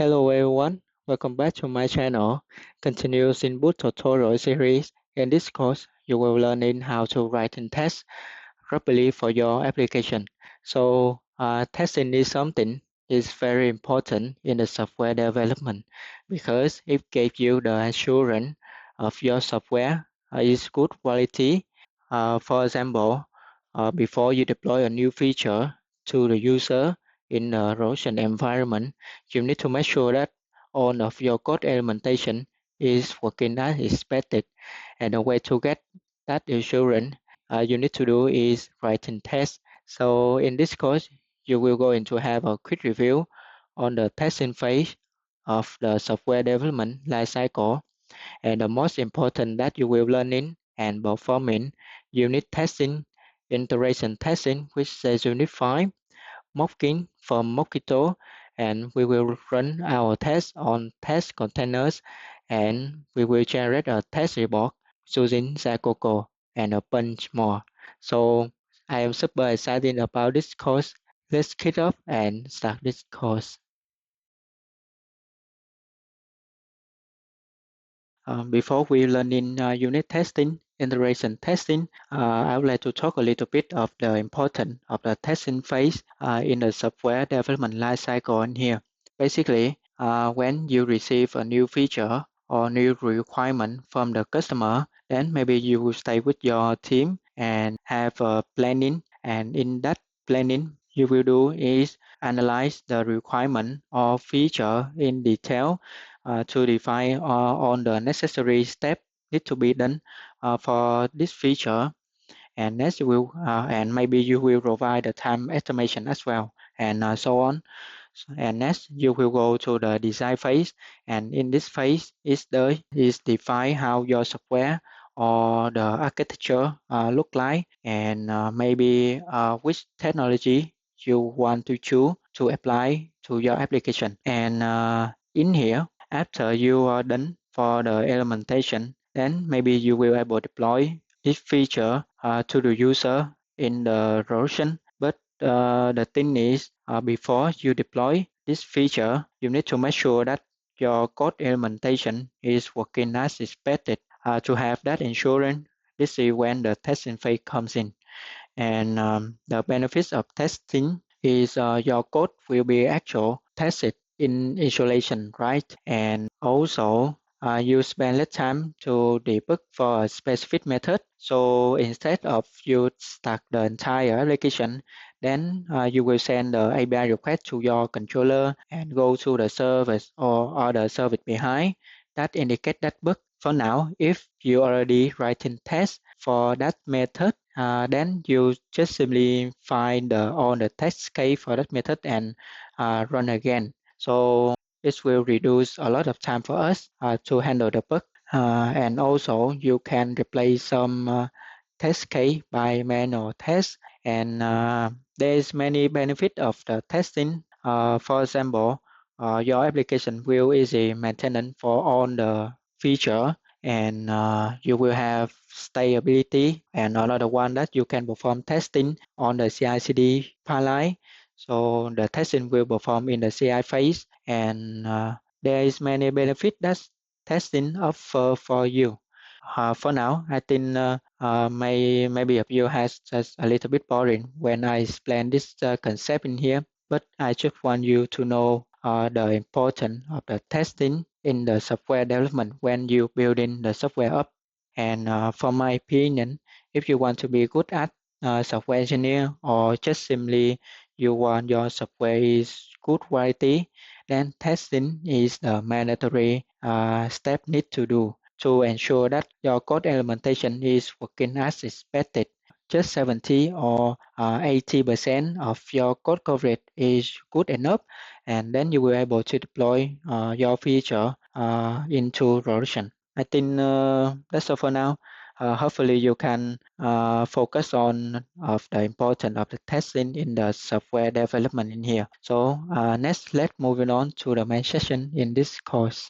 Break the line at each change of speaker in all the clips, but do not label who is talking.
Hello everyone, welcome back to my channel, continuous input tutorial series. In this course, you will learn in how to write in tests properly for your application. Testing is something is very important in the software development because it gives you the assurance of your software is good quality. For example, before you deploy a new feature to the user in a production environment, you need to make sure that all of your code implementation is working as expected. And the way to get that assurance you need to do is writing tests. So in this course, you will going to have a quick review on the testing phase of the software development lifecycle, and the most important that you will learn in and performing unit testing, integration testing, which is unit 5, mocking from Mockito, and we will run our test on test containers, and we will generate a test report using Zacoco and a bunch more. So I am super excited about this course. Let's kick off and start this course. Before we learn in unit testing, integration testing, I would like to talk a little bit of the importance of the testing phase in the software development lifecycle in here. Basically, when you receive a new feature or new requirement from the customer, then maybe you will stay with your team and have a planning. And in that planning, you will do is analyze the requirement or feature in detail to define all the necessary steps need to be done for this feature. And next you will and maybe you will provide the time estimation as well, and so on. And next you will go to the design phase, and in this phase is define how your software or the architecture look like, and maybe which technology you want to choose to apply to your application. And in here, after you are done for the implementation, then maybe you will able to deploy this feature to the user in the production. But the thing is, before you deploy this feature, you need to make sure that your code implementation is working as expected. To have that insurance, this is when the testing phase comes in. And the benefits of testing is your code will be actual tested in isolation, right? And also you spend less time to debug for a specific method. So instead of you start the entire application, then you will send the API request to your controller and go to the service or other service behind that indicate that bug. For now, if you already writing test for that method, then you just simply find all the test case for that method and run again. So this will reduce a lot of time for us to handle the bug. And also you can replace some test case by manual test. And there is many benefit of the testing. For example, your application will easy maintenance for all the feature, and you will have stability, and another one that you can perform testing on the CI/CD pipeline. So the testing will perform in the CI phase, and there is many benefit that testing offer for you. For now, I think maybe of you has just a little bit boring when I explain this concept in here, but I just want you to know the importance of the testing in the software development when you building the software up. And for my opinion, if you want to be good at software engineer, or just simply you want your software is good quality, then testing is the mandatory step need to do to ensure that your code implementation is working as expected. Just 70 or 80% of your code coverage is good enough, and then you will able to deploy your feature into production. I think that's all for now. Hopefully you can focus on of the importance of the testing in the software development in here. So next, let's moving on to the main session in this course.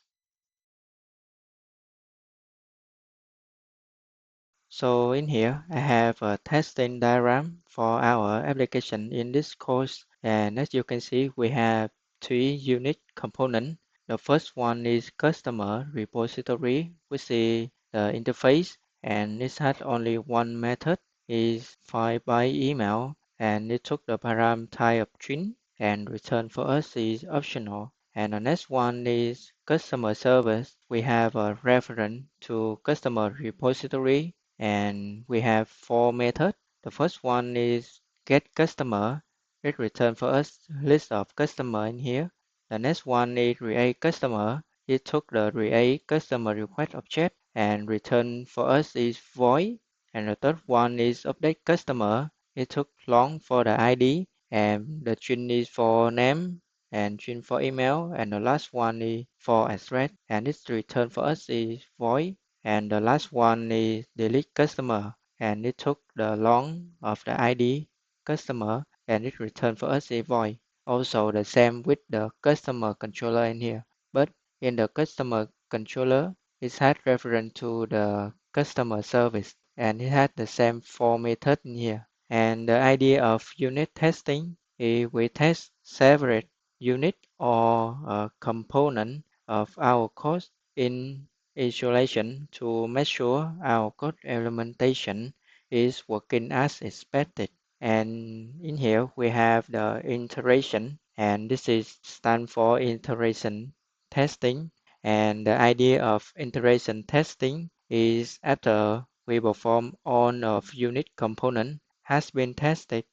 So in here, I have a testing diagram for our application in this course. And as you can see, we have three unit components. The first one is customer repository, which is the interface, and it has only one method, is filed by email, and it took the param type of string and return for us is optional. And the next one is customer service. We have a reference to customer repository, and we have four methods. The first one is get customer. It return for us list of customer in here. The next one is create customer. It took the create customer request object and return for us is void. And the third one is update customer. It took long for the ID and the string is for name and string for email. And the last one is for address and its return for us is void. And the last one is delete customer and it took the long of the ID customer and it return for us is void. Also the same with the customer controller in here. But in the customer controller, it has reference to the customer service and it has the same four method in here. And the idea of unit testing is we test separate unit or a component of our code in isolation to make sure our code implementation is working as expected. And in here we have the iteration, and this is stand for iteration testing. And the idea of iteration testing is after we perform all of unit component has been tested,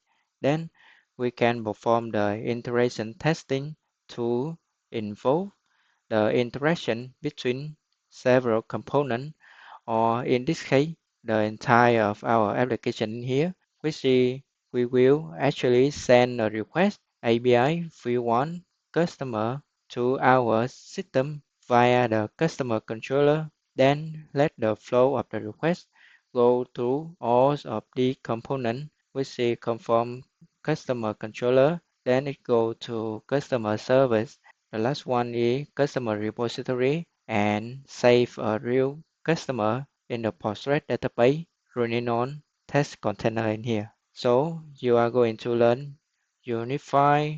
then we can perform the iteration testing to involve the interaction between several components, or in this case, the entire of our application in here, which is we will actually send a request API v1 customer to our system via the customer controller, then let the flow of the request go through all of the components which is conform customer controller, then it go to customer service. The last one is customer repository and save a real customer in the Postgres database running on test container in here. So you are going to learn Unify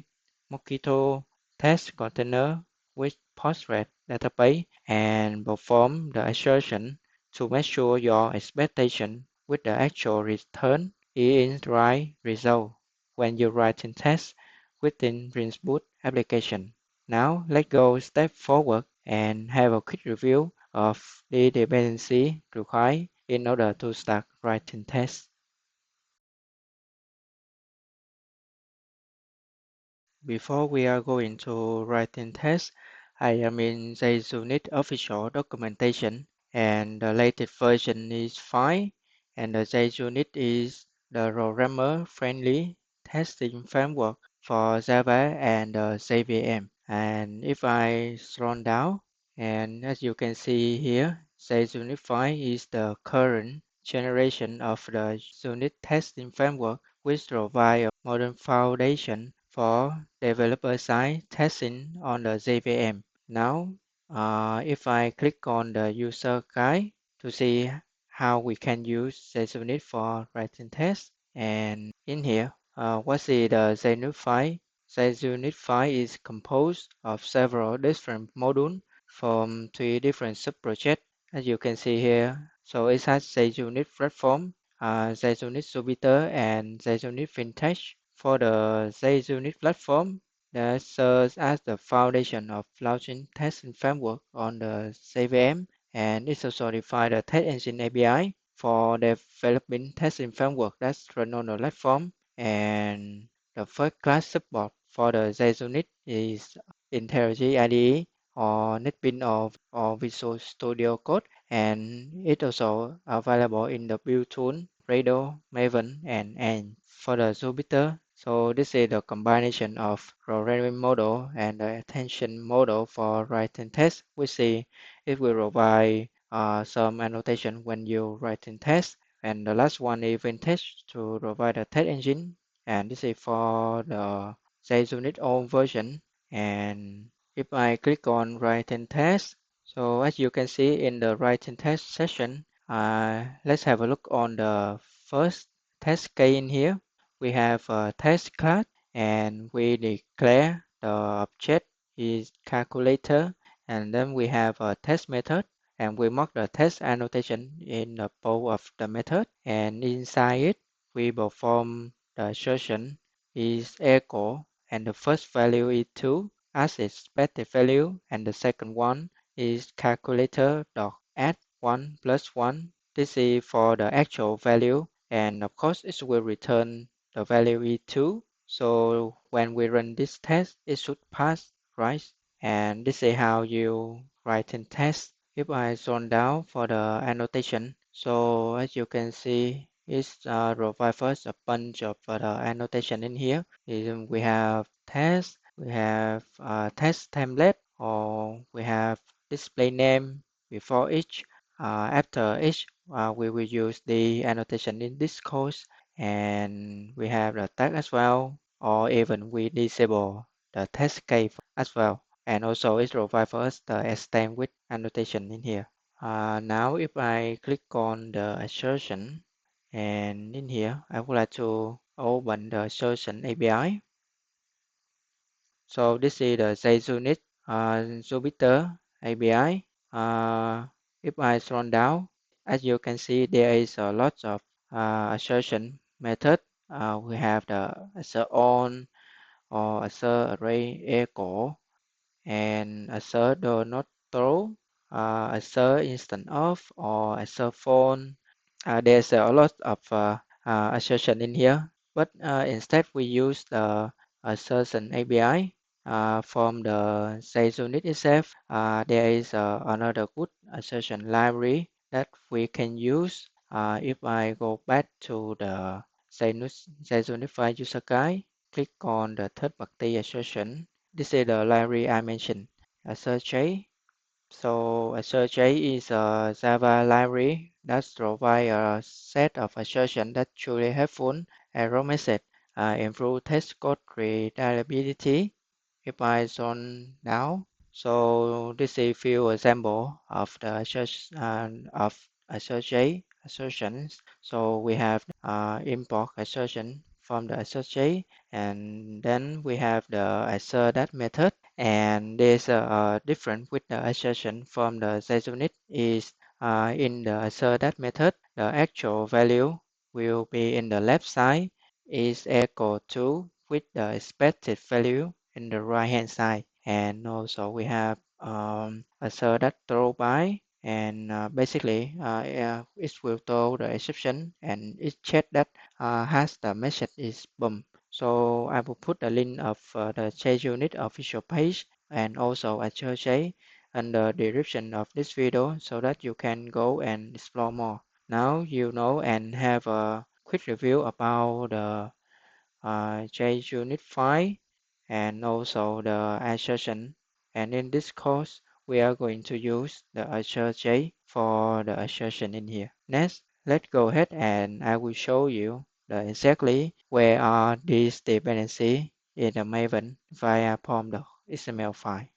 Mockito test container with Postgres database and perform the assertion to make sure your expectation with the actual return is right result when you write in test within Spring Boot application. Now let's go step forward and have a quick review of the dependency required in order to start writing tests. Before we are going to writing tests, I am in the JUnit official documentation and the latest version is 5 and the JUnit is the programmer friendly testing framework for Java and JVM. And if I scroll down, and as you can see here, JUnit 5 is the current generation of the unit testing framework, which provides a modern foundation for developer-side testing on the JVM. Now, if I click on the user guide to see how we can use JUnit for writing tests, and in here, what is the JUnit file? JUnit file is composed of several different modules from 3 different sub-projects, as you can see here. So it has JUnit platform, JUnit Jupyter, and JUnit Vintage. For the JUnit platform, that serves as the foundation of launching testing framework on the JVM, and it also defines the test engine API for developing testing framework that's run on the platform. And the first class support for the JUnit is IntelliJ IDE or NetBeans or Visual Studio Code, and it also available in the build tool Gradle, Maven, and Ant. For the Jupyter, so this is the combination of programming model and the attention model for writing tests. We see it will provide some annotation when you writing tests. And the last one is Vintage to provide a test engine. And this is for the JUnit own version. And if I click on writing test, so as you can see in the writing test session, let's have a look on the first test case in here. We have a test class and we declare the object is calculator and then we have a test method, and we mark the test annotation in the bold of the method, and inside it we perform the assertion is equal, and the first value is 2 as expected value, and the second one is calculator dot add 1 plus 1. This is for the actual value, and of course it will return the value is 2. So when we run this test, it should pass, right? And this is how you write in test. If I scroll down for the annotation, so as you can see, it's provide first a bunch of the annotation in here. We have test, we have test template, or we have display name before each. After each, we will use the annotation in this course, and we have the tag as well, or even we disable the test case as well. And also it provides for us the extend with annotation in here. Now if I click on the assertion, and in here I would like to open the assertion API. So this is the JUnit Jupyter API. If I scroll down, as you can see, there is a lot of assertion method. We have the assert on or assert array echo, and assert do not throw, assert instant of, or assert phone. There's a lot of assertion in here, but instead we use the assertion API from the JUnit itself. There is another good assertion library that we can use. If I go back to the JUnit user guide, click on the third-party assertion. This is the library I mentioned, AssertJ. So AssertJ is a Java library that provides a set of assertions that truly helpful error message, improve test code reliability. If I zone down, so this is few example of the of AssertJ assertions. So we have import assertion from the AssertJ, and then we have the assert that method. And there's a difference with the assertion from the JUnit is in the assert that method, the actual value will be in the left side is equal to with the expected value in the right hand side. And also we have assert that throw by, and basically it will throw the exception, and it check that has the message is boom. So I will put the link of the JUnit official page and also a church in the description of this video so that you can go and explore more. Now you know and have a quick review about the JUnit file and also the assertion. And in this course, we are going to use the assert for the assertion in here. Next, let's go ahead and I will show you exactly where are these dependencies in the Maven via pom.xml file.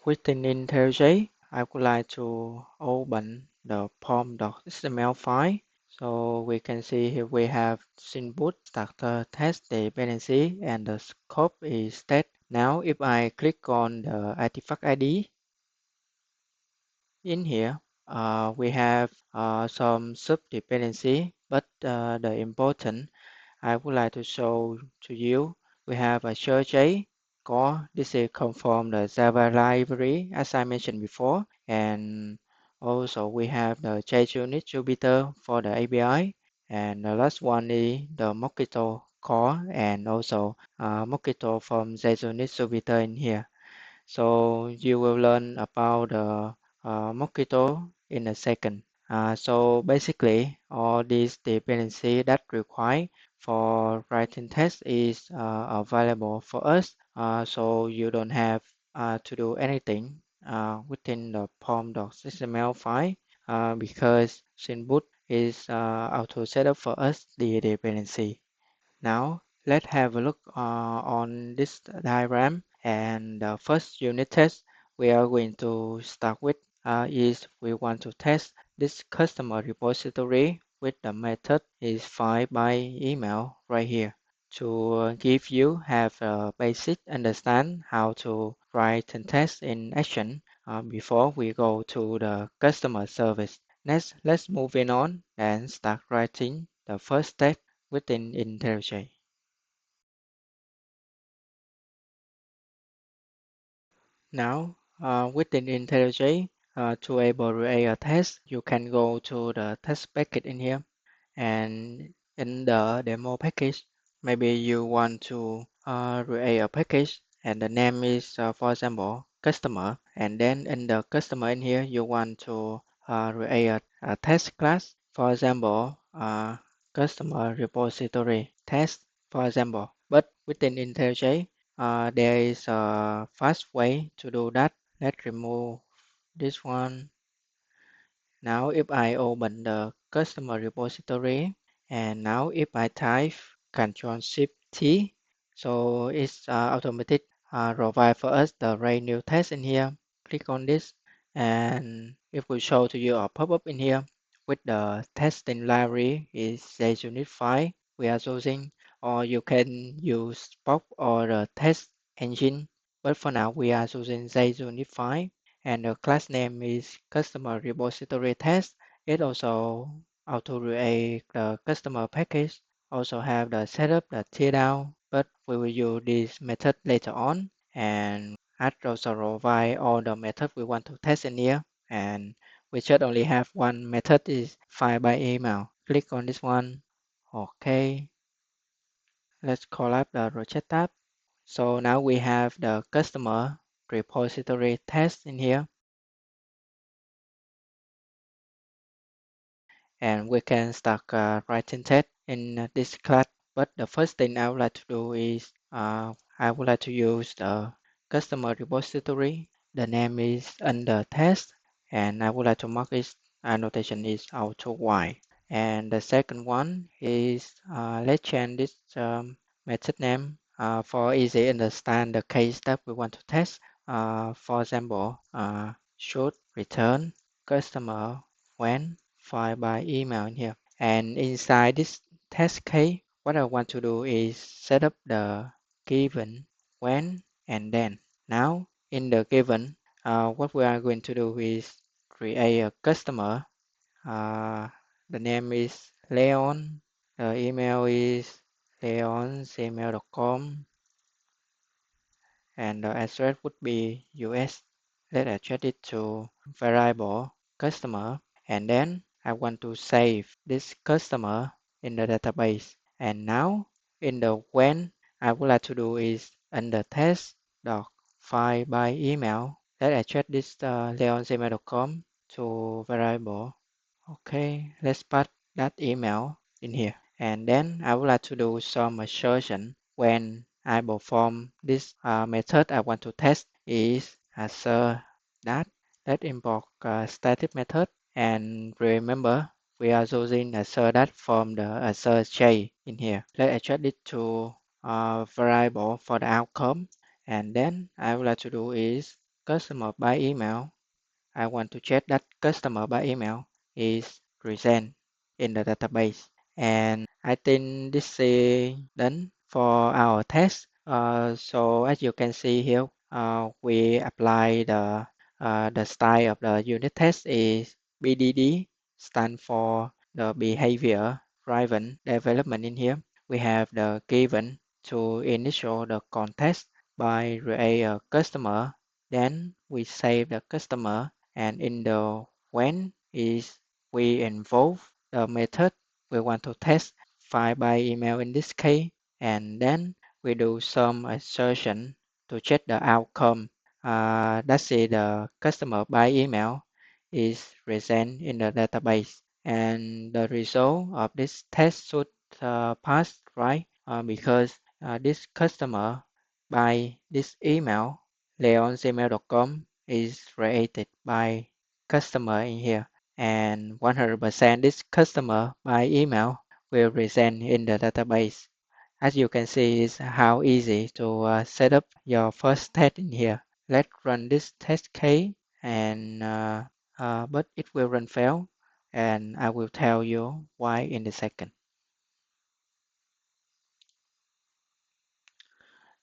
Within IntelliJ, I would like to open the pom.xml file. So we can see here we have input starter test dependency, and the scope is test. Now if I click on the artifact ID, in here we have some sub dependency, but the important I would like to show to you, we have a J core. This is come from the Java library, as I mentioned before. And also we have the JUnit Jupyter for the API. And the last one is the Mockito core, and also Mockito from JUnit Jupyter in here. So you will learn about the Mockito in a second. So basically, all these dependency that require for writing test is available for us. So you don't have to do anything within the pom.xml file because Synboot is auto set up for us the dependency. Now let's have a look on this diagram, and the first unit test we are going to start with is we want to test this customer repository with the method is find by email right here. to give you have a basic understand how to write and test in action before we go to the customer service. Next, let's move on and start writing the first step within IntelliJ. Now, within IntelliJ, to able to create a test, you can go to the test package in here, and in the demo package, maybe you want to create a package, and the name is, for example, customer, and then in the customer in here, you want to create a test class, for example, customer repository test, for example. But within IntelliJ, there is a fast way to do that. Let's remove this one. Now if I open the customer repository, and now if I type Ctrl Shift T, so it's automatic provide for us the right new text in here. Click on this, and it will show to you a pop-up in here with the testing library is JUnit file we are using, or you can use POP or the test engine. But for now we are using JUnit file, and the class name is customer repository test. It also auto create the customer package, also have the setup, the teardown, but we will use this method later on, and add also provide all the method we want to test in here, and we should only have one method is file by email. Click on this one. Okay, let's call up the project tab. So now we have the customer repository test in here, and we can start writing text in this class. But the first thing I would like to do is I would like to use the customer repository. The name is under test, and I would like to mark its annotation is auto white. And the second one is let's change this method name for easy understand the case that we want to test. For example, should return customer when file by email in here. And inside this test case, what I want to do is set up the given, when, and then. Now, in the given, what we are going to do is create a customer. Uh, the name is Leon. The email is leon@gmail.com, and the address would be US. Let's adjust it to variable customer, and then I want to save this customer in the database. And now in the when, I would like to do is under test dot file by email. Let's adjust this leon@gmail.com to variable. Okay, let's pass that email in here. And then I would like to do some assertion when I perform this method I want to test is assert that. Let's import static method, and remember we are using assert that from the assert j in here. Let's adjust it to variable for the outcome, and then I would like to do is customer by email. I want to check that customer by email is present in the database. And I think this is done for our test. So as you can see here, we apply the style of the unit test is BDD, stand for the behavior driven development in here. We have the given to initial the context by create a customer, then we save the customer, and in the when is we involve the method we want to test file by email in this case, and then we do some assertion to check the outcome. That's it, the customer by email is present in the database, and the result of this test should pass, right? Because this customer by this email leon@gmail.com is created by customer in here, and 100% this customer by email will present in the database. As you can see is how easy to set up your first test in here. Let's run this test case, and but it will run fail, and I will tell you why in a second.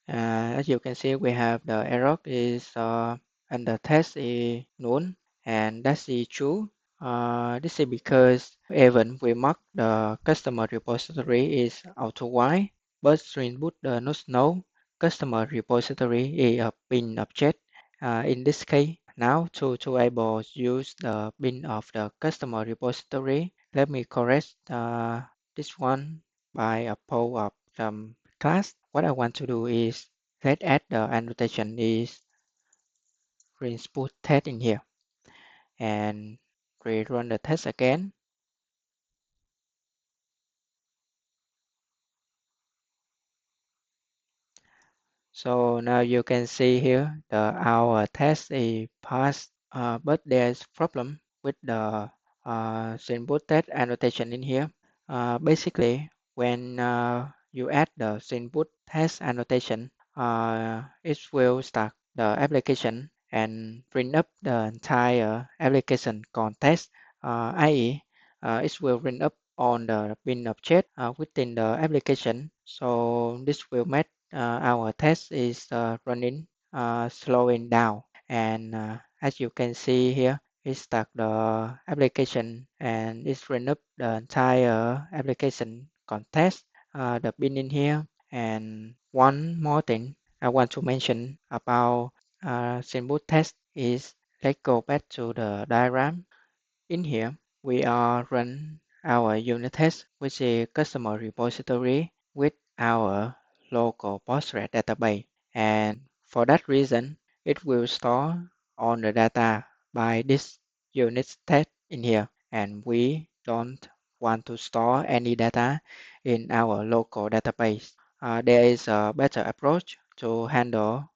As you can see, we have the error is and the test is null, and that's is true. This is because even we mark the customer repository is auto white, but Spring Boot does not know customer repository is a bin object. In this case, now to able use the bin of the customer repository, let me correct this one by a pull of some class. What I want to do is let's add the annotation is Spring test in here and rerun the test again. So now you can see here our test is passed, but there's problem with the Spring test annotation in here. Basically, when you add the Spring test annotation, it will start the application and bring up the entire application context, i.e., it will bring up on the bin object within the application. So this will make our test is running slowing down. And as you can see here, it start the application and it's bring up the entire application context, the bin in here. And one more thing I want to mention about Spring test is let's go back to the diagram. In here, we are run our unit test with a customer repository with our local Postgres database. And for that reason, it will store all the data by this unit test in here. And we don't want to store any data in our local database. There is a better approach to handle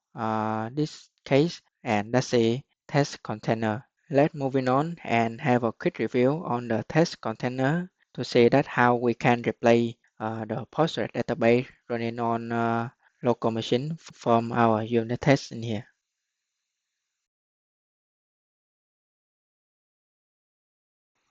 this case, and that's a test container. Let's moving on and have a quick review on the test container to see that how we can replace the Postgres database running on local machine from our unit test in here.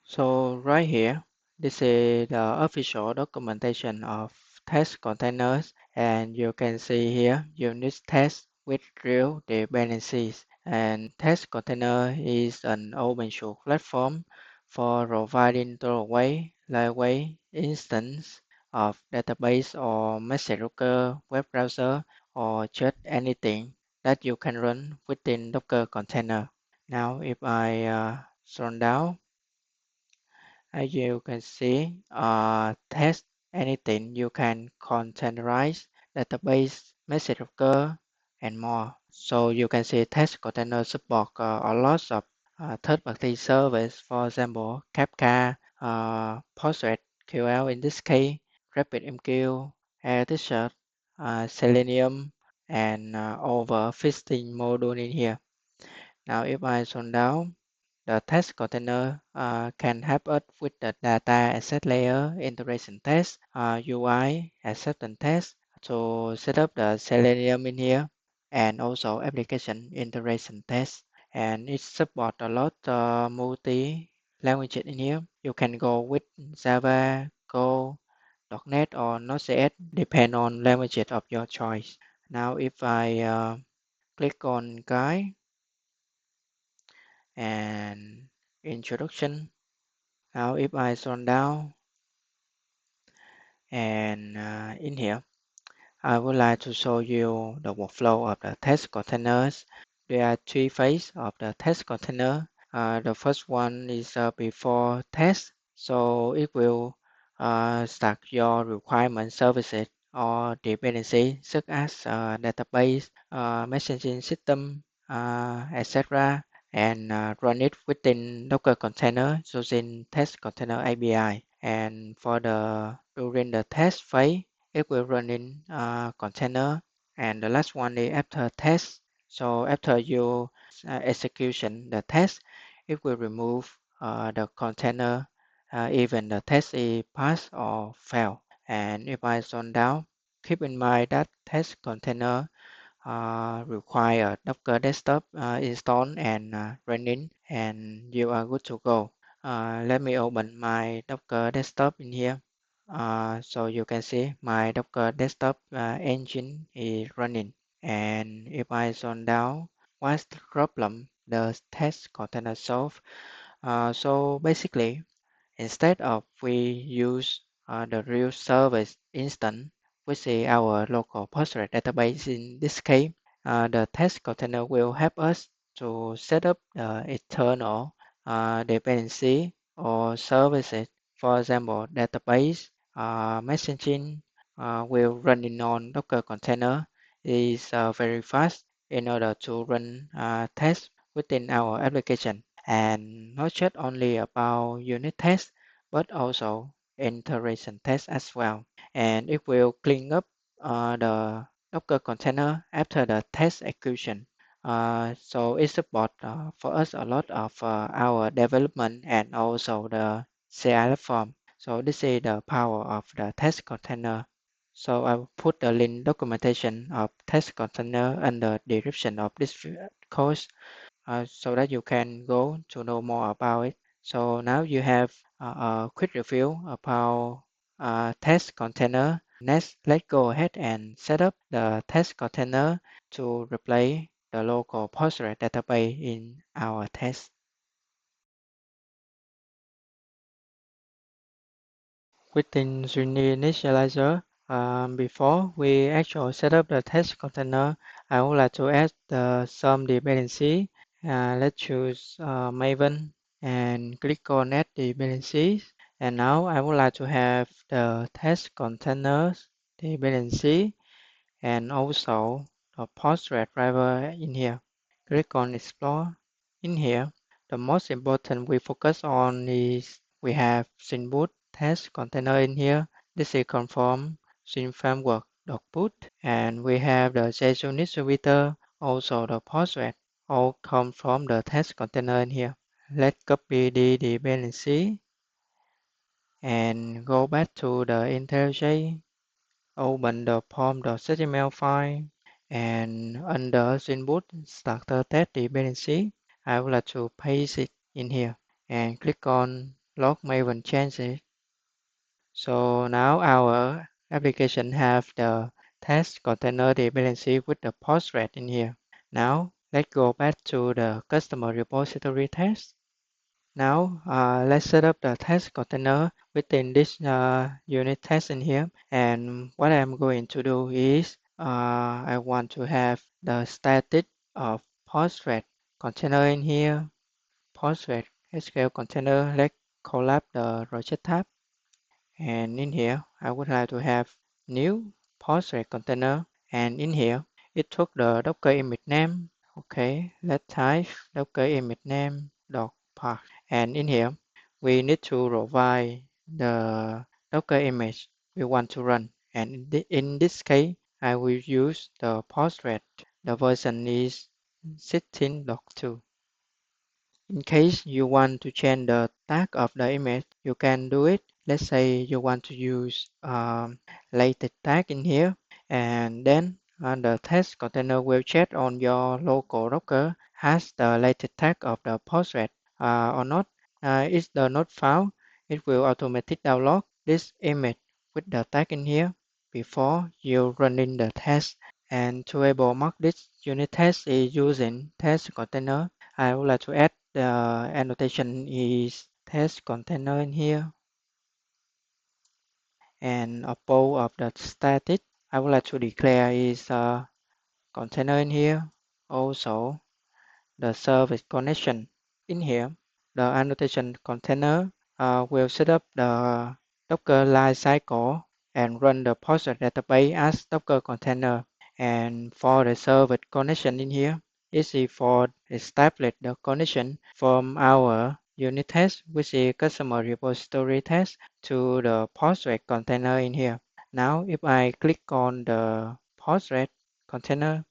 So right here, this is the official documentation of test containers, and you can see here unit test with real dependencies. And test container is an open source platform for providing throwaway, lightweight instance of database or message broker, web browser, or just anything that you can run within Docker container. Now, if I scroll down, as you can see, test anything you can containerize, database, message broker, and more. So you can see test container support a lot of third-party service, for example, Kafka, PostgreSQL in this case, RabbitMQ, Elasticsearch, Selenium, and over 15 modules in here. Now if I scroll down, the test container can help us with the data asset layer integration test, UI acceptance test to set up the Selenium in here, and also application integration test. And it supports a lot multi languages in here. You can go with Java, Go, .NET or Node.js, depend on languages of your choice. Now if I click on guide and introduction. Now if I scroll down and in here, I would like to show you the workflow of the test containers. There are three phases of the test container. The first one is before test, so it will start your requirement services or dependency such as database, messaging system, etc. and run it within Docker container using test container API. And for the during the test phase, it will run in container. And the last one is after test. So after you execution the test, it will remove the container even the test is pass or fail. And if I scroll down, keep in mind that test container require Docker desktop installed and running, and you are good to go. Let me open my Docker desktop in here. So you can see my Docker desktop engine is running. And if I zone down, what's the problem the test container solve? So basically, instead of we use the real service instance, which is our local Postgres database in this case, the test container will help us to set up the internal dependency or services. For example, database messaging will running on Docker container is very fast in order to run tests within our application, and not just only about unit tests but also integration tests as well. And it will clean up the Docker container after the test execution. So it supports for us a lot of our development and also the CI platform. So this is the power of the test container. So I will put the link documentation of test container under the description of this course so that you can go to know more about it. So now you have a quick review about test container. Next, let's go ahead and set up the test container to replace the local Postgres database in our test. Within Genie Initializer, before we actually set up the test container, I would like to add some dependency. Let's choose Maven and click on Add Dependencies. And now I would like to have the test containers dependency and also the Postgres driver in here. Click on Explore. In here, the most important we focus on is we have Synboot test container in here. This is confirm Syn framework .boot, and we have the JSON distributor, also the Postgres, all come from the test container in here. Let's copy the dependency and go back to the IntelliJ. Open the pom.html file and under Synboot starter test dependency, I would like to paste it in here and click on log Maven changes. So now our application have the test container dependency with the Postgres in here. Now let's go back to the customer repository test. Now let's set up the test container within this unit test in here. And what I'm going to do is I want to have the static of Postgres container in here. Postgres SQL container. Let's collapse the project tab. And in here, I would like to have new Postgres container. And in here, it took the Docker image name. Okay, let's type Docker image name dot path. And in here, we need to provide the Docker image we want to run. And in this case, I will use the Postgres. The version is 16.2. In case you want to change the tag of the image, you can do it. Let's say you want to use latest tag in here, and then the test container will check on your local Docker has the latest tag of the Postgres or not. If the not found, it will automatically download this image with the tag in here before you running the test. And to able mark this unit test is using test container. I would like to add the annotation is test container in here, and a pole of the static I would like to declare is container in here. Also the service connection in here. The annotation container will set up the Docker lifecycle and run the Postgres database as Docker container. And for the service connection in here, it's for establish the connection from our unit test, which is customer repository test, to the Postgres container in here. Now, if I click on the Postgres container,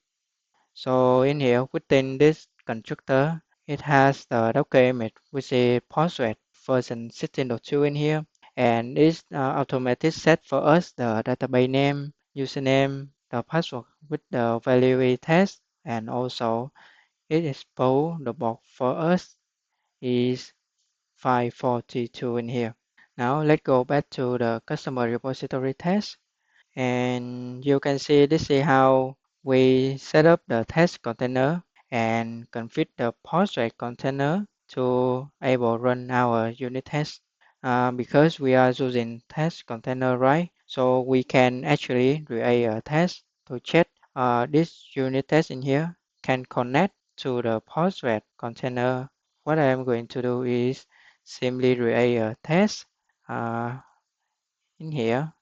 so in here within this constructor, it has the Docker image which is Postgres version 16.2 in here, and it's automatic set for us the database name, username, the password with the value we test, and also it expose the box for us is 542 in here. Now let's go back to the customer repository test. And you can see this is how we set up the test container and configure the Postgres container to able run our unit test. Because we are using test container, right? So we can actually create a test to check this unit test in here can connect to the Postgres container. What I am going to do is simply create a test uh, in here.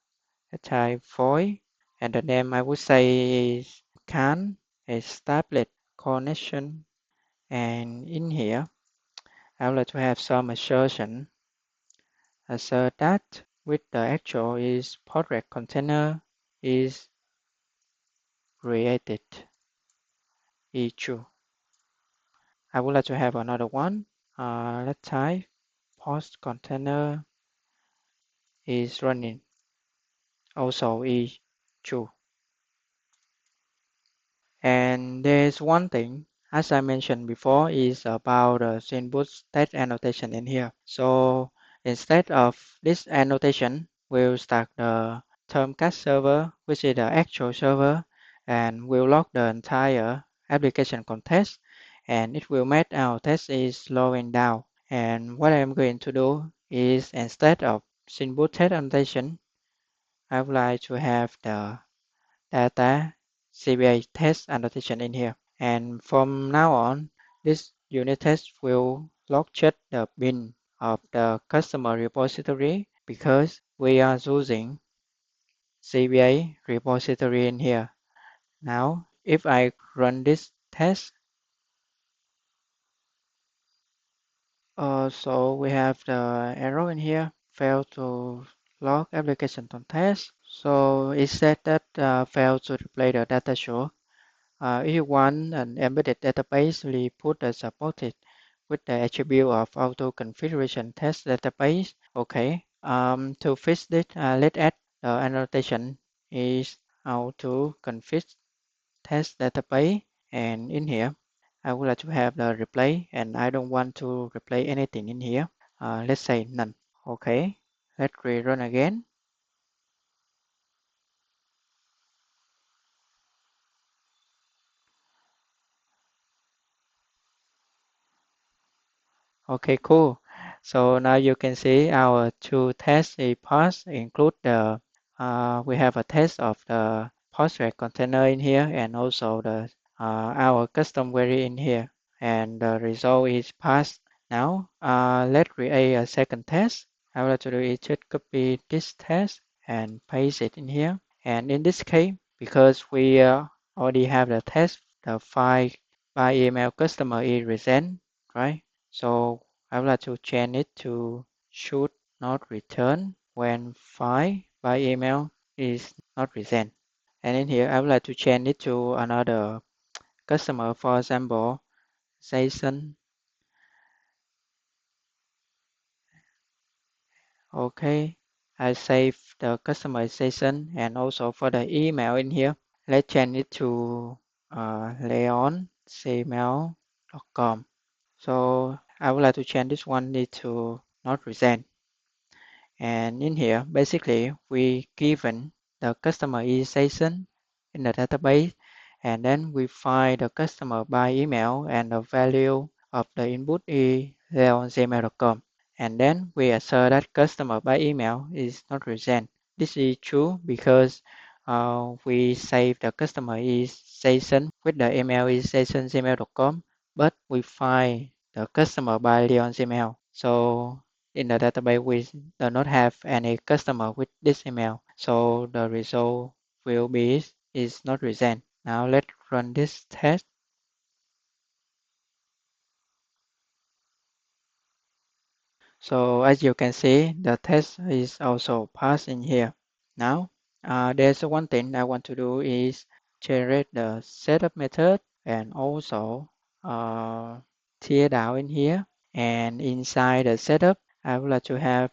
I type void, and the name I would say is can establish connection. And in here, I would like to have some assertion. Assert that with the actual is Postgres container is created is true. I would like to have another one. Let's type post container is running also is true. And there's one thing, as I mentioned before, is about the Zenboot text annotation in here. So instead of this annotation, we'll start the Tomcat server, which is the actual server, and we'll log the entire application context, and it will make our test is slowing down. And what I'm going to do is instead of Zenboot text annotation, I would like to have the data CPA test annotation in here. And from now on, this unit test will log check the bin of the customer repository because we are using CPA repository in here. Now, if I run this test, so we have the error in here, failed to log application on test. So it said that failed to display the data show. If you want an embedded database, we put the supported with the attribute of auto configuration test database. Okay. To fix this, let's add the annotation is auto config test database. And in here, I would like to have the replay, and I don't want to replay anything in here. Let's say none. Okay. Let's rerun again. Okay, cool. So now you can see our two tests is passed include the we have a test of the Postgres container in here and also the our custom query in here, and the result is passed. Now let's create a second test. I would like to do is just copy this test and paste it in here. And in this case, because we already have the test, the file by email customer is resent, right? So I would like to change it to should not return when file by email is not present. And in here, I would like to change it to another customer, for example, Jason. Okay, I save the customization and also for the email in here, let's change it to leon@gmail.com. So I would like to change this one to not present. And in here, basically, we given the customer session in the database, and then we find the customer by email and the value of the input is leon@gmail.com. And then we assert that customer by email is not present. This is true because we save the customer is session with the email is session@gmail.com, but we find the customer by Leon email. So in the database, we do not have any customer with this email. So the result will be is not present. Now let's run this test. So as you can see, the test is also passed in here. Now, there's one thing I want to do is generate the setup method and also tear down in here. And inside the setup, I would like to have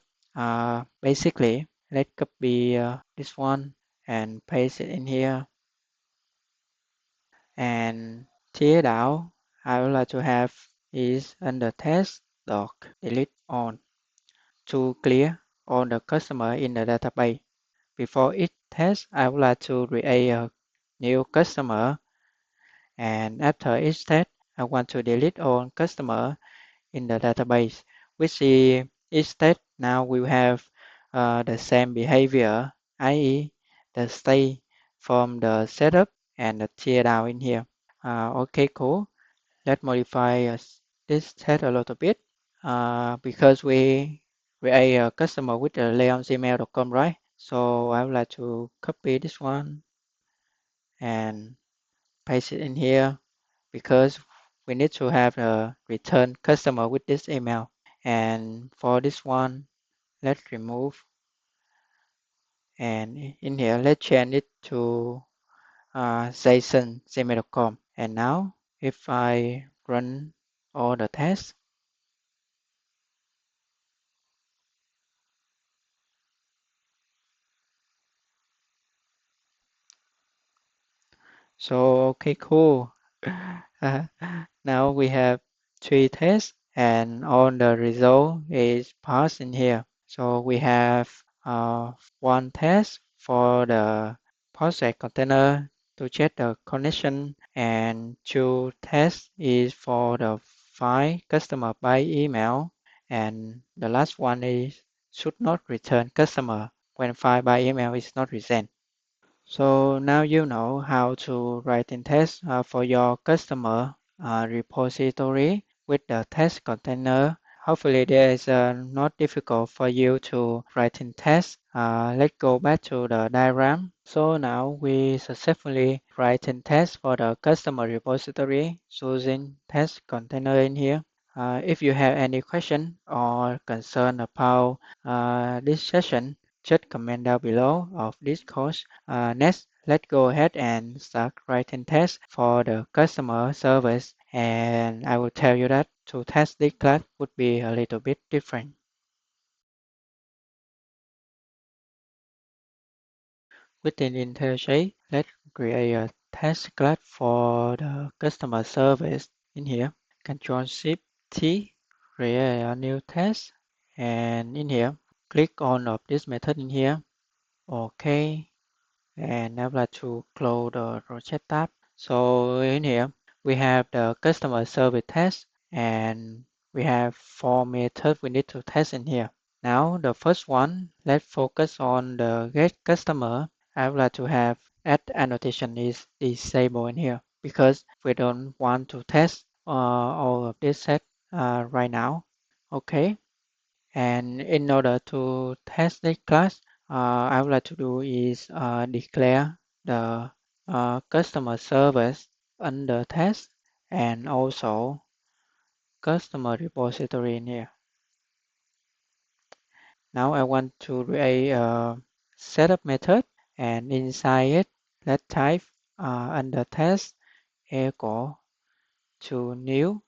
basically, let's copy this one and paste it in here. And tear down, I would like to have is under test doc delete on to clear. all the customer in the database. Before each test, I would like to create a new customer, and after each test, I want to delete all customer in the database. We see each test now we have the same behavior, i.e. the state from the setup and the tear down in here. Okay, cool. Let's modify this test a little bit because we create a customer with leongmail.com, right? So I would like to copy this one and paste it in here because we need to have a return customer with this email. And for this one, let's remove, and in here let's change it to jason@gmail.com. And now if I run all the tests, so okay, cool. Uh, Now we have three tests and all the result is passed in here. So we have one test for the project container to check the connection, and two tests is for the file customer by email, and the last one is should not return customer when file by email is not resent. So now you know how to write in test for your customer repository with the test container. Hopefully there is not difficult for you to write in test. Let's go back to the diagram. So now we successfully write in test for the customer repository using test container in here. If you have any question or concern about this session, just comment down below of this course. Next, let's go ahead and start writing tests for the customer service. And I will tell you that to test this class would be a little bit different. Within IntelliJ, let's create a test class for the customer service in here. Control Shift T, create a new test. And in here, click on of this method in here. Okay. And I would like to close the project tab. So in here, we have the customer service test, and we have four methods we need to test in here. Now the first one, let's focus on the get customer. I would like to have add annotation is disabled in here because we don't want to test all of this set right now. Okay. And in order to test this class, I would like to do is declare the customer service under test and also customer repository in here. Now I want to create a setup method, and inside it, let's type under test equal to new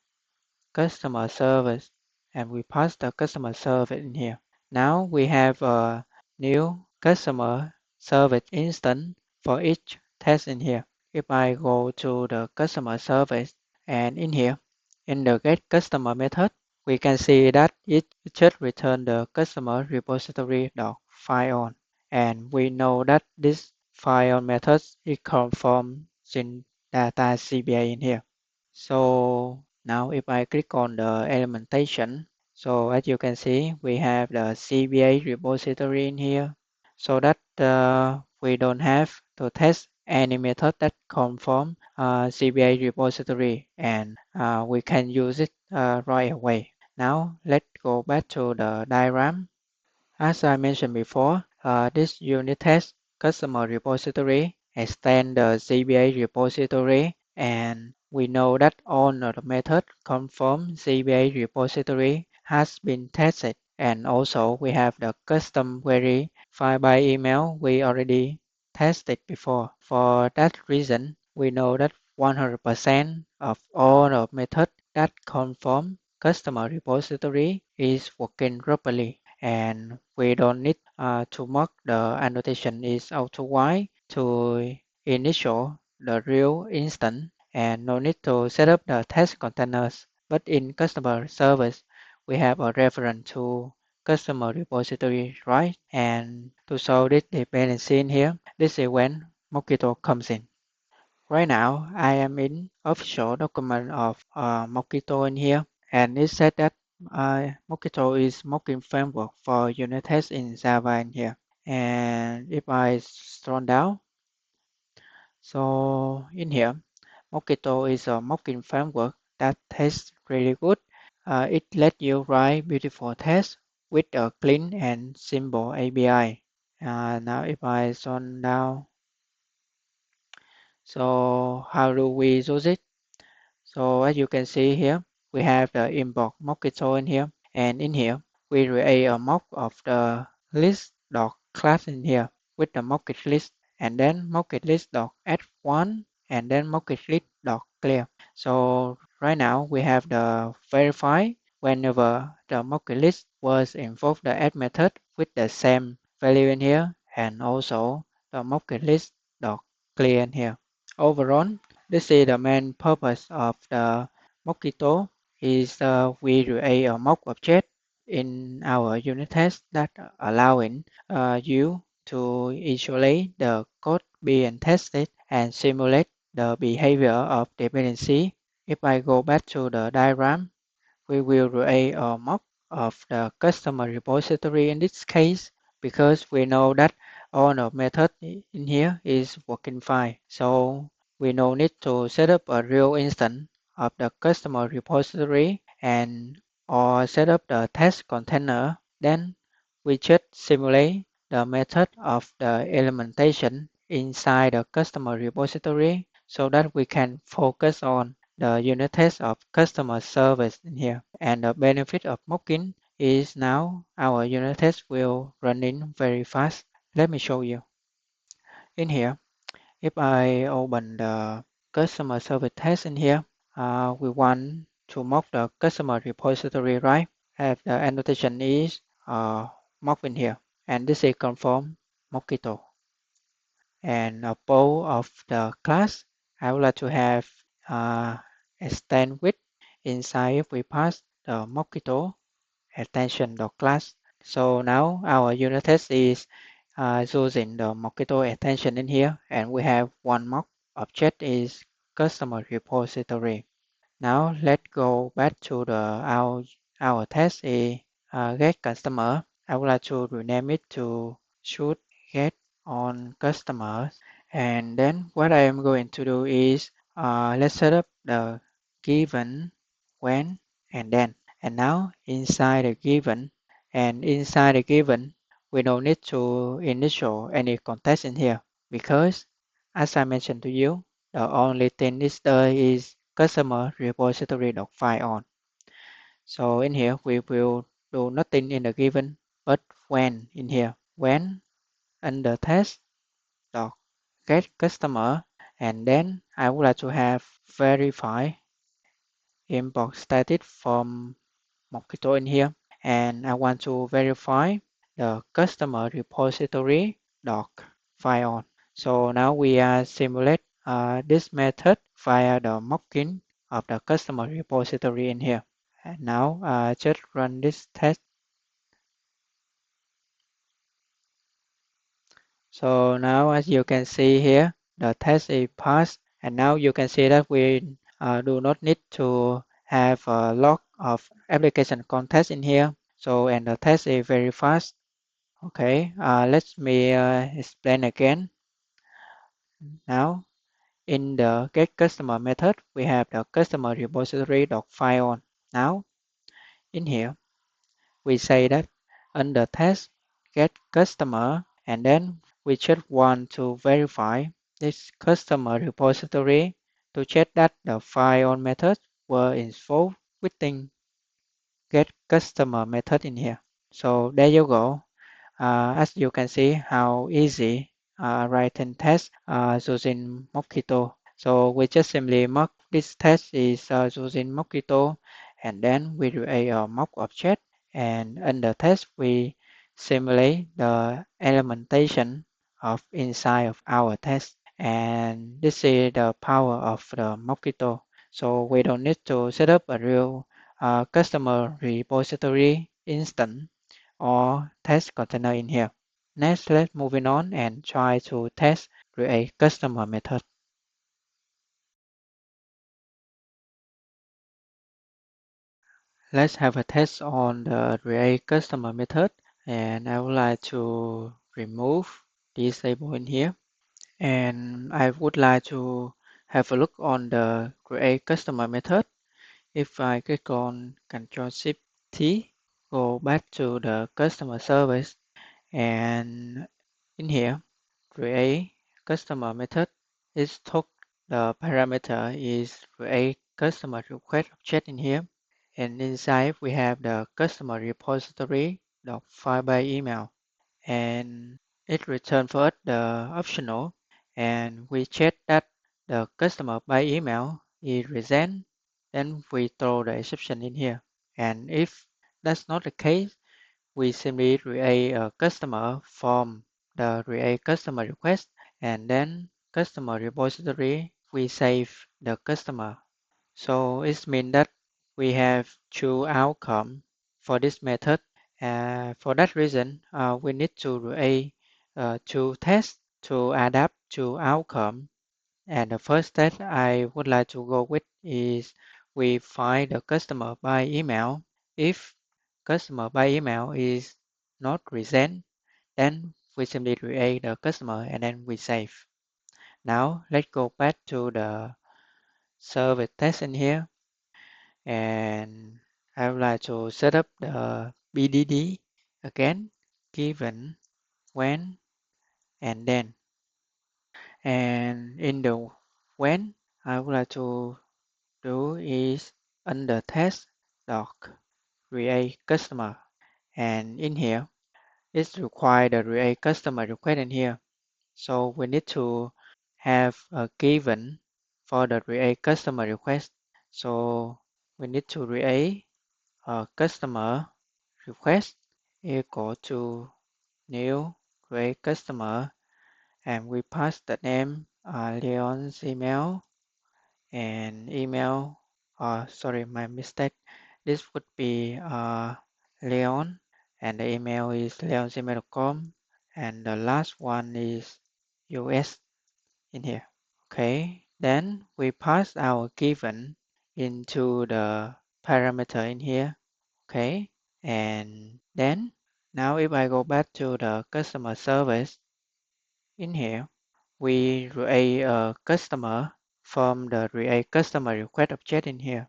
customer service, and we pass the customer service in here. Now we have a new customer service instance for each test in here. If I go to the customer service and in here, in the get customer method, we can see that it just return the customer repository dot file on, and we know that this file method is come from data CBA in here. So now if I click on the elementation, so as you can see, we have the CBA repository in here, so that we don't have to test any method that come from CBA repository, and we can use it right away. Now let's go back to the diagram. As I mentioned before, this unit test customer repository extend the CBA repository, and we know that all of the method come from CBA repository has been tested, and also we have the custom query file by email we already tested before. For that reason, we know that 100% of all of method that come from customer repository is working properly, and we don't need to mark the annotation is auto while to initial the real instance, and no need to set up the test containers. But in customer service, we have a reference to customer repository, right? And to show this dependency in here, this is when Mockito comes in. Right now, I am in official document of Mockito in here, and it said that Mockito is mocking framework for unit tests in Java in here. And if I scroll down, so in here, Mockito is a mocking framework that tests really good. It lets you write beautiful tests with a clean and simple API. Now if I scroll down, so how do we use it? So as you can see here, we have the import Mockito in here, and in here we create a mock of the list dot class in here with the mocket list, and then mocket list dot add one, and then mocket list dot clear. So right now we have the verify whenever the mocket list was invoked the add method with the same value in here, and also the mocket list dot clear in here. Overall, this is the main purpose of the Mockito is we create a mock object in our unit test that allowing you to isolate the code being tested and simulate the behavior of dependency. If I go back to the diagram, we will create a mock of the customer repository in this case because we know that all the method in here is working fine. So we no need to set up a real instance of the customer repository and or set up the test container. Then we just simulate the method of the implementation inside the customer repository so that we can focus on the unit test of customer service in here. And the benefit of mocking is now our unit test will running very fast. Let me show you. In here, if I open the customer service test in here, we want to mock the customer repository, right? Have the annotation is mock in here. And this is confirm Mockito. And a pole of the class, I would like to have extend with inside if we pass the Mockito extension class. So now our unit test is using the Mockito extension in here, and we have one mock object is customer repository. Now let's go back to the our test is get customer. I would like to rename it to should get on customers, and then what I am going to do is let's set up the given when and then. And now inside the given and inside the given, we don't need to initial any context in here because as I mentioned to you, the only thing is there is customer repository file on. So in here we will do nothing in the given but when in here when under test dot get customer, and then I would like to have verify import static from Mockito in here, and I want to verify the customer repository doc file on. So now we are simulate this method via the mocking of the customer repository in here. And now just run this test. So now as you can see here, the test is passed, and now you can see that we do not need to have a lot of application context in here. So and the test is very fast. Okay, let me explain again. Now in the get customer method, we have the customer repository file on. Now in here, we say that under test get customer, and then we just want to verify this customer repository to check that the file on methods were invoked within get customer method in here. So there you go. As you can see how easy writing test using Mockito. So we just simply mark this test is using Mockito, and then we create a mock object, and under test we simulate the implementation of inside of our test. And this is the power of the Mockito. So we don't need to set up a real customer repository instance. or test container in here. Next, let's moving on and try to test create customer method. Let's have a test on the create customer method, and I would like to remove this table in here, and I would like to have a look on the create customer method. If I click on Ctrl Shift T, go back to the customer service, and in here create customer method is took the parameter is create customer request object in here, and inside we have the customer repository doc file by email, and it return for us the optional, and we check that the customer by email is present, then we throw the exception in here, and if that's not the case, we simply create a customer from the create customer request, and then customer repository we save the customer. So it means that we have two outcomes for this method. For that reason, we need to create two tests to adapt to outcome. And the first test I would like to go with is we find the customer by email. If customer by email is not present, then we simply create the customer and then we save. Now let's go back to the service test in here, and I would like to set up the BDD again, given, when, and then. And in the when, I would like to do is under test doc create customer, and in here it's required the create customer request in here. So we need to have a given for the create customer request. So we need to create a customer request equal to new create customer, and we pass the name Leon's email, and email, sorry, my mistake, this would be Leon, and the email is leongmail.com, and the last one is US in here. Okay, then we pass our given into the parameter in here. Okay, and then now if I go back to the customer service in here, we create a customer from the create customer request object in here.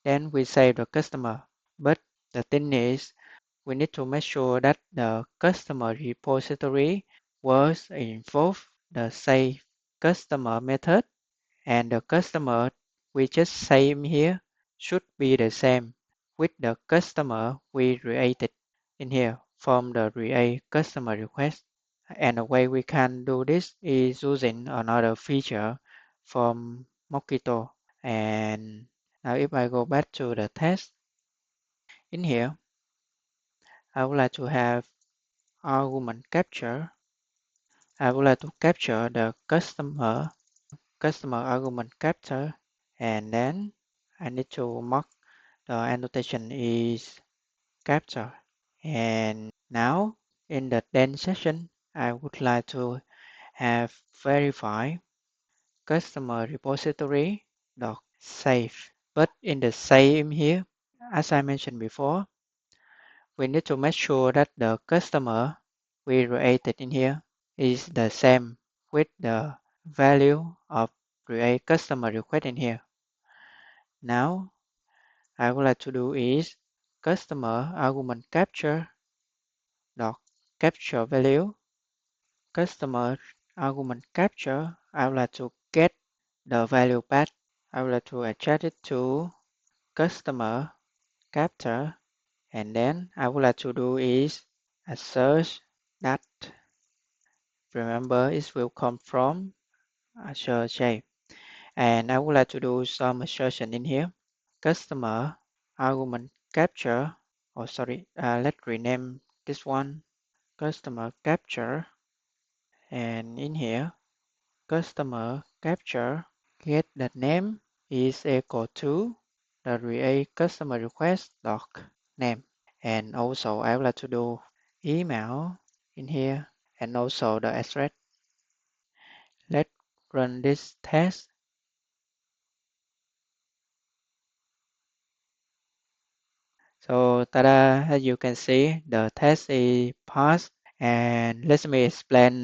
Then we save the customer. But the thing is, we need to make sure that the customer repository was involved the save customer method, and the customer we just save here should be the same with the customer we created in here from the create customer request. And the way we can do this is using another feature from Mockito. And now if I go back to the test in here, I would like to have argument capture. I would like to capture the customer argument capture, and then I need to mark the annotation is capture. And now in the then session, I would like to have verify customer repository dot save. But in the same here, as I mentioned before, we need to make sure that the customer we created in here is the same with the value of create customer request in here. Now, I would like to do is customer argument capture dot capture value. Customer argument capture, I would like to get the value back. I would like to adjust it to customer capture, and then I would like to do is assert that, remember it will come from assert shape, and I would like to do some assertion in here. Customer argument capture, oh sorry, let's rename this one customer capture, and in here customer capture get the name is equal to the create customer request doc name, And also I would like to do email in here and also the address. Let's run this test. So tada, as you can see, the test is passed. And let me explain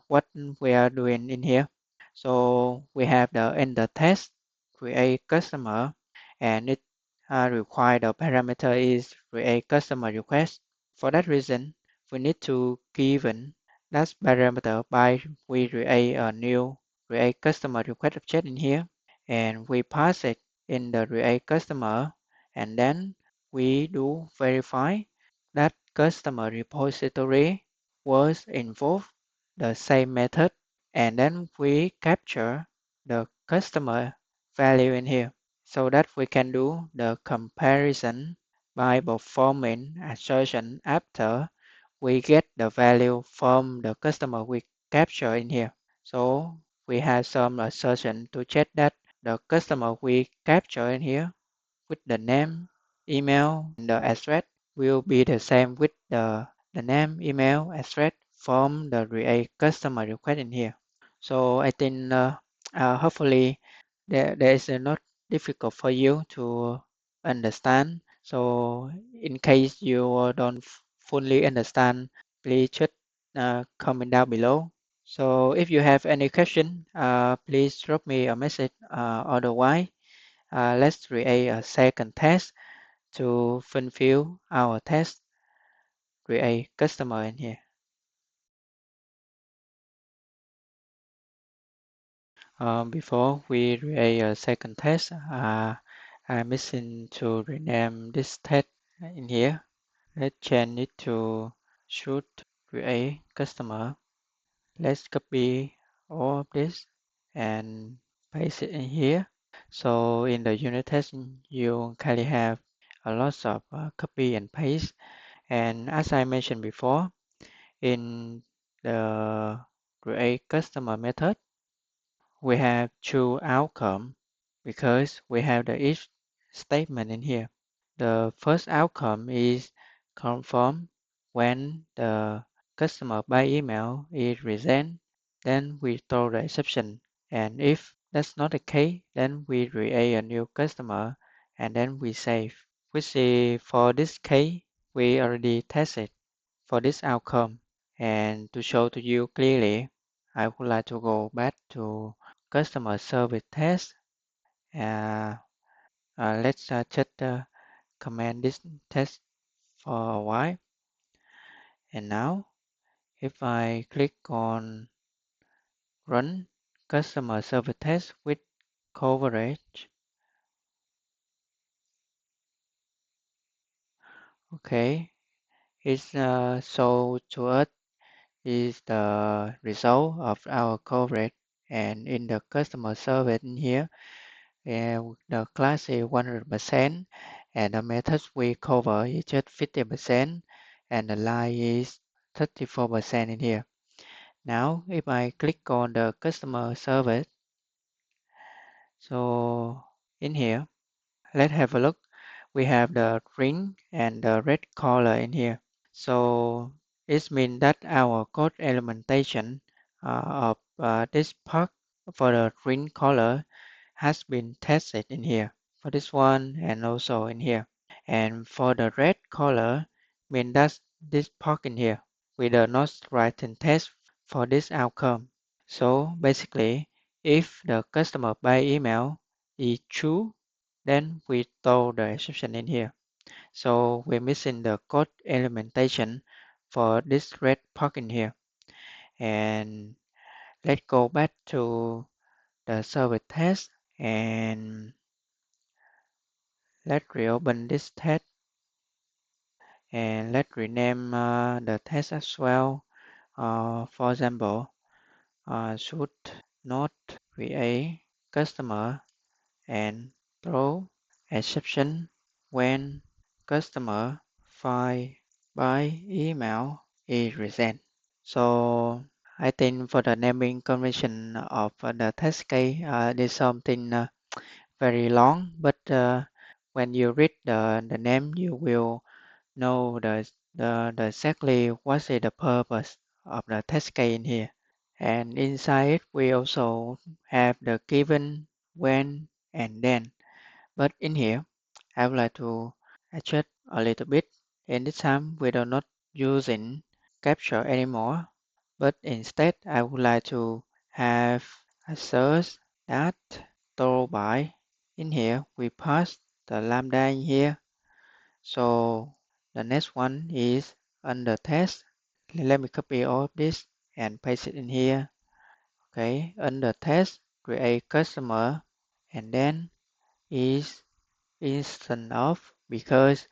what we are doing in here. So we have the enter test, create customer, and it require the parameter is create customer request. For that reason, we need to given that parameter by we create a new create customer request object in here, and we pass it in the create customer, and then we do verify that customer repository was involved the same method, and then we capture the customer value in here so that we can do the comparison by performing assertion after we get the value from the customer we capture in here. So we have some assertion to check that the customer we capture in here with the name, email, and the address will be the same with the name, email, address from the create customer request in here. So I think hopefully there is not difficult for you to understand. So in case you don't fully understand, please just comment down below. So if you have any question, please drop me a message. Otherwise, let's create a second test to fulfill our test, create customer in here. Before we create a second test, I'm missing to rename this test in here. Let's change it to should create customer. Let's copy all of this and paste it in here. So in the unit test, you can have a lot of copy and paste. And as I mentioned before, in the create customer method, we have two outcome because we have the if statement in here. The first outcome is confirm when the customer by email is resent, then we throw the exception. And if that's not the case, then we create a new customer and then we save. We see for this case, we already tested for this outcome. And to show to you clearly, I would like to go back to customer service test. Uh, let's just comment this test for a while. And now, if I click on run customer service test with coverage, okay, it's show to us is the result of our coverage. And in the customer service in here, the class is 100% and the methods we cover is just 50% and the line is 34% in here. Now if I click on the customer service, so in here, let's have a look. We have the green and the red color in here. So it means that our code implementation of this part for the green color has been tested in here for this one and also in here. And for the red color, mean that this part in here, we do not write test for this outcome. So basically, if the customer by email is true, then we throw the exception in here. So we're missing the code implementation for this red part in here. And let's go back to the service test and let's reopen this test and let's rename the test as well. For example, should not create customer and throw exception when customer file by email is resent. So I think for the naming convention of the test case, there's something very long, but when you read the name, you will know the exactly what is the purpose of the test case in here. And inside it, we also have the given, when, and then. But in here, I would like to adjust a little bit. In this time, we are not using capture anymore, but instead, I would like to have a search that told by. In here, we pass the lambda in here. So the next one is under test. Let me copy all of this and paste it in here. Okay, under test, create customer, and then is instance of, because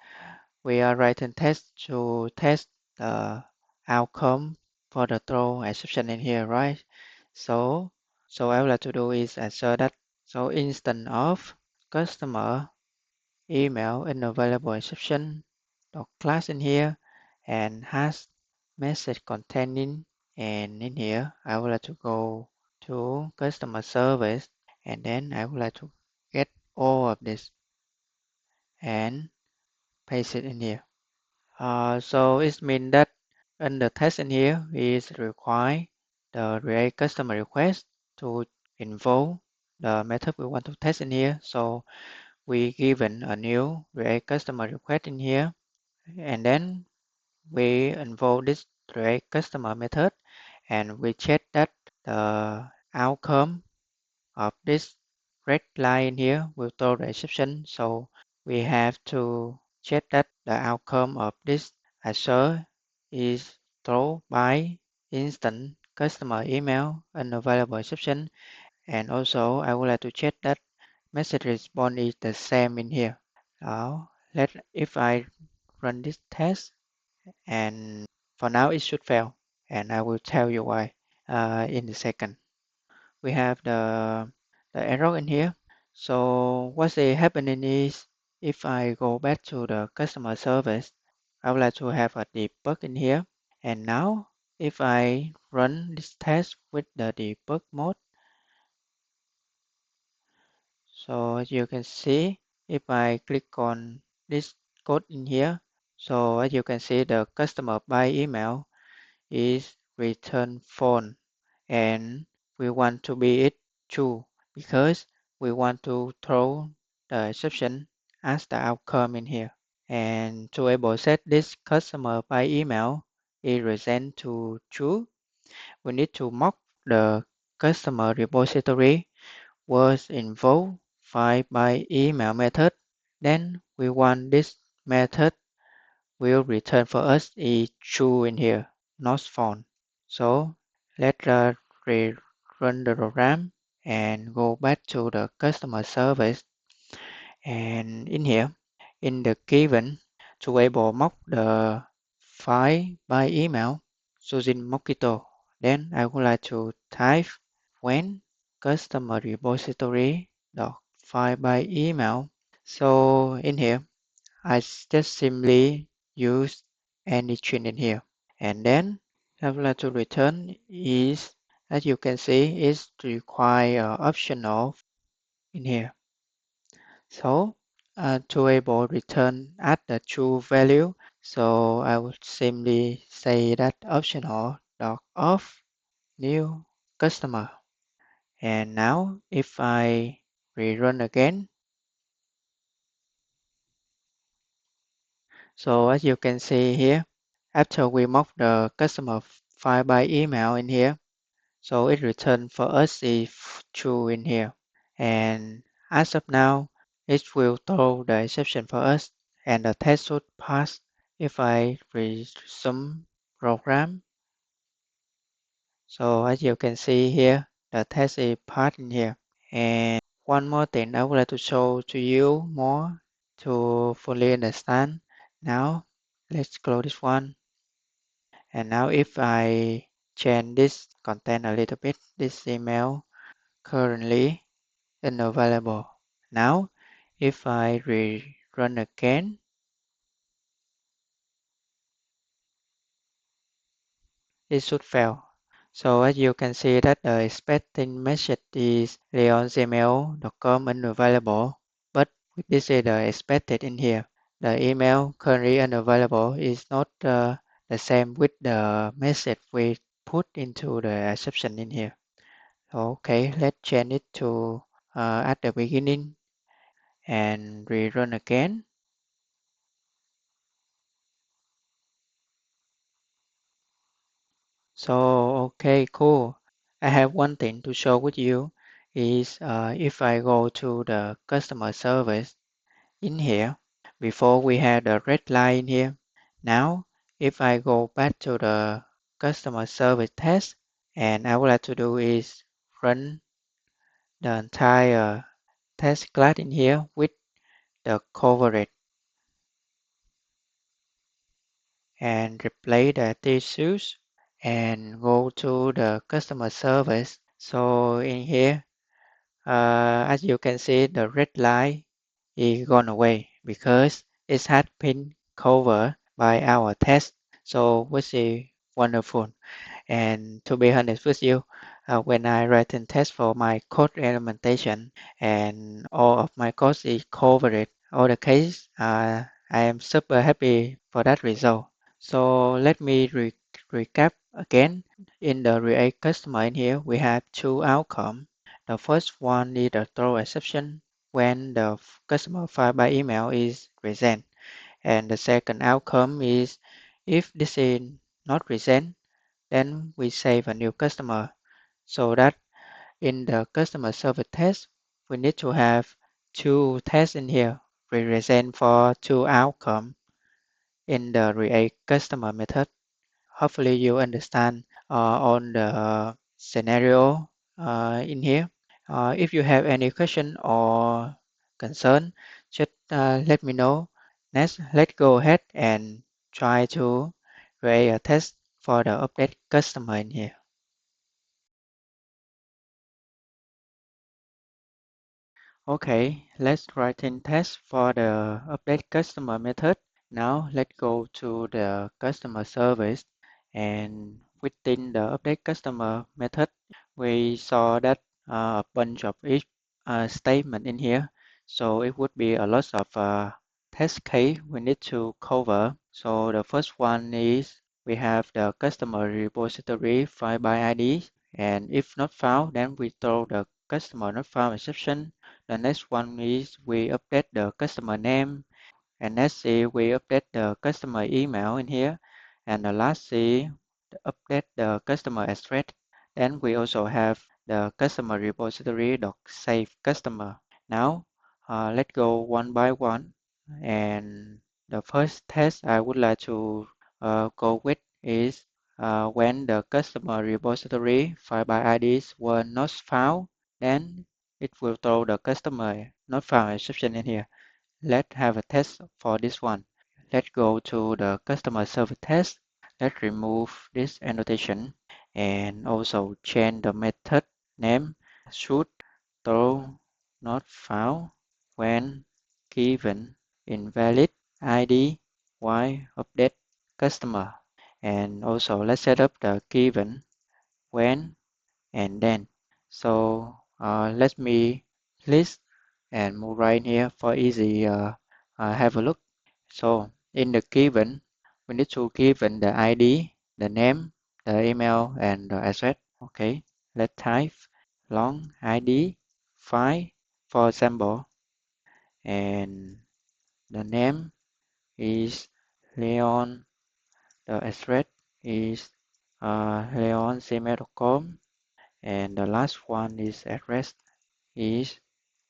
we are writing test to test the outcome for the throw exception in here, right? So, so I would like to do is insert that. So instance of customer email in available exception dot class in here and has message containing, and in here I would like to go to customer service, and then I would like to get all of this and paste it in here. So it means that in the text in here is require the React customer request to invoke the method we want to test in here. So we given a new React customer request in here, and then we invoke this React customer method, and we check that the outcome of this red line here will throw the exception. So we have to check that the outcome of this assert is thrown by instant customer email unavailable exception. And also I would like to check that message response is the same in here. Now if I run this test, and for now it should fail, and I will tell you why in a second. We have the error in here. So what's happening is, if I go back to the customer service, I would like to have a debug in here. And now if I run this test with the debug mode, so as you can see, if I click on this code in here, so as you can see, the customer by email is return phone, and we want to be it true because we want to throw the exception as the outcome in here. And to able set this customer by email is represent to true, we need to mock the customer repository was invoked by email method. Then we want this method will return for us is true in here, not false. So let's rerun the program and go back to the customer service. And in here, in the given, to able mock the file by email using Mockito, then I would like to type when customer repository dot file by email. So in here, I just simply use any string in here. And then I would like to return is, as you can see, is require optional in here. So to able return at the true value, so I would simply say that optional dot of new customer. And now if I rerun again, so as you can see here, after we mock the customer file by email in here, so it returns for us is true in here. And as of now, it will throw the exception for us, and the test should pass. If I resume program, so as you can see here, the test is passed in here. And one more thing I would like to show to you more to fully understand. Now, let's close this one. And now if I change this content a little bit, this email currently unavailable. Now, if I rerun again, it should fail. So as you can see that the expecting message is leongmail.com unavailable, but this is the expected in here. the email currently unavailable is not the same with the message we put into the exception in here. Okay, let's change it to at the beginning and rerun again. So, okay, cool. I have one thing to show with you is if I go to the customer service in here, before we had the red line in here. Now, if I go back to the customer service test, and I would like to do is run the entire test class in here with the coverage and replace the tissues and go to the customer service. So in here, as you can see, the red line is gone away because it has been covered by our test. So which is wonderful. And to be honest with you, when I write in test for my code implementation and all of my code is covered, all the case, I am super happy for that result. So let me recap again. In the React customer in here, we have two outcomes. The first one is the throw exception when the customer file by email is present. And the second outcome is if this is not present, then we save a new customer. So that in the customer service test, we need to have two tests in here, represent for two outcomes in the React customer method. Hopefully you understand on the scenario in here. If you have any question or concern, just let me know. Next, let's go ahead and try to create a test for the update customer in here. Okay, let's write in test for the update customer method. Now let's go to the customer service and within the update customer method, we saw that a bunch of each statement in here. So it would be a lot of test case we need to cover. So the first one is we have the customer repository file by ID, and if not found, then we throw the customer not found exception. The next one is we update the customer name, and next is we update the customer email in here, and the last is update the customer address. Then we also have the customer repository dot save customer. Now let's go one by one, and the first test I would like to go with is when the customer repository file by IDs were not found, then it will throw the customer not found exception in here. Let's have a test for this one. Let's go to the customer service test. Let's remove this annotation and also change the method name should throw not found when given invalid ID while update customer. And also let's set up the given when and then. So let me list and move right here for easy have a look. So in the given, we need to given the ID, the name, the email, and the address. Okay, let's type long ID 5 for example, and the name is Leon, the address is leon@gmail.com, and the last one is address is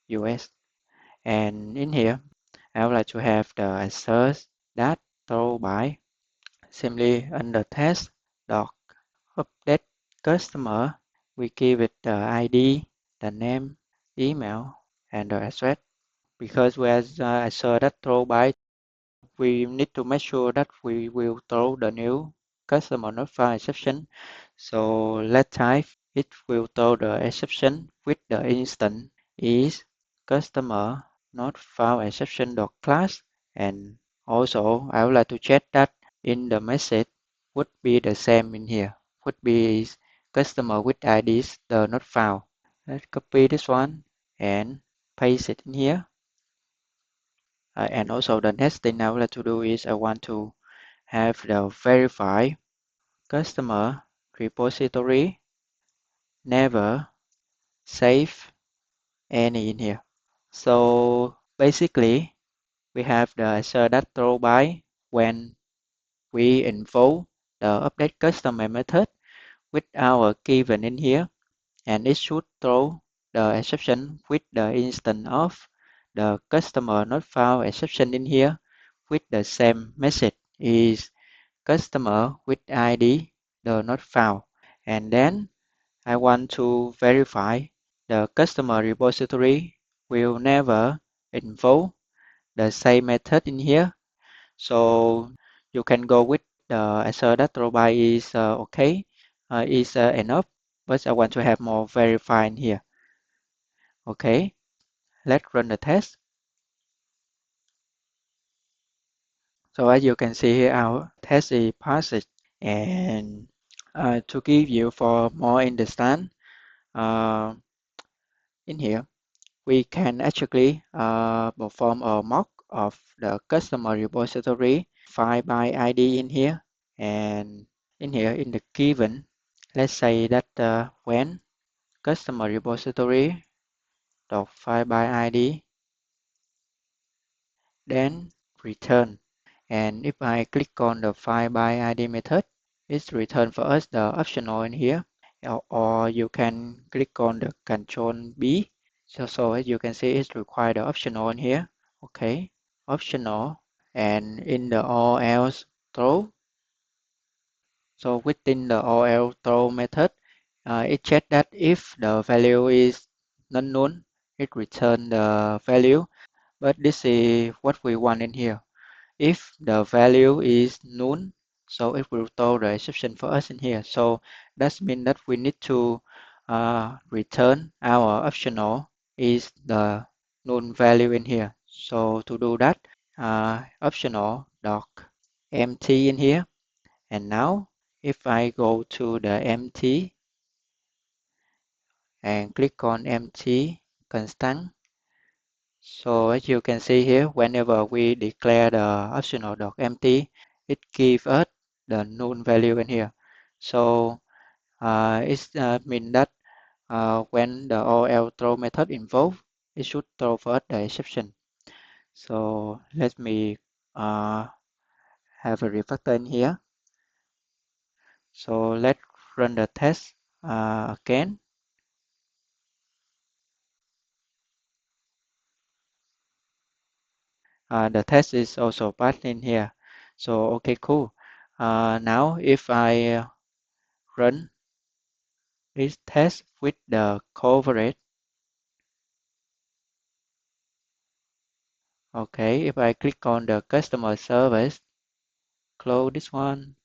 US. And in here, I would like to have the answers that throw by simply under test dot update customer. We give it the ID, the name, email, and the address. Because we have answer that throw by, we need to make sure that we will throw the new customer not found exception. So let's type it will throw the exception with the instance is customer not found exception dot class. And also I would like to check that in the message would be the same in here. Would be is customer with IDs the not found. Let's copy this one and paste it in here. And also the next thing I would like to do is I want to have the verify customer repository never save any in here. So basically, we have the assert that throw by when we invoke the update customer method with our given in here, and it should throw the exception with the instance of the customer not found exception in here with the same message is customer with ID the not found. And then I want to verify the customer repository will never invoke the same method in here. So you can go with the assert that robot is okay, is enough, but I want to have more verify in here. Okay, let's run the test. So as you can see here, our test is passed. And to give you for more understand, uh, in here, we can actually perform a mock of the customer repository file by ID in here. And in here, in the given, let's say that when customer repository dot file by ID, then return. And if I click on the file by ID method, it's return for us the optional in here. Or you can click on the Control B. So as you can see, it's required the optional in here. Okay, optional. And in the all else throw. So within the all else throw method, it checks that if the value is non-null, it return the value. But this is what we want in here. If the value is null, so it will throw the exception for us in here. So that means that we need to return our optional is the null value in here. So to do that, optional dot empty in here. And now if I go to the empty and click on empty constant, so as you can see here, whenever we declare the optional dot empty, it gives us the null value in here. So it means that when the OL throw method involved, it should throw for us the exception. So let me have a refactor in here. So let's run the test again. The test is also passed in here. So okay, cool. Now if I run this test with the coverage. Okay, if I click on the customer service, close this one,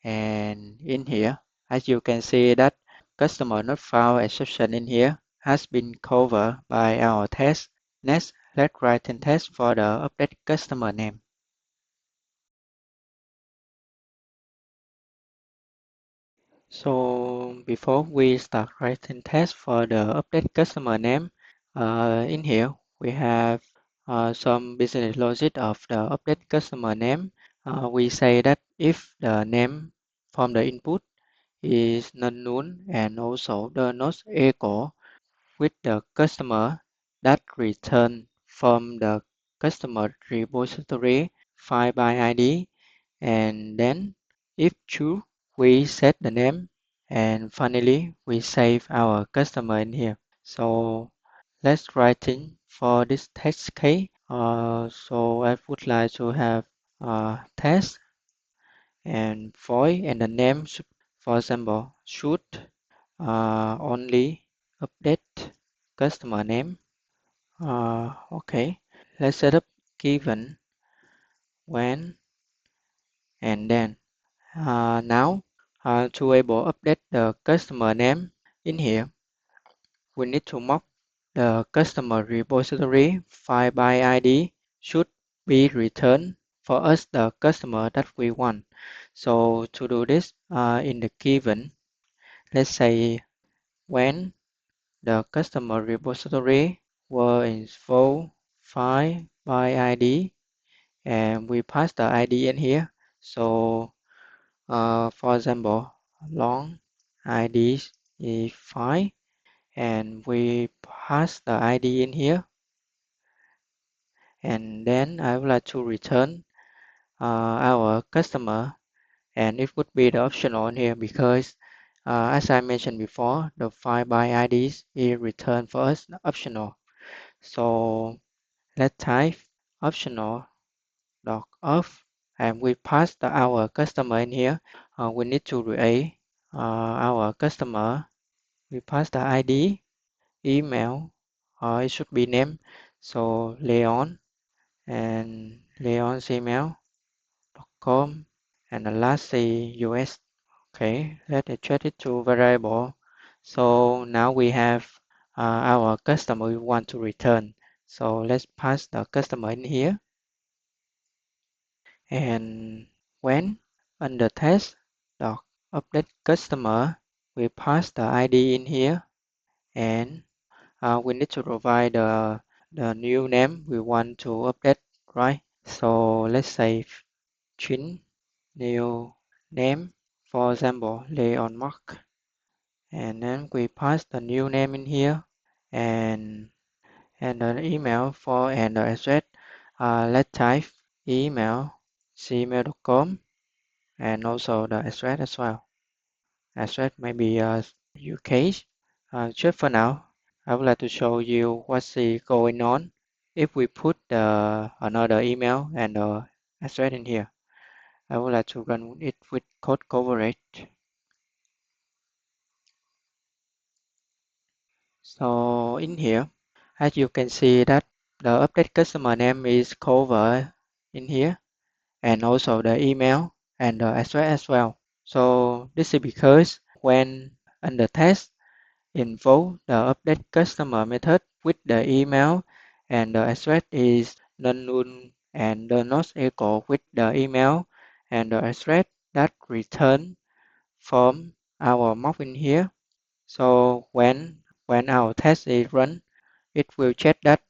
and in here, as you can see that customer not found exception in here has been covered by our test. Next, let's write in test for the update customer name. So before we start writing test for the update customer name, in here we have some business logic of the update customer name. We say that if the name from the input is non-null and also the not equal with the customer that return from the customer repository file by ID, and then if true, we set the name, and finally we save our customer in here. So let's write in for this test case. So I would like to have test and void and the name should, for example, should only update customer name. Okay, let's set up given when and then. Now, to able update the customer name in here, we need to mock the customer repository file by ID should be returned for us the customer that we want. So to do this, in the given, let's say when the customer repository were in full file by ID, and we pass the ID in here. So for example, long ID is file, and we pass the ID in here, and then I would like to return our customer, and it would be the optional in here because as I mentioned before, the file by IDs is returned for us optional. So let's type optional dot off, and we pass our customer in here. We need to create our customer. We pass the ID, email, it should be name. So Leon, and Leon's email.com, and the last is US. Okay, let's adjust it to variable. So now we have our customer we want to return. So let's pass the customer in here. And when under test dot update customer, we pass the ID in here, and we need to provide the new name we want to update, right? So let's say Chin new name, for example, Leon Mark, and then we pass the new name in here, and the email for and the address. Let's type email gmail.com, and also the address as well. Address maybe UK. Just for now, I would like to show you what's going on if we put another email and the address in here. I would like to run it with code coverage. So in here, as you can see that the update customer name is covered in here, and also the email and the address as well. So this is because when under test invoke the update customer method with the email and the address is non-null and does not equal with the email and the address that return from our mock in here. So when our test is run, it will check that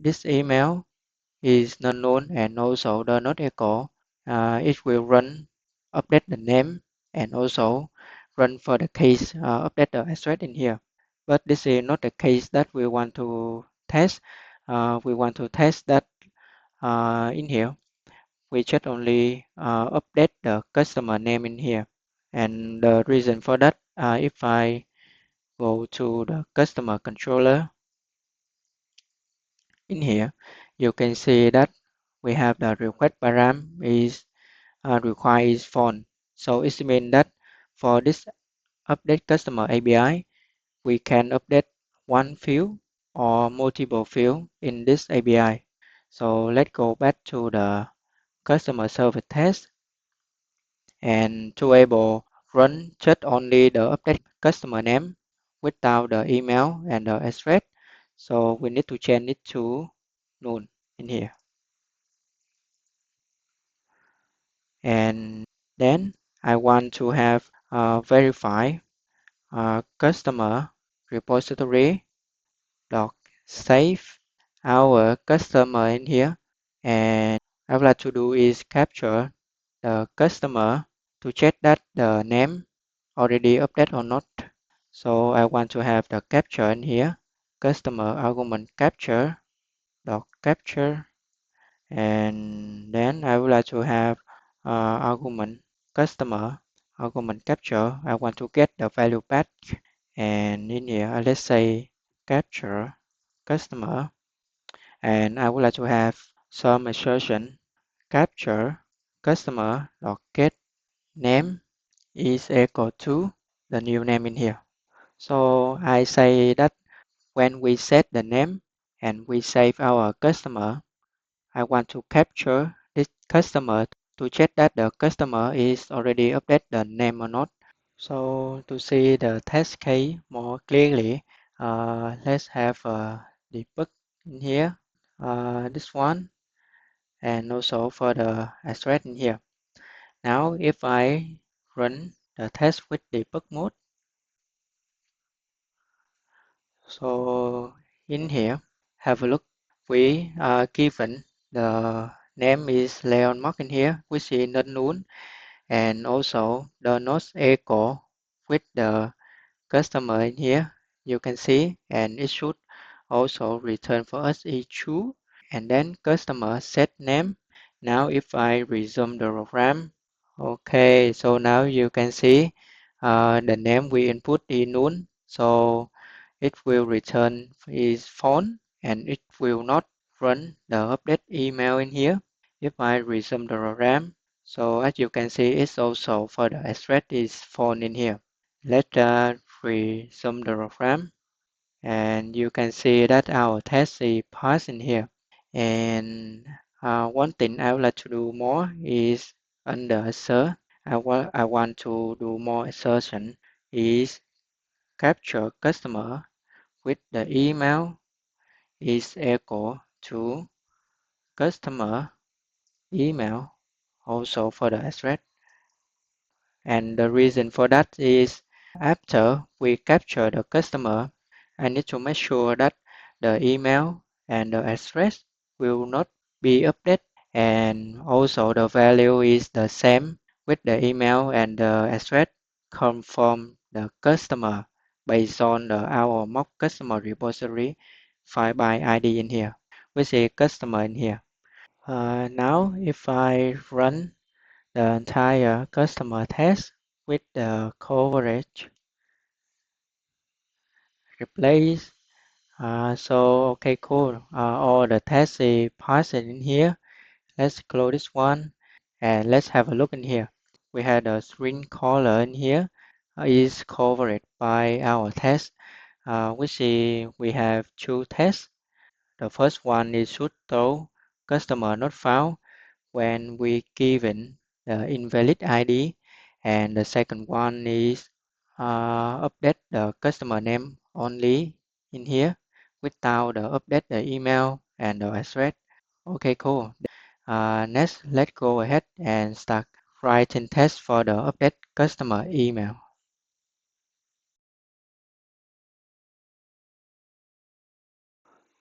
this email is non-null and also does not equal. It will run update the name and also run for the case update the address in here. But this is not the case that we want to test. We want to test that in here. We just only update the customer name in here. And the reason for that, if I go to the customer controller in here, you can see that we have the request param is requires phone. So it means that for this update customer API, we can update one field or multiple field in this API. So let's go back to the customer service test, and to able run just only the update customer name without the email and the address. So we need to change it to null in here. And then I want to have verify customer repository dot save our customer in here, and I would like to do is capture the customer to check that the name already updated or not. So I want to have the capture in here, customer argument capture dot capture, and then I would like to have argument customer argument capture. I want to get the value back, and in here let's say capture customer, and I would like to have some assertion capture customer dot get name is equal to the new name in here. So I say that when we set the name and we save our customer, I want to capture this customer to check that the customer is already updated the name or not. So to see the test case more clearly, let's have a debug in here, this one, and also for the address in here. Now if I run the test with debug mode, so in here, have a look. we are given the name is Leon Mark in here, which is not known, and also the not echo with the customer in here. You can see, and it should also return for us is true. And then customer set name. Now if I resume the program, okay, so now you can see the name we input is null, so it will return is phone and it will not run the update email in here. If I resume the program, so as you can see, it's also for the address is phone in here. Let's resume the program, and you can see that our test is passed in here. And one thing I would like to do more is under assert. I want to do more assertion is capture customer with the email is equal to customer email also for the address. And the reason for that is after we capture the customer, I need to make sure that the email and the address will not be updated, and also the value is the same with the email and the address come from the customer based on our mock customer repository file by ID in here. We see customer in here. Now if I run the entire customer test with the coverage replace. So okay, cool. All the tests is passed in here. Let's close this one and let's have a look in here. We had a string caller in here is covered by our test. We see we have two tests. The first one is should throw customer not found when we given the invalid ID, and the second one is update the customer name only in here without the update the email and the address. Okay, cool. Next, let's go ahead and start writing test for the update customer email.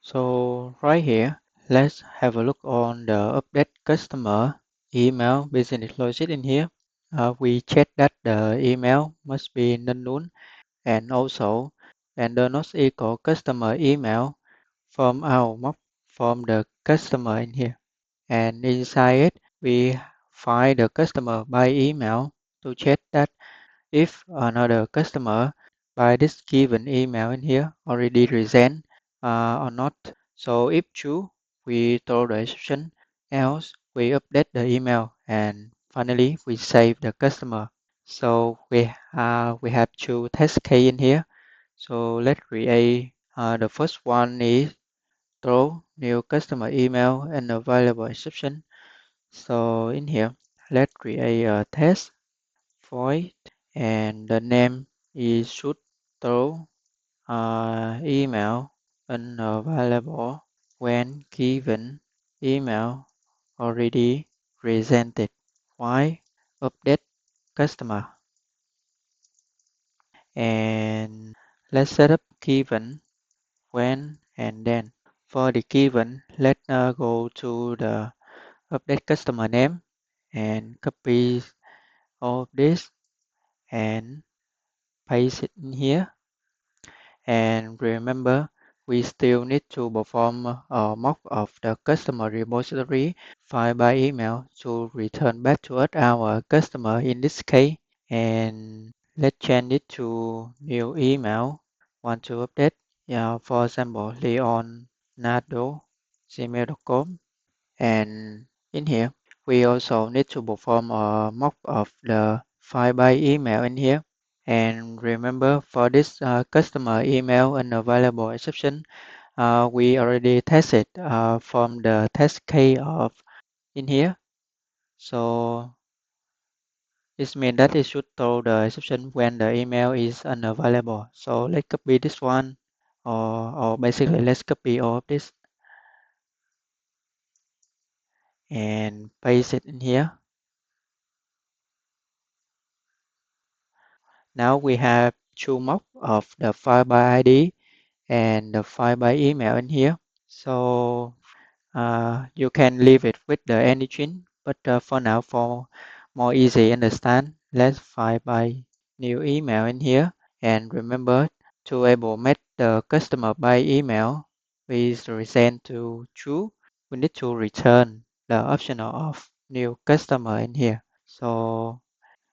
So right here, let's have a look on the update customer email business logic in here. We check that the email must be non-null and also and does not equal customer email from our mock from the customer in here. And inside it, we find the customer by email to check that if another customer by this given email in here already resent or not. So if true, we throw the exception, else we update the email, and finally we save the customer. So we have two test case in here. So let's create the first one is throw new customer email and available exception. So in here, let's create a test void, and the name is should throw email unavailable when given email already presented. Why update customer? And let's set up given when and then. For the given, let's go to the update customer name and copy all of this and paste it in here. And remember, we still need to perform a mock of the customer repository file by email to return back to us our customer in this case. And let's change it to new email. Want to update? Yeah, for example, leonardo@gmail.com. And in here, we also need to perform a mock of the file by email in here. And remember, for this customer email unavailable exception, we already tested from the test case of in here. So it means that it should throw the exception when the email is unavailable. So let's copy this one, or basically let's copy all of this and paste it in here. Now we have two mock of the file by ID and the file by email in here. So you can leave it with the engine, but for now, for more easy understand, let's find by new email in here. And remember to enable make the customer by email is resend to true. We need to return the optional of new customer in here. So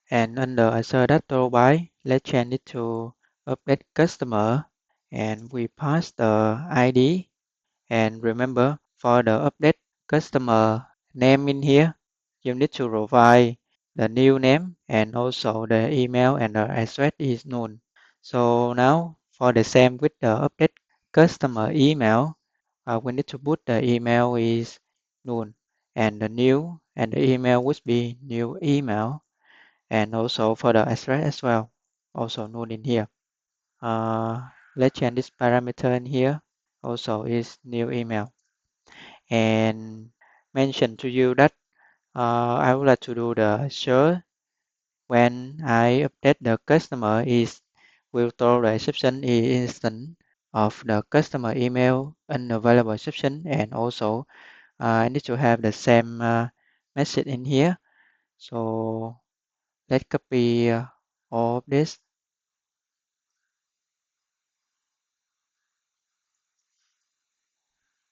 and under assert data by, let's change it to update customer and we pass the ID. And remember, for the update customer name in here, you need to provide the new name and also the email and the address is known. So now for the same with the update customer email, we need to put the email is known and the new and the email would be new email and also for the address as well, also known in here. Let's change this parameter in here, also is new email. And mention to you that I would like to do the search when I update the customer is will throw the exception is instant of the customer email unavailable exception and also I need to have the same message in here. So let's copy all of this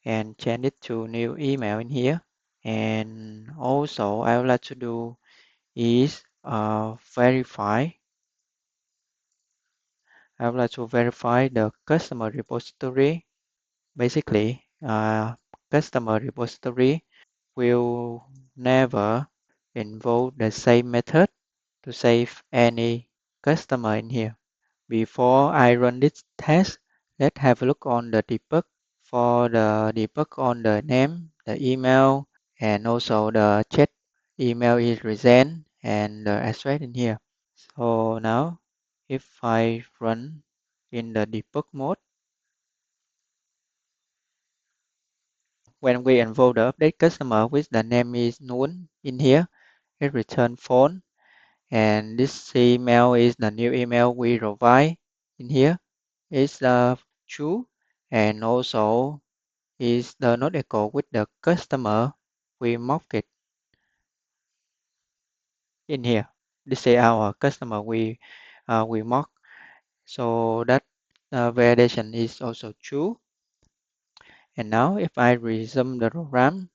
and change it to new email in here. And also I would like to do is verify. I would like to verify the customer repository. Basically, customer repository will never involve the same method to save any customer in here. Before I run this test, let's have a look on the debug. For the debug on the name, the email, and also the chat email is resent and the address in here. So now if I run in the debug mode, when we invoke the update customer with the name is known in here, it return phone and this email is the new email we provide in here is true and also is the not equal with the customer we mark it in here. This is our customer we mark so that validation is also true. And now if I resume the program,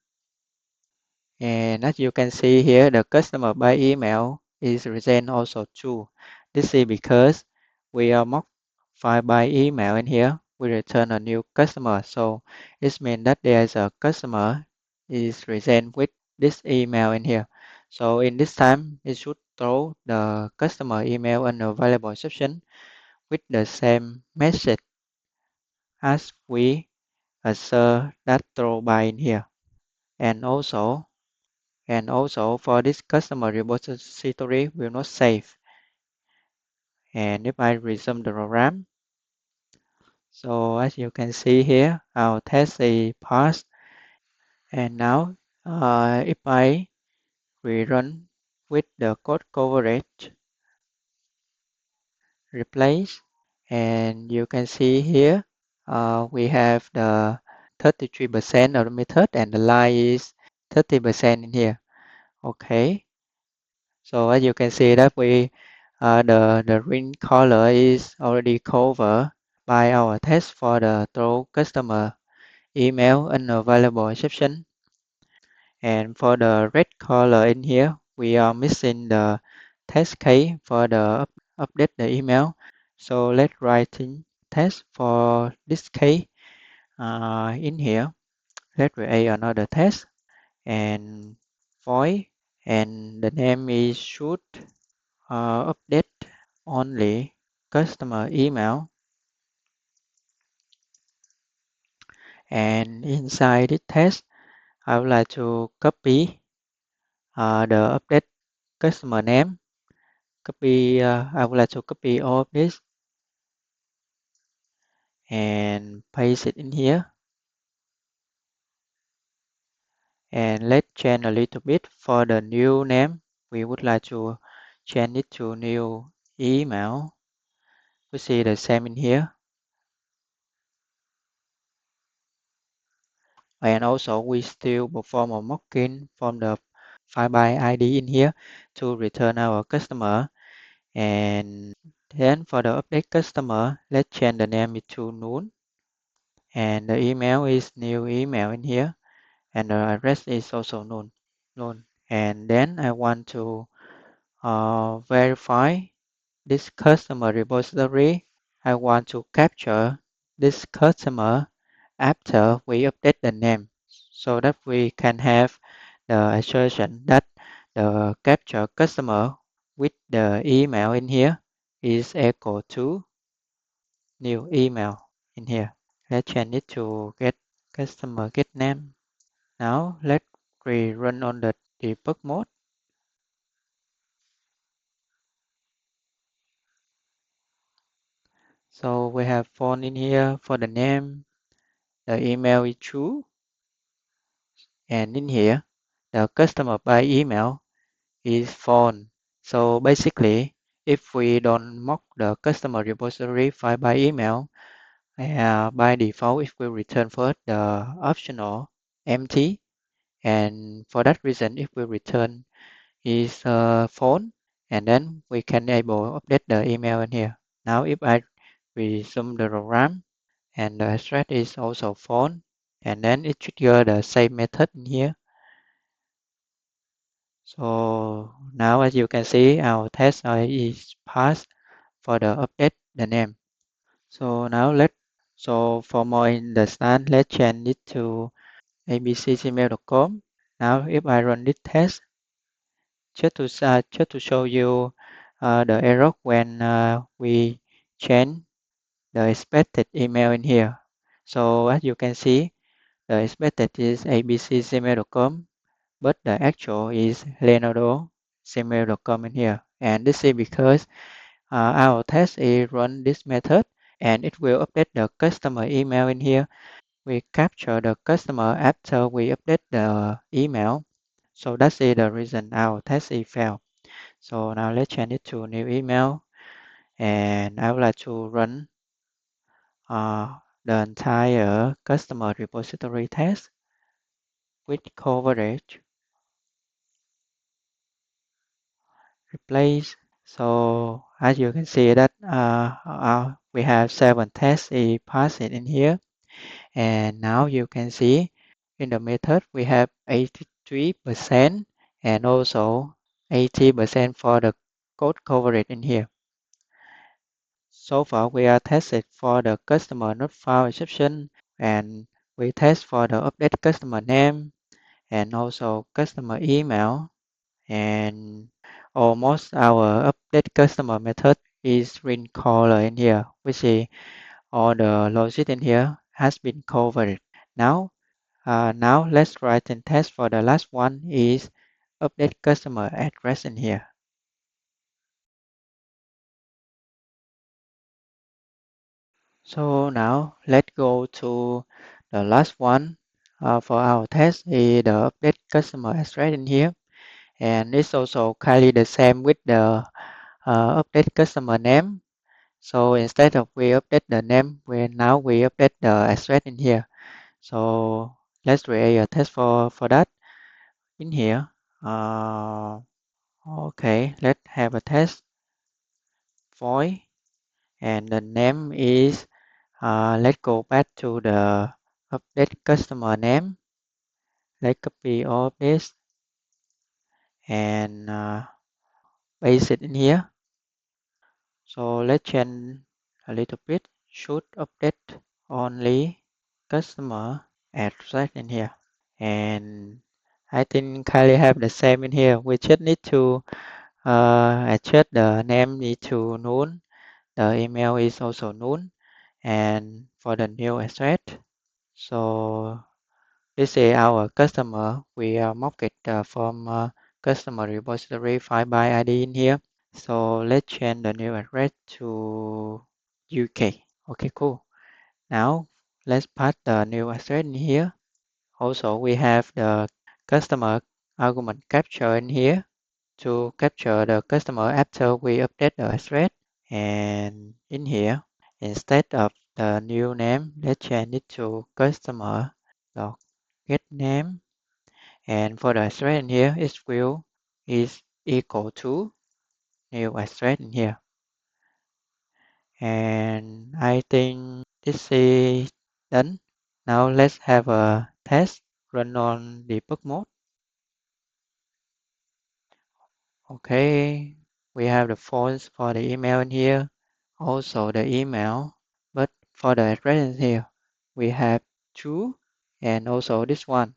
and as you can see here, the customer by email is returned also true. This is because we are mock file by email in here. We return a new customer. So it means that there is a customer is returned with this email in here. So in this time, it should throw the customer email and available exception with the same message as we assert that throw by in here. And also for this customer repository will not save. And if I resume the program, so as you can see here, our test is passed. And now if I rerun with the code coverage, replace, and you can see here we have the 33% of the method and the line is 30% in here. Okay. So as you can see that we the green color is already covered by our test for the throw customer email unavailable exception. And for the red color in here, we are missing the test case for the update the email. So let's write in test for this case in here. Let's create another test and void and the name is should update only customer email and inside this test I would like to copy the update customer name I would like to copy all of this and paste it in here and let's change a little bit for the new name we would like to change it to new email we see the same in here And also we still perform a mocking from the file by ID in here to return our customer. And then for the update customer, let's change the name to Noon. And the email is new email in here. And the address is also Noon. And then I want to verify this customer repository. I want to capture this customer after we update the name so that we can have the assertion that the capture customer with the email in here is equal to new email in here. Let's change it to get customer get name. Now let's rerun on the debug mode. So we have phone in here for the name, the email is true, and in here the customer by email is phone. So basically, if we don't mock the customer repository file by email, by default it will return first the optional empty, and for that reason it will return is phone, and then we can able update the email in here. Now if I resume the program and the address is also phone, and then it trigger the same method in here. So now as you can see our test is passed for the update the name. So now so for more understand, let's change it to abc@gmail.com. Now if I run this test, just to show you the error when we change the expected email in here. So as you can see, the expected is abc@gmail.com, but the actual is leonardo@gmail.com in here. And this is because our test is run this method and it will update the customer email in here. We capture the customer after we update the email. So that's the reason our test is failed. So now let's change it to new email, and I would like to run the entire customer repository test with coverage replace. So as you can see that we have 7 tests passed in here, and now you can see in the method we have 83% and also 80% for the code coverage in here. So far we are tested for the customer not found exception, and we test for the update customer name and also customer email, and almost our update customer method is green color in here, which is all the logic in here has been covered. Now let's write and test for the last one is update customer address in here. So now let's go to the last one for our test is the update customer address in here, and it's also kind of the same with the update customer name. So instead of we update the name, we update the address in here. So let's create a test for that in here. Okay, let's have a test void, and the name is let's go back to the update customer name. Let's copy all this and paste it in here. So let's change a little bit. Should update only customer address in here. And I think Kylie have the same in here. We just need to adjust the name need to Noon. The email is also Noon. And for the new address, so this is our customer. We mock it from customer repository file by ID in here. So let's change the new address to UK. Okay, cool. Now let's pass the new address in here. Also, we have the customer argument capture in here to capture the customer after we update the address. And in here, instead of the new name, let's change it to customer dot get name, and for the address in here, it will is equal to new address in here. And I think this is done. Now let's have a test run on debug mode. Okay, we have the fonts for the email in here, also the email, but for the address in here, we have two and also this one.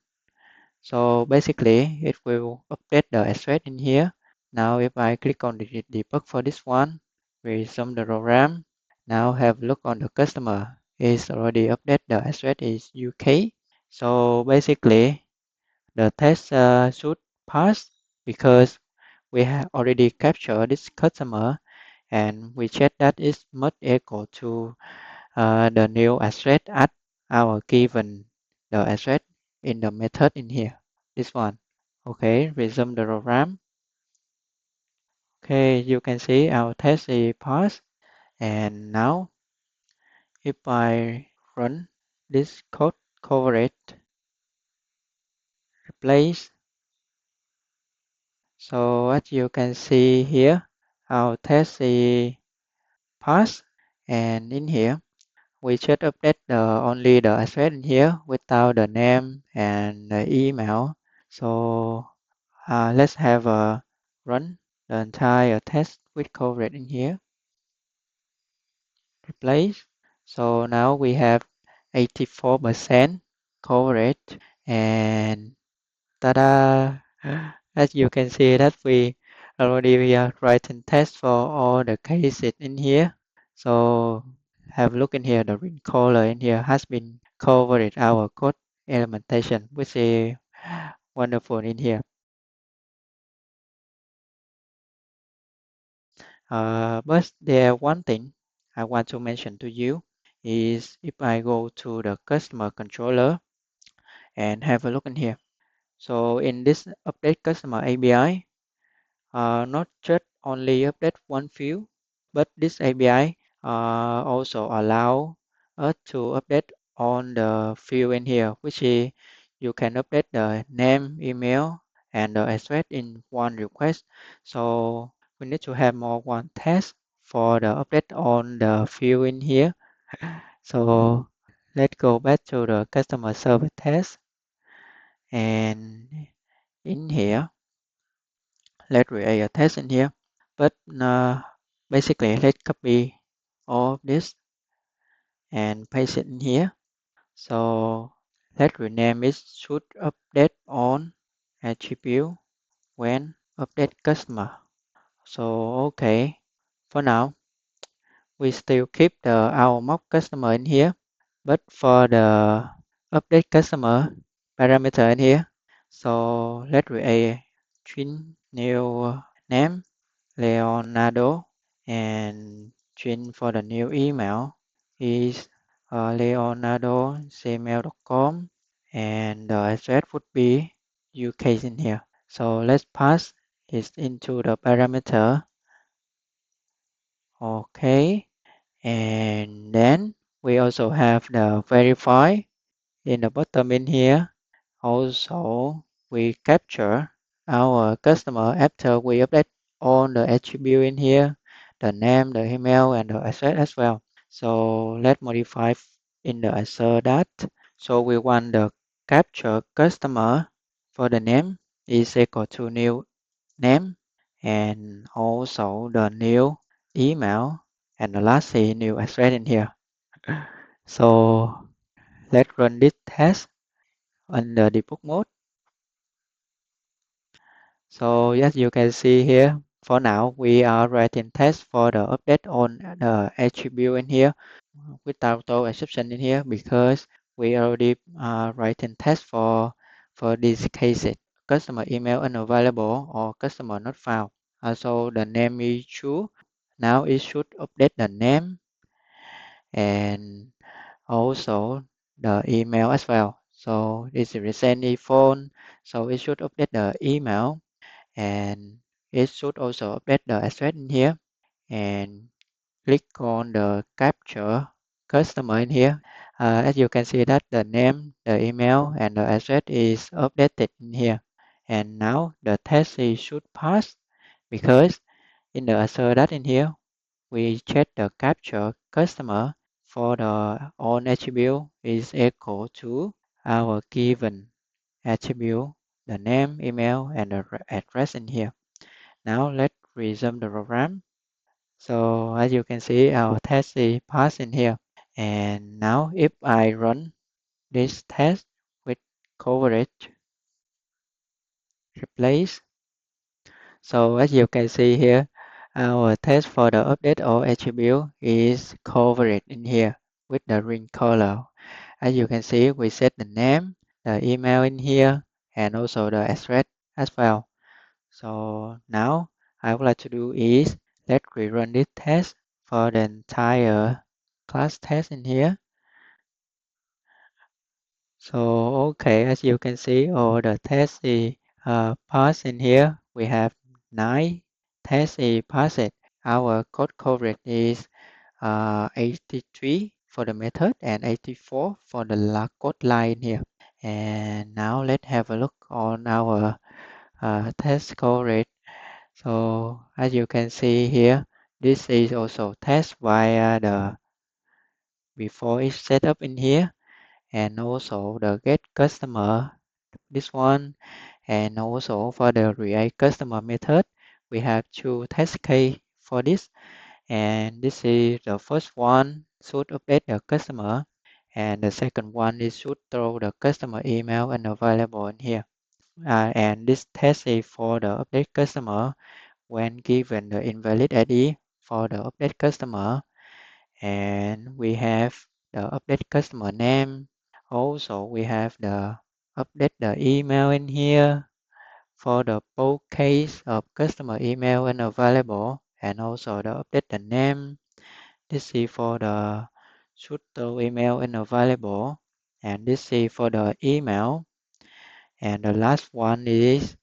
So basically, it will update the address in here. Now if I click on the debug for this one, resume the program. Now have a look on the customer. It's already updated the address is UK. So basically, the test should pass because we have already captured this customer and we check that it's must equal to the new address at our given the address in the method in here. This one. Okay, resume the program. Okay, you can see our test is passed. And now if I run this code coverage replace. So as you can see here, our test is passed. And in here, we just update only the address in here without the name and the email. So let's have a run the entire test with coverage in here. Replace. So now we have 84% coverage and ta-da! As you can see that we already are writing test for all the cases in here. So have a look in here, the green color in here has been covered our code elementation, which is wonderful in here. But there one thing I want to mention to you is if I go to the customer controller and have a look in here. So in this update customer API, not just only update one field, but this API also allow us to update on the field in here, which is you can update the name, email, and the address in one request. So we need to have more one test for the update on the field in here. So let's go back to the customer service test and in here, let's create a test in here. But basically, let's copy all of this and paste it in here. So let's rename it should update on attribute when update customer. So okay, for now, we still keep our mock customer in here. But for the update customer parameter in here, so let's create string new name Leonardo and string for the new email is leonardo@gmail.com and the address would be UK in here. So let's pass it into the parameter. Okay, and then we also have the verify in the bottom in here. Also, we capture our customer after we update all the attribute in here, the name, the email, and the address as well. So let's modify in the answer that. So we want the capture customer for the name is equal to new name and also the new email and the last is new address in here. So let's run this test on the debug mode. So as you can see here, for now we are writing test for the update on the attribute in here without auto exception in here because we already writing test for these cases. Customer email unavailable or customer not found. So the name is true. Now it should update the name and also the email as well. So this is recent phone. So it should update the email and it should also update the address in here and click on the capture customer in here. As you can see that the name, the email, and the address is updated in here. And now the test is should pass because in the answer that in here, we check the capture customer for the on attribute is equal to our given attribute, the name, email, and the address in here. Now let's resume the program. So as you can see, our test is passed in here. And now if I run this test with coverage replace. So as you can see here, our test for the update or attribute is covered in here with the green color. As you can see, we set the name, the email in here, and also the address as well. So now I would like to do is let's rerun this test for the entire class test in here. So okay, as you can see, all the tests is passed in here. We have 9 tests is passed. Our code coverage is 83 for the method and 84 for the code line here. And now let's have a look on our test coverage. So as you can see here, this is also test via the before it's set up in here and also the get customer this one and also for the create customer method we have two test case for this and this is the first one should update the customer and the second one is should throw the customer email and available in here and this test is for the update customer when given the invalid ID for the update customer and we have the update customer name. Also, we have the update the email in here for the both case of customer email and available, and also the update the name. This is for the shooter email and available, and this is for the email. And the last one is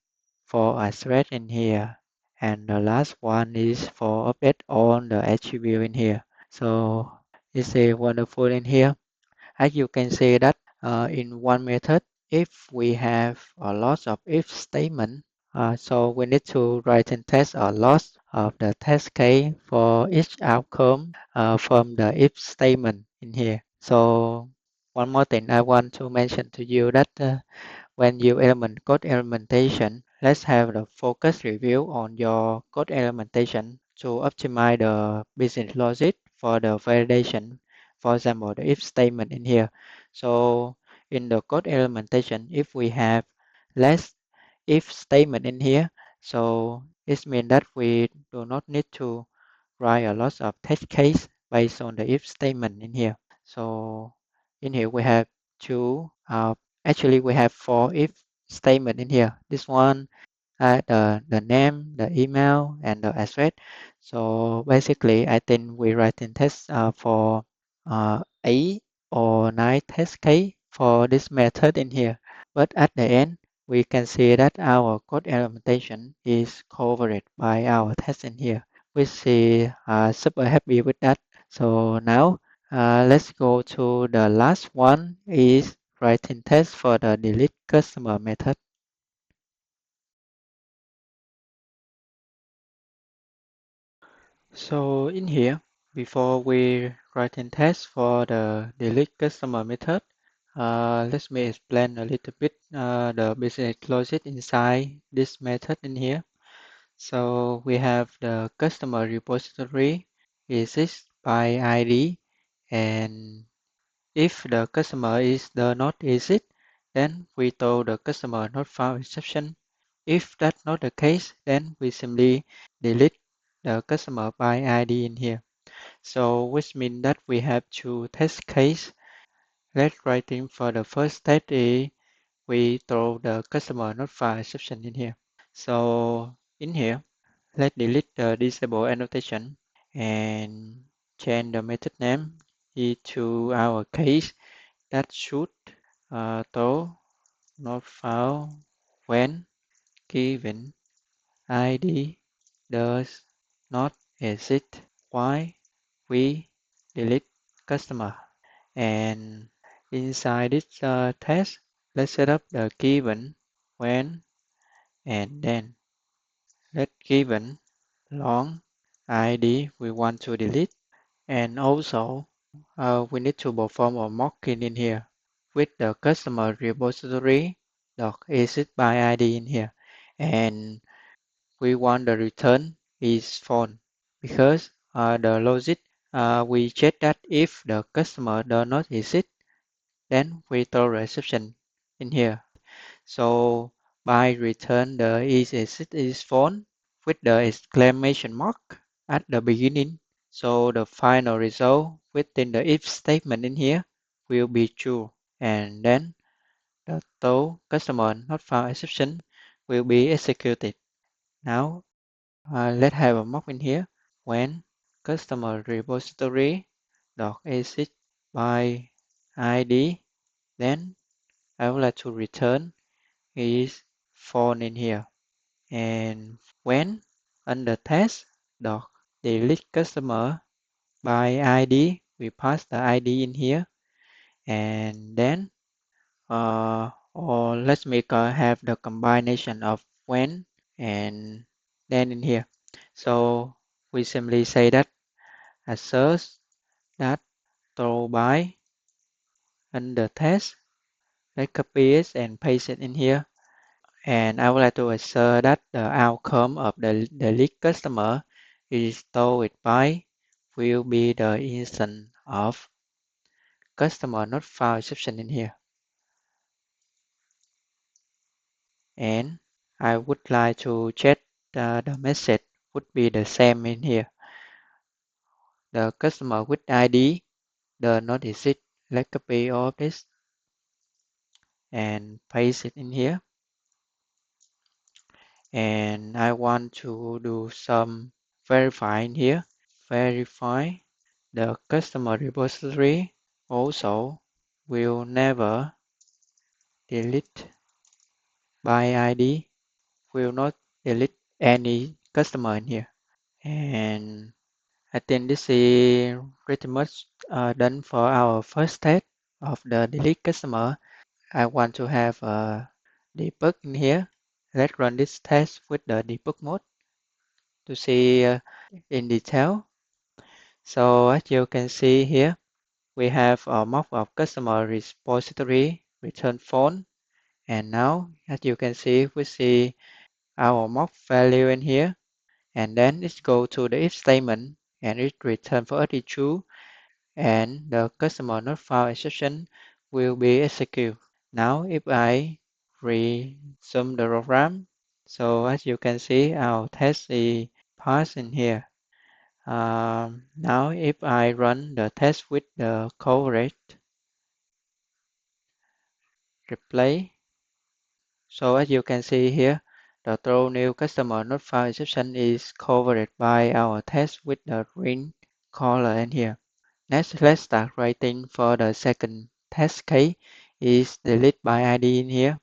for address in here, and the last one is for update on the attribute in here. So it's a wonderful in here. As you can see that in one method, if we have a lot of if statement, so we need to write and test a lot of the test case for each outcome from the if statement in here. So one more thing I want to mention to you that when you element code elementation, let's have the focus review on your code elementation to optimize the business logic for the validation. For example, the if statement in here. So in the code elementation, if we have less if statement in here, so it means that we do not need to write a lot of test case based on the if statement in here. So in here we have two, actually we have four if statement in here. This one, the name, the email, and the address. So basically, I think we writing test for 8 or 9 test case for this method in here. But at the end, we can see that our code implementation is covered by our test in here, which is super happy with that. So now let's go to the last one is writing test for the delete customer method. So in here, before we writing test for the delete customer method, let me explain a little bit the business logic inside this method in here. So we have the customer repository exists by ID, and if the customer is the not exist, then we throw the customer not found exception. If that's not the case, then we simply delete the customer by ID in here. So which means that we have two test case. Let's write in for the first test is we throw the customer not found exception in here. So in here, let's delete the disable annotation and change the method name into our case that should throw not found when given ID does not exist. Why we delete customer And inside this test, let's set up the given, when, and then. Let given long ID we want to delete. And also, we need to perform a mocking in here with the customer repository exit by ID in here. And we want the return is phone because the logic we check that if the customer does not exist, then we throw the exception in here. So by return the is exist is phone with the exclamation mark at the beginning. So the final result within the if statement in here will be true. And then the tow customer not found exception will be executed. Now let's have a mock in here. When customer repository exit by ID, then I would like to return is phone in here. And when under test delete customer by ID, we pass the ID in here. And then or let's make have the combination of when and then in here. So we simply say that assert that throw by under test. Let's copy it and paste it in here. And I would like to assert that the outcome of the delete customer is stored by will be the instance of customer not found exception in here. And I would like to check the message would be the same in here. The customer with ID does not exist. Let's copy all of this and paste it in here. And I want to do some verify in here. Verify the customer repository also will never delete by ID, will not delete any customer in here. And I think this is pretty much done for our first test of the delete customer. I want to have a debug in here. Let's run this test with the debug mode to see in detail. So as you can see here, we have a mock of customer repository return phone. And now, as you can see, we see our mock value in here. And then it go to the if statement and it return for us true. And the customer not found exception will be executed. Now, if I resume the program, so as you can see, our test is passed in here. Now, if I run the test with the coverage replay, so as you can see here, the throw new customer not found exception is covered by our test with the green color in here. Next, let's start writing for the second test case is delete by ID in here.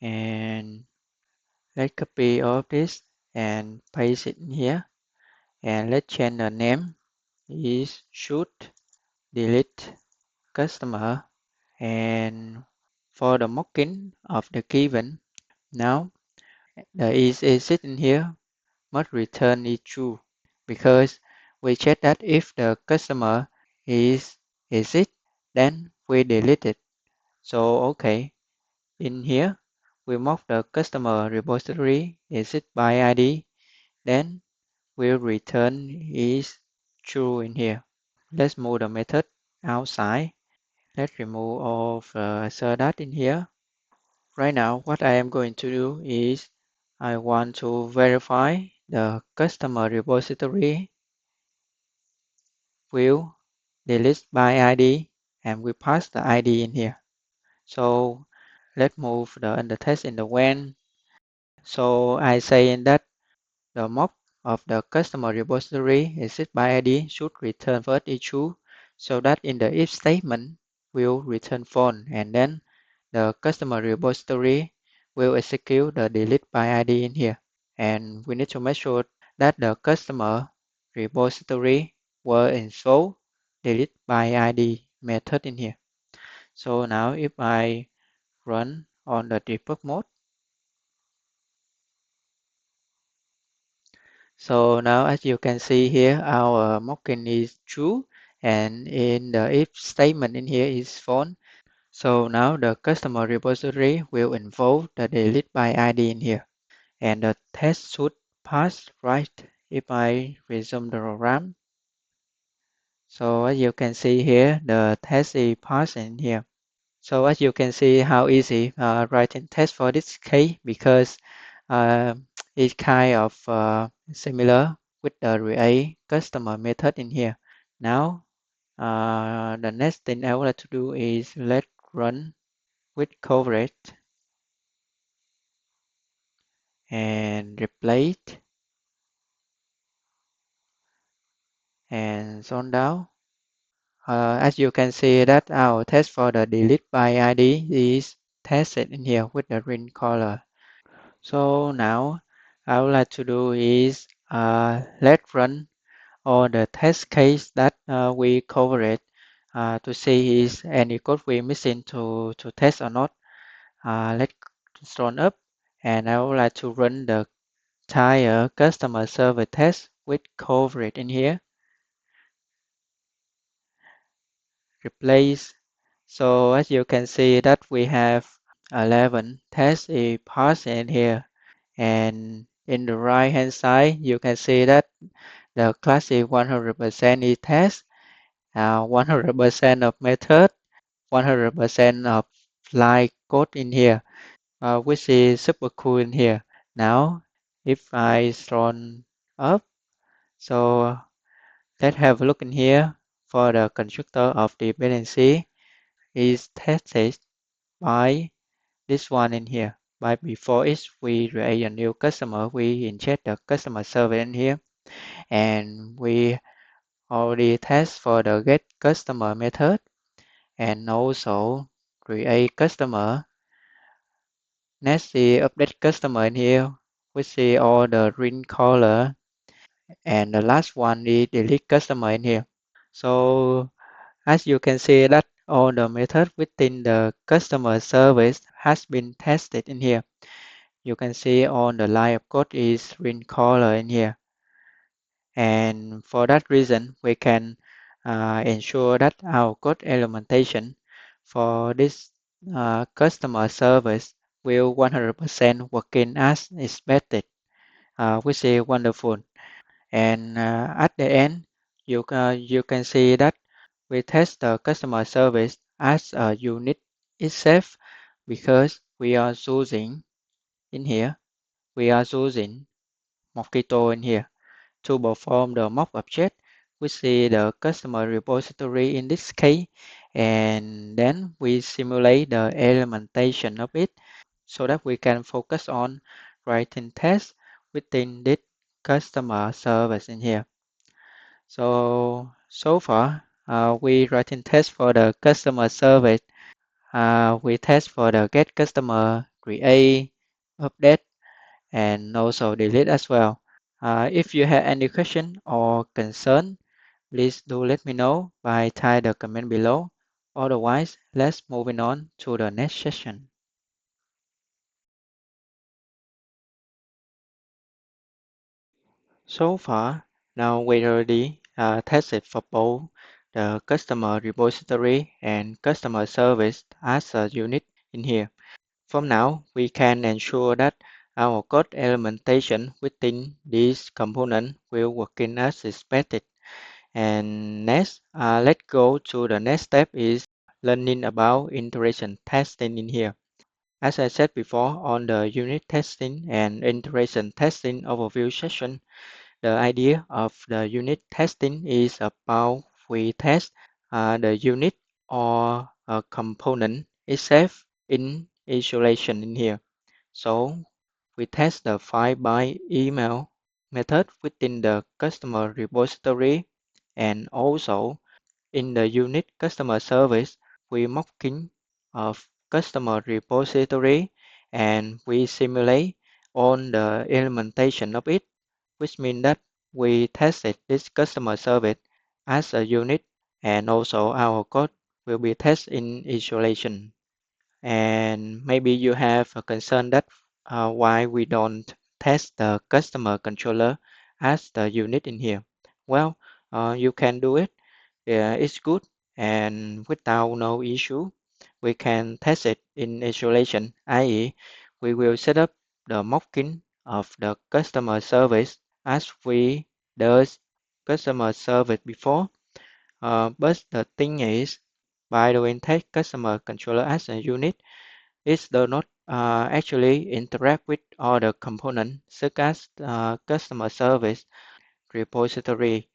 And let's copy all of this and paste it in here. And let's change the name is should delete customer. And for the mocking of the given, now the is exit in here must return is true because we check that if the customer is exit, then we delete it. So okay, in here we mock the customer repository exit by ID, then we'll return is true in here. Let's move the method outside. Let's remove all the that in here. Right now, what I am going to do is I want to verify the customer repository will delete by ID and we pass the ID in here. So let's move the under test in the when. So I say in that the mock of the customer repository exit by ID should return first is true, so that in the if statement will return phone and then the customer repository will execute the delete by ID in here. And we need to make sure that the customer repository were installed delete by ID method in here. So now if I run on the debug mode, so now as you can see here, our mocking is true, and in the if statement in here is false. So now the customer repository will involve the delete by ID in here, and the test should pass right if I resume the program. So as you can see here, the test is passed in here. So as you can see how easy writing test for this case, because uh, it's kind of similar with the React customer method in here. Now the next thing I would like to do is let run with coverage and replace and zone down. As you can see that our test for the delete by ID is tested in here with the green color. So now I would like to do is let run all the test case that we covered to see is any code we missing to test or not. Let's scroll up, and I would like to run the entire customer service test with coverage in here. Replace. So as you can see that we have 11 tests is passed in here, and in the right hand side you can see that the class is 100% is test, 100% of method, 100% of line code in here, which is super cool in here. Now if I scroll up, so let's have a look in here for the constructor of dependency is tested by this one in here. By before each we create a new customer, we inject the customer service in here, and we already test for the get customer method, and also create customer. Next is update customer in here, which is all the green color, and the last one is delete customer in here. So as you can see that all the method within the customer service has been tested in here. You can see all the line of code is green color in here. And for that reason, we can ensure that our code implementation for this customer service will 100% working as expected, which is wonderful. And at the end, you can see that we test the customer service as a unit itself, because we are using in here, we are using Mockito in here to perform the mock object, which is the customer repository in this case, and then we simulate the implementation of it so that we can focus on writing tests within this customer service in here. So far, we writing tests for the customer service. We test for the get customer, create, update, and also delete as well. If you have any question or concern, please do let me know by type the comment below. Otherwise, let's moving on to the next session. So far, now we already tested for both the customer repository and customer service as a unit in here. From now, we can ensure that our code implementation within this component will working as expected. And next, let's go to the next step is learning about integration testing in here. As I said before on the unit testing and integration testing overview session, the idea of the unit testing is about we test the unit or a component itself in isolation in here. So we test the file by email method within the customer repository, and also in the unit customer service, we mocking of customer repository, and we simulate on the implementation of it, which means that we tested this customer service as a unit and also our code will be tested in isolation. And maybe you have a concern that why we don't test the customer controller as the unit in here. Well, you can do it. Yeah, it's good, and without no issue, we can test it in isolation, i.e., we will set up the mocking of the customer service as we does customer service before. But the thing is, by doing test customer controller as a unit, it does not actually interact with other components such as customer service repository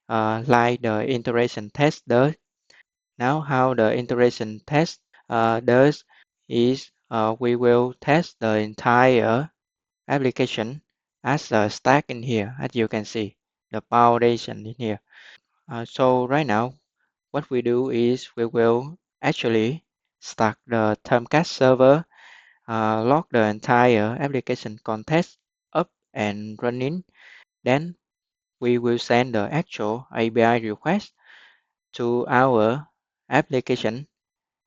like the integration test does. Now, how the integration test does is we will test the entire application as a stack in here, as you can see, the foundation in here. So right now, what we do is we will actually start the Tomcat server, log the entire application context up and running. Then we will send the actual API request to our application,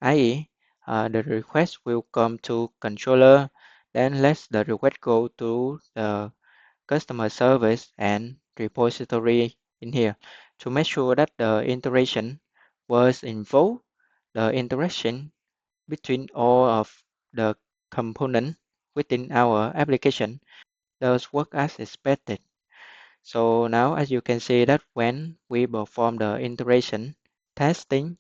i.e., the request will come to controller, then let the request go to the customer service and repository in here to make sure that the integration was involved. The interaction between all of the components within our application does work as expected. So now as you can see that when we perform the integration testing,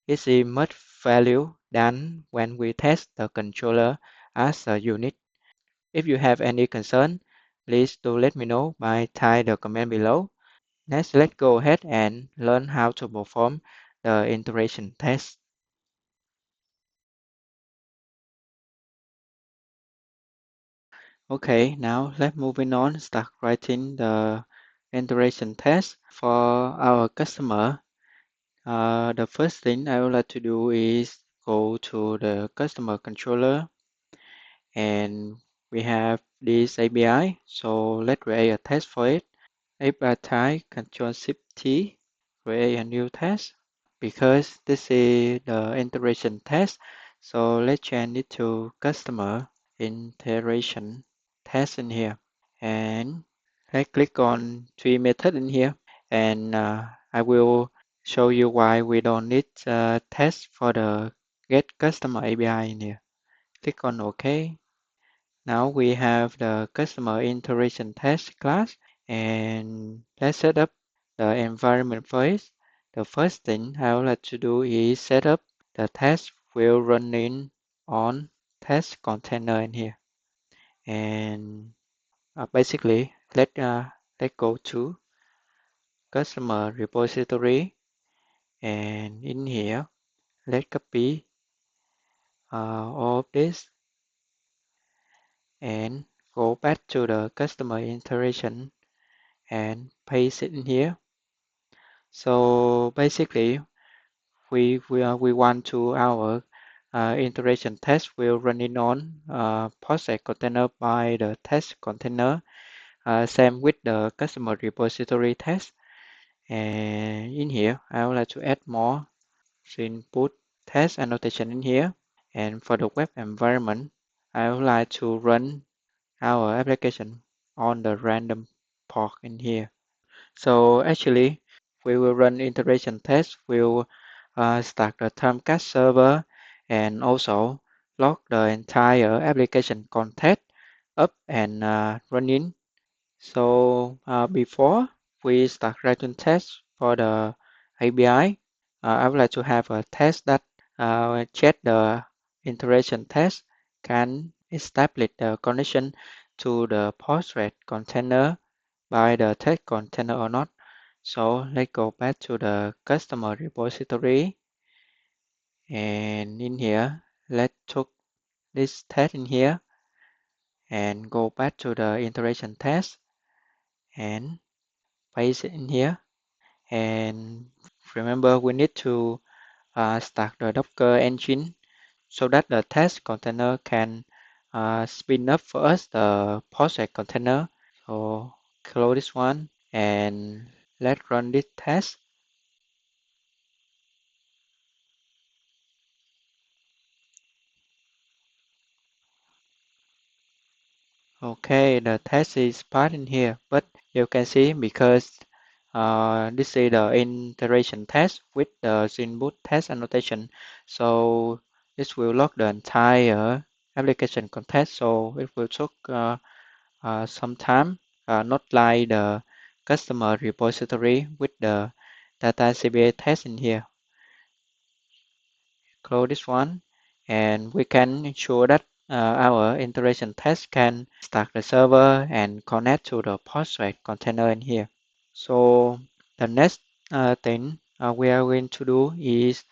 it is much value than when we test the controller as a unit. If you have any concern, please do let me know by type the comment below. Next, let's go ahead and learn how to perform the integration test. Okay, now let's moving on, start writing the integration test for our customer. The first thing I would like to do is go to the customer controller, and we have this API. So let's create a test for it. API type Ctrl+Shift+T, create a new test. Because this is the integration test, so let's change it to customer integration test in here. And let's click on three method in here. And I will show you why we don't need test for the get customer API in here. Click on OK. Now we have the customer integration test class, and let's set up the environment first. The first thing I would like to do is set up the test will running on test container in here. And basically, let's go to customer repository, and in here, let's copy all of this and go back to the customer integration and paste it in here. So basically, we want to our integration test will running on Postgres container by the test container. Same with the customer repository test. And in here, I would like to add more input test annotation in here. And for the web environment, I would like to run our application on the random port in here. So actually, we will run integration test. We'll start the Tomcat server and also log the entire application context up and running. So before we start writing tests for the API, I would like to have a test that check the integration test can establish the connection to the Postgres container by the test container or not. So let's go back to the customer repository, and in here, let's took this test in here and go back to the integration test and paste it in here. And remember, we need to start the Docker engine so that the test container can spin up for us the Postgres container. So close this one and let's run this test. Okay, the test is part in here, but you can see because this is the integration test with the input test annotation, so this will lock the entire application context, so it will take some time, not like the customer repository with the data CBA test in here. Close this one, and we can ensure that our integration test can start the server and connect to the Postgres container in here. So the next thing we are going to do is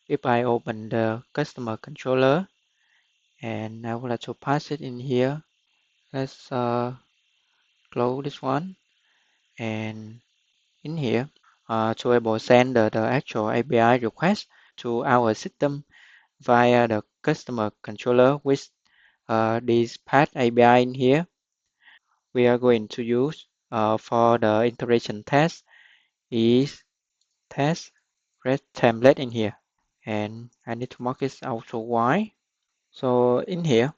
if I open the customer controller and I would like to pass it in here, let's close this one, and in here to able send the actual API request to our system via the customer controller with this path API in here. We are going to use for the integration test is test red template in here, and I need to mark it auto Y. So in here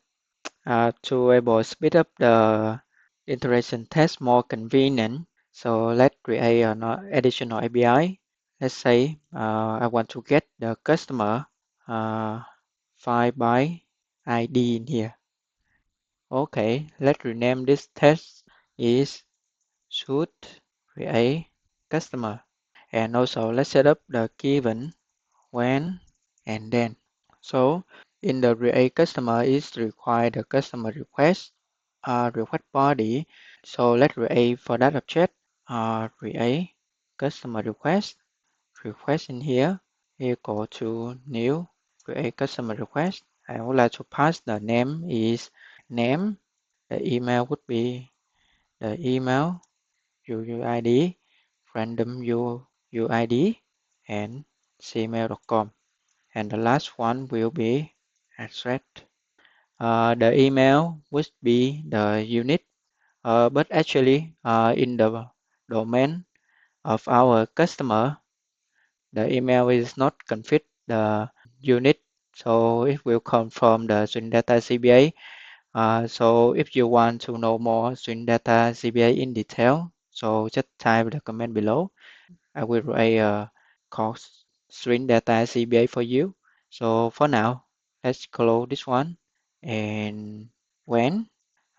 to able speed up the integration test more convenient, so let's create an additional API. Let's say I want to get the customer file by ID in here. Okay, let's rename this test is should create customer, and also let's set up the given when and then. So in the create customer is require the customer request body. So let's create for that object create customer request in here equal to new create customer request. I would like to pass the name is name. The email would be the email UUID, random UUID, and gmail.com. And the last one will be address. The email would be the unit, but actually in the domain of our customer, the email is not config the unit, so it will come from the Swing Data CBA. So if you want to know more Swing Data CBA in detail, so just type the comment below. I will write a course Swing Data CBA for you. So for now, let's close this one. And when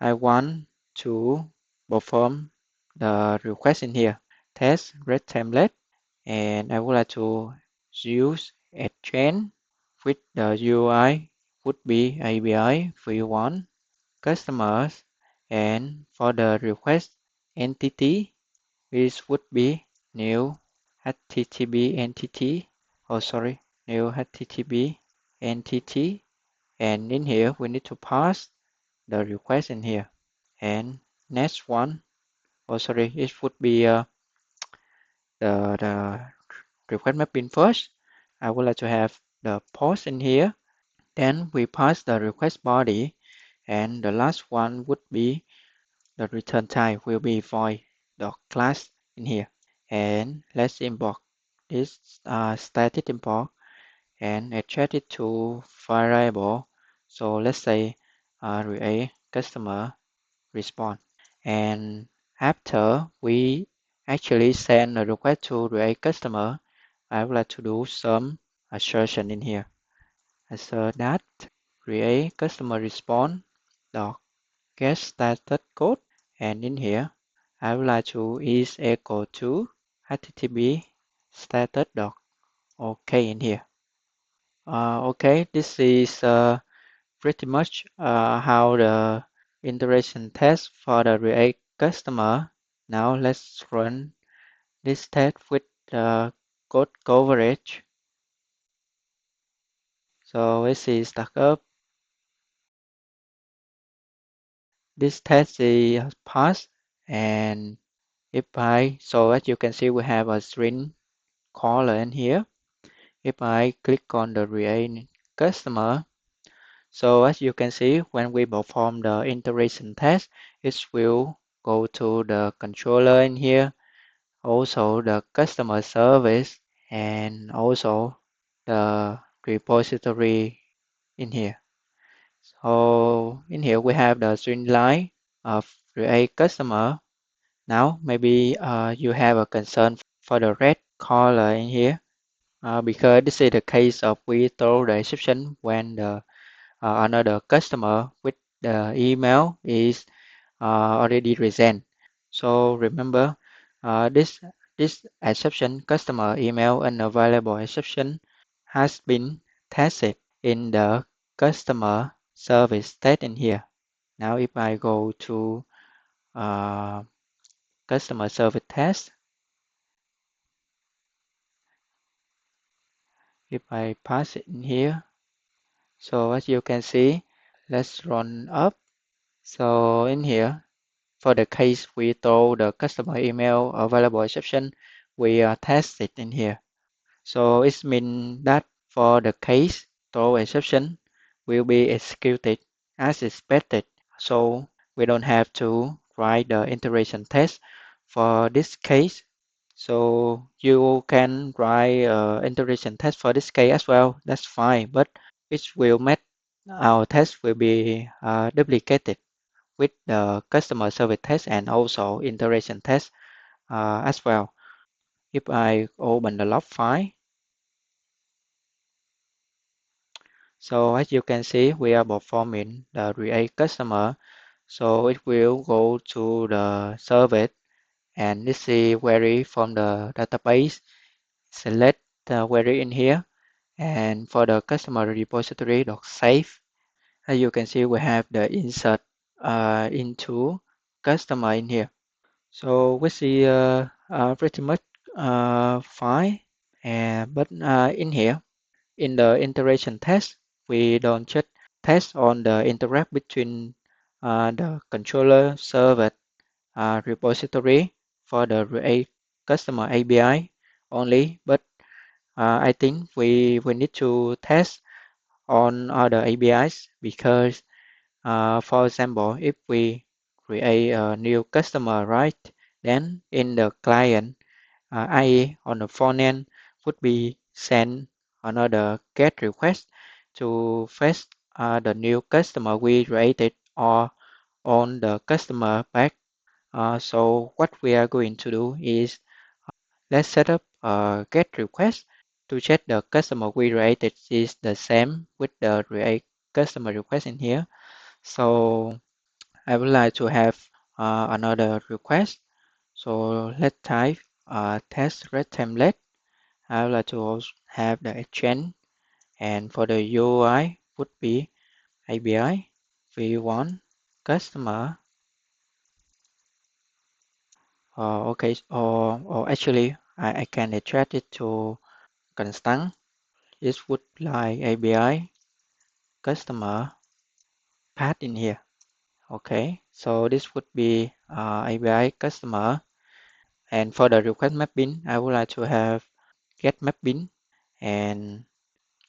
I want to perform the request in here, test red template, and I would like to use a chain with the UI would be API v1 customers, and for the request entity, this would be new HTTP entity. Oh, sorry, new HTTP entity, and in here we need to pass the request in here. And next one, oh sorry, it would be the request mapping first. I would like to have the post in here. Then we pass the request body, and the last one would be the return type will be void dot class in here. And let's import this static import and attach it to variable. So let's say create customer response. And after we actually send a request to create customer, I would like to do some assertion in here. Assert that create customer response dot get started code, and in here I would like to is equal to http status dot OK in here. Okay, this is pretty much how the integration test for the React customer. Now let's run this test with code coverage. So let's see startup. This test is passed, and so as you can see we have a string caller in here. If I click on the React customer, so as you can see when we perform the integration test, it will go to the controller in here, also the customer service, and also the repository in here. So in here we have the string line of create customer. Now maybe you have a concern for the red color in here because this is the case of we throw the exception when the another customer with the email is already present. So remember this exception customer email unavailable exception has been tested in the customer service test in here. Now if I go to uh, customer service test, if I pass it in here, so as you can see, let's run up. So in here, for the case we throw the customer email available exception, we test it in here. So it means that for the case throw exception will be executed as expected. So we don't have to write the integration test for this case. So you can write integration test for this case as well. That's fine, but it will make our test will be duplicated with the customer service test and also integration test as well. If I open the log file, so as you can see, we are performing the create customer. So it will go to the service and this is query from the database. Select the query in here. And for the customer repository save, as you can see, we have the insert into customer in here. So we see pretty much fine. And but in here, in the integration test, we don't just test on the interact between the controller server repository for the React customer API only, but I think we need to test on other APIs because, for example, if we create a new customer, right, then in the client IE on the front end would be send another GET request to fetch the new customer we created or on the customer back. So what we are going to do is let's set up a GET request to check the customer we created is the same with the create customer request in here. So I would like to have another request. So let's type test red template. I would like to also have the exchange and for the UI would be API v1 customer. Okay, or actually I can extract it to constant. It would like API customer path in here. Okay, so this would be API customer. And for the request mapping, I would like to have get mapping and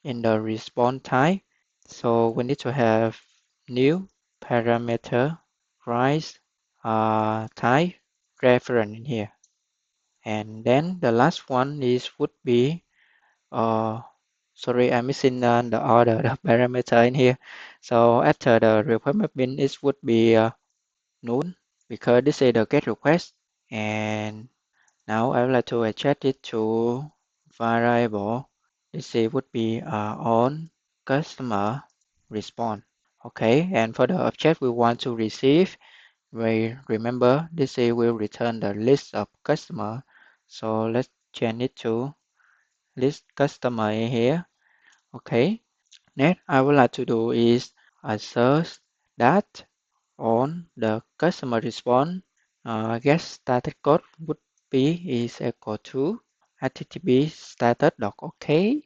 in the response type. So we need to have new parameter price type reference in here. And then the last one is would be uh, sorry, I'm missing the order the parameter in here. So after the request mapping, it would be null because this is the get request. And now I would like to adjust it to variable. This would be on customer response. Okay, and for the object we want to receive, we remember this will return the list of customer. So let's change it to list customer in here. Okay. Next, I would like to do is assert that on the customer response, get status code would be is equal to http status.ok.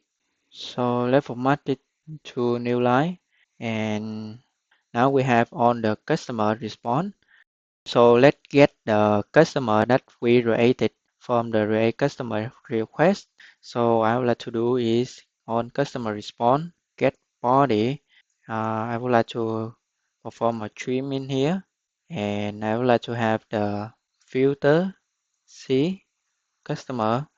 So let's format it to new line. And now we have on the customer response. So let's get the customer that we created from the React customer request. So I would like to do is on customer response, get body. I would like to perform a trim in here. And I would like to have the filter C customer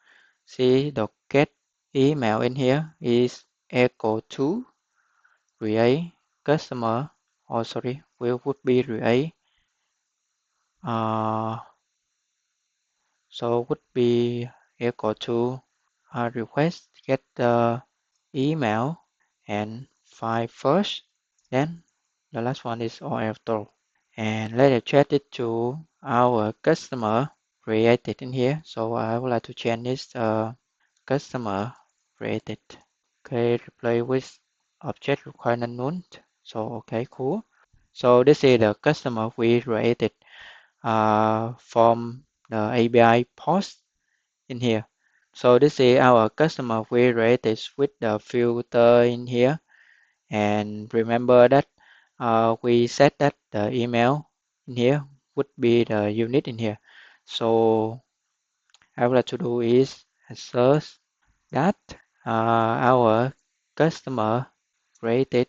C dot get email in here is equal to create customer or sorry will would be create So would be equal to request get the email and file first, then the last one is auto, and let us change it to our customer created in here. So I would like to change this customer created. Okay, replace with object requirement none. So okay, cool. So this is the customer we created from the API post in here. So this is our customer we created with the filter in here. And remember that we set that the email in here would be the unit in here. So I would like to do is search that our customer created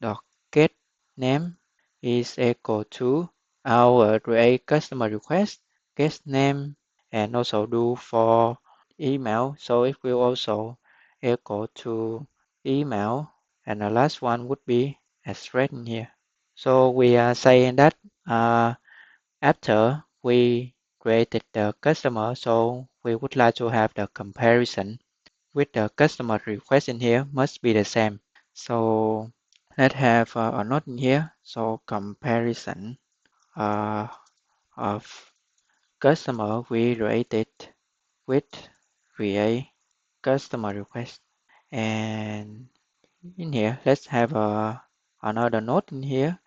dot get name is equal to our create customer request get name, and also do for email. So it will also equal to email, and the last one would be address in here. So we are saying that after we created the customer, so we would like to have the comparison with the customer request in here must be the same. So let's have a note in here. So comparison uh, of customer we created with create customer request. And in here, let's have another note in here.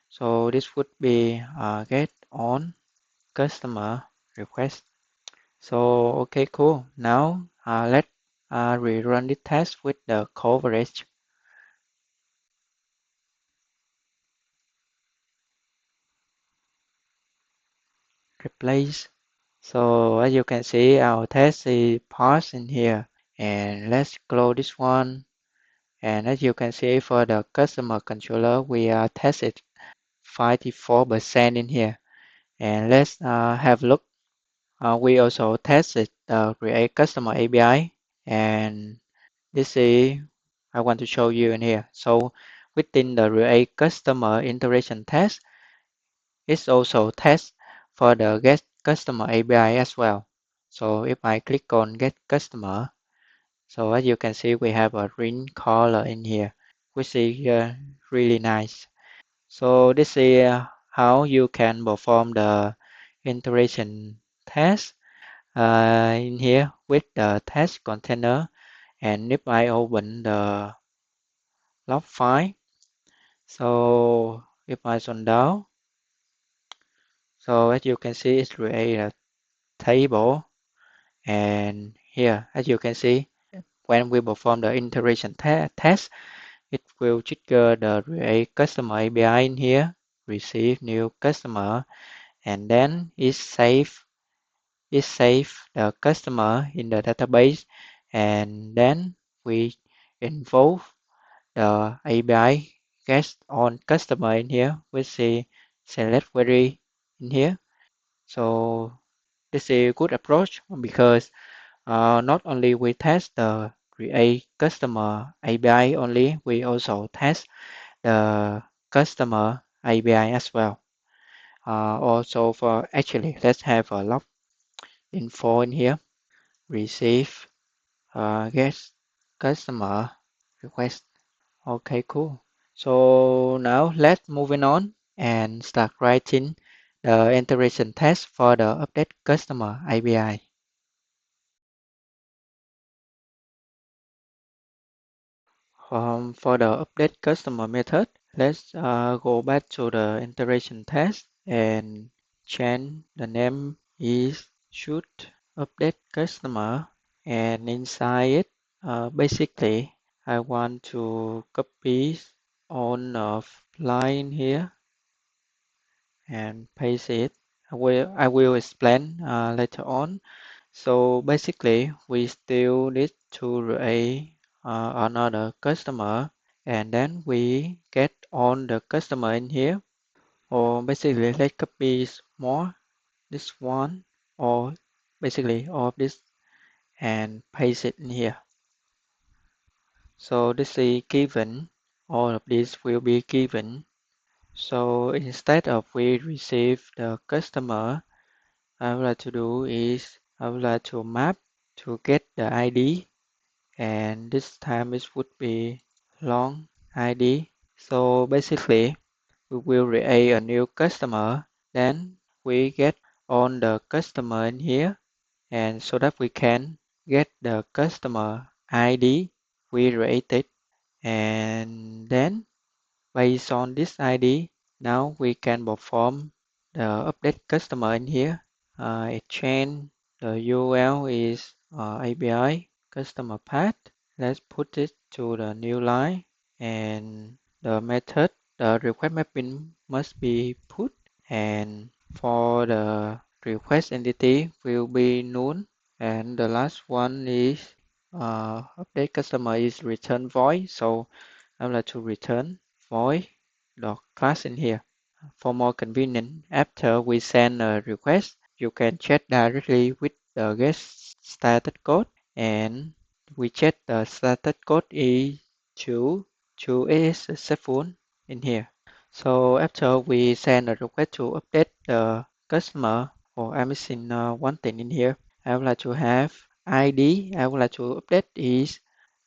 So this would be get on customer request. So okay, cool. Now let's rerun this test with the coverage. Replace. So as you can see, our test is passed in here. And let's close this one. And as you can see, for the customer controller, we are tested 54% in here. And let's have a look. We also tested the Create Customer API, and this is I want to show you in here. So within the Create Customer integration test, it's also test for the Get Customer API as well. So if I click on Get Customer, so as you can see, we have a green color in here, which is really nice. So this is how you can perform the integration test in here with the test container. And if I open the log file, so if I scroll down, so as you can see, it's create a table. And here, as you can see, when we perform the integration test, it will trigger the create customer API in here, receive new customer, and then it save the customer in the database, and then we involve the API gets on customer in here. We see select query in here. So this is a good approach because not only we test the create customer API only, we also test the customer API as well. Also for actually, let's have a log info in here. Receive get customer request. Okay, cool. So now let's moving on and start writing the integration test for the update customer API. For the update customer method, let's go back to the integration test and change the name is should update customer, and inside it, basically I want to copy on of line here and paste it. I will explain later on. So basically, we still need to create another customer, and then we get on the customer in here. Or basically, let's copy more this one, or basically all of this, and paste it in here. So this is given. All of this will be given. So instead of we receive the customer, I would like to do is I would like to map to get the ID, and this time it would be long ID. So basically we will create a new customer, then we get all the customer in here, and so that we can get the customer ID we created, and then based on this ID, now we can perform the update customer in here. Exchange the URL is API customer path. Let's put it to the new line, and the method, the request mapping must be put, and for the request entity will be null, and the last one is update customer is return void. So I would like to return void dot class in here. For more convenient, after we send a request, you can chat directly with the get started code, and we check the started code is is successful in here. So after we send a request to update the customer, or I'm missing one thing in here. I would like to have ID. I would like to update is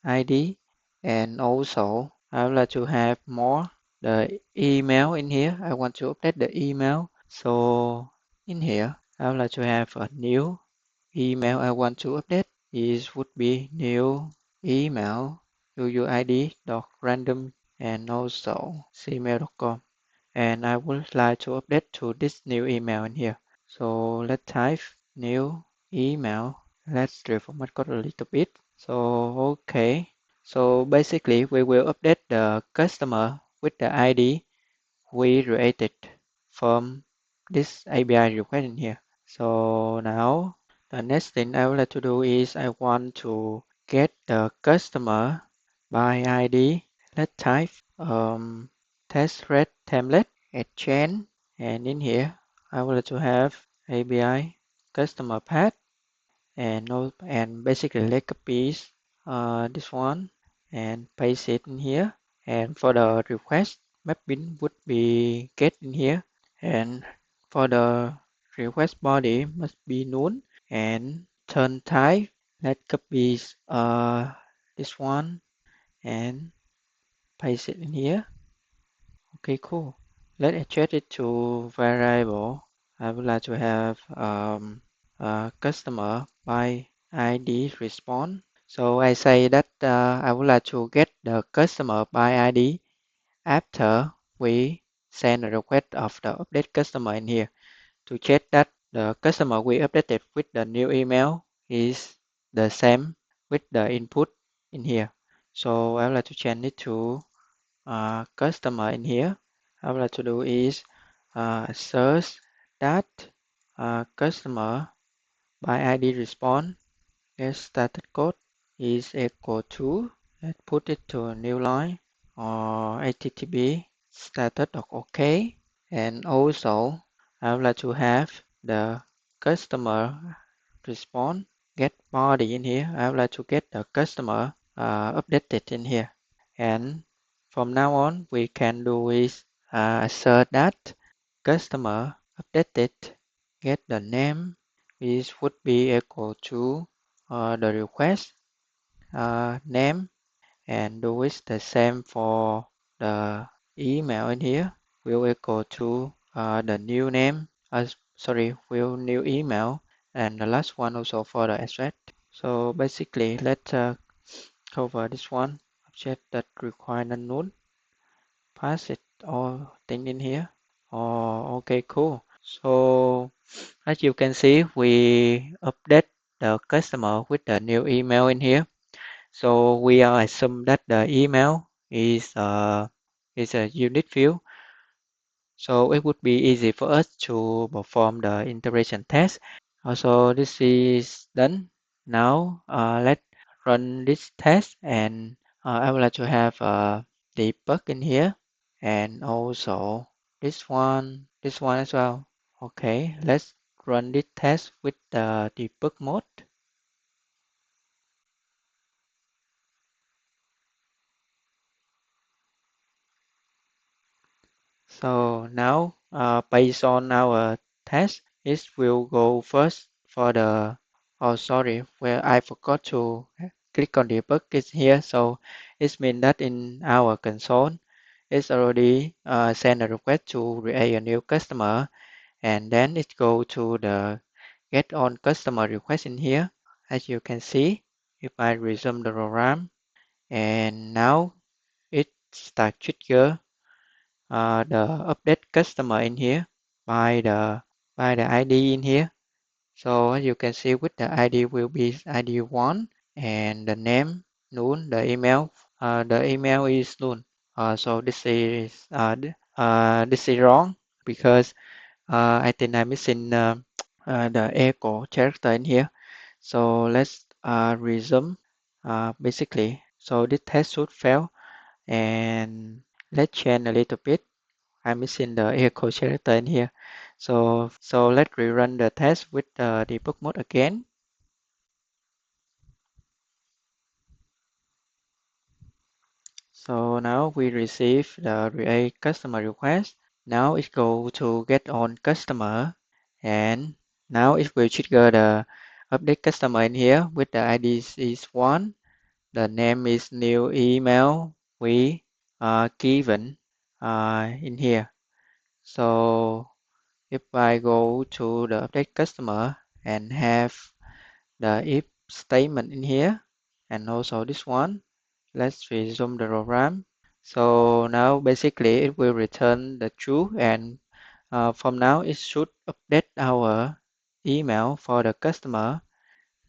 ID, and also I would like to have more the email in here. I want to update the email. So in here, I would like to have a new email I want to update. Is would be new email uuid dot random, and also gmail.com. And I would like to update to this new email in here. So let's type new email. Let's reformat code a little bit. So okay. So basically we will update the customer with the ID we created from this API request in here. So now the next thing I would like to do is I want to get the customer by ID. Let's type test red template exchange, and in here I would like to have API customer path, and basically let's copy this one and paste it in here. And for the request mapping would be get in here, and for the request body must be null, and turn type let's copy this one and paste it in here. Okay, cool. Let's adjust it to variable. I would like to have customer by ID response. So I say that I would like to get the customer by ID after we send a request of the update customer in here, to check that the customer we updated with the new email is the same with the input in here. So I would like to change it to customer in here. I would like to do is search that customer by ID response get started code is equal to, let's put it to a new line, or http status.ok. And also I would like to have the customer response get body in here. I would like to get the customer updated in here. And from now on we can do is assert that customer updated get the name is would be equal to the request name, and do is the same for the email in here will equal to the new name, will new email, and the last one also for the address. So basically let's cover this one. Object that require null, pass it all thing in here. Oh, okay, cool. So as you can see, we update the customer with the new email in here. So we are assume that the email is a unique field. So it would be easy for us to perform the integration test. Also, this is done. Now let's run this test, and I would like to have a debug in here, and also this one as well. Okay, let's run this test with the debug mode. So now, based on our test, it will go first for the, oh sorry, where I forgot to click on debug is here. So it means that in our console, it's already sent a request to create a new customer, and then it go to the get on customer request in here. As you can see, if I resume the program, and now it start trigger the update customer in here by the ID in here. So as you can see, with the ID will be ID one, and the name null, the email is null. So this is wrong because I think I'm missing the echo character in here. So let's resume basically. So this test should fail, and let's change a little bit. I'm missing the echo character in here. So let's rerun the test with the debug mode again. So now we receive the create customer request. Now it go to get on customer, and now it will trigger the update customer in here with the ID is one. The name is new email we given in here. So if I go to the update customer and have the if statement in here, and also this one, let's resume the program. So now basically it will return the true, and from now it should update our email for the customer.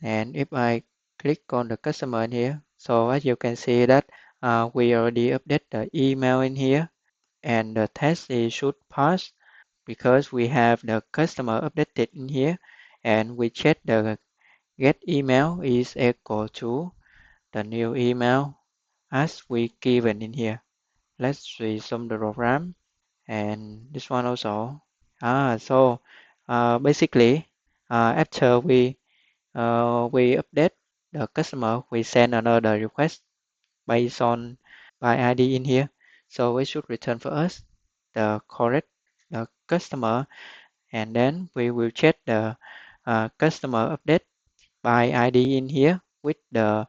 And if I click on the customer in here, so as you can see that we already update the email in here, and the test is should pass because we have the customer updated in here, and we check the get email is equal to the new email as we given in here. Let's resume the program, and this one also. So basically, after we update the customer, we send another request based on by ID in here. So it should return for us the correct customer, and then we will check the customer update by ID in here with the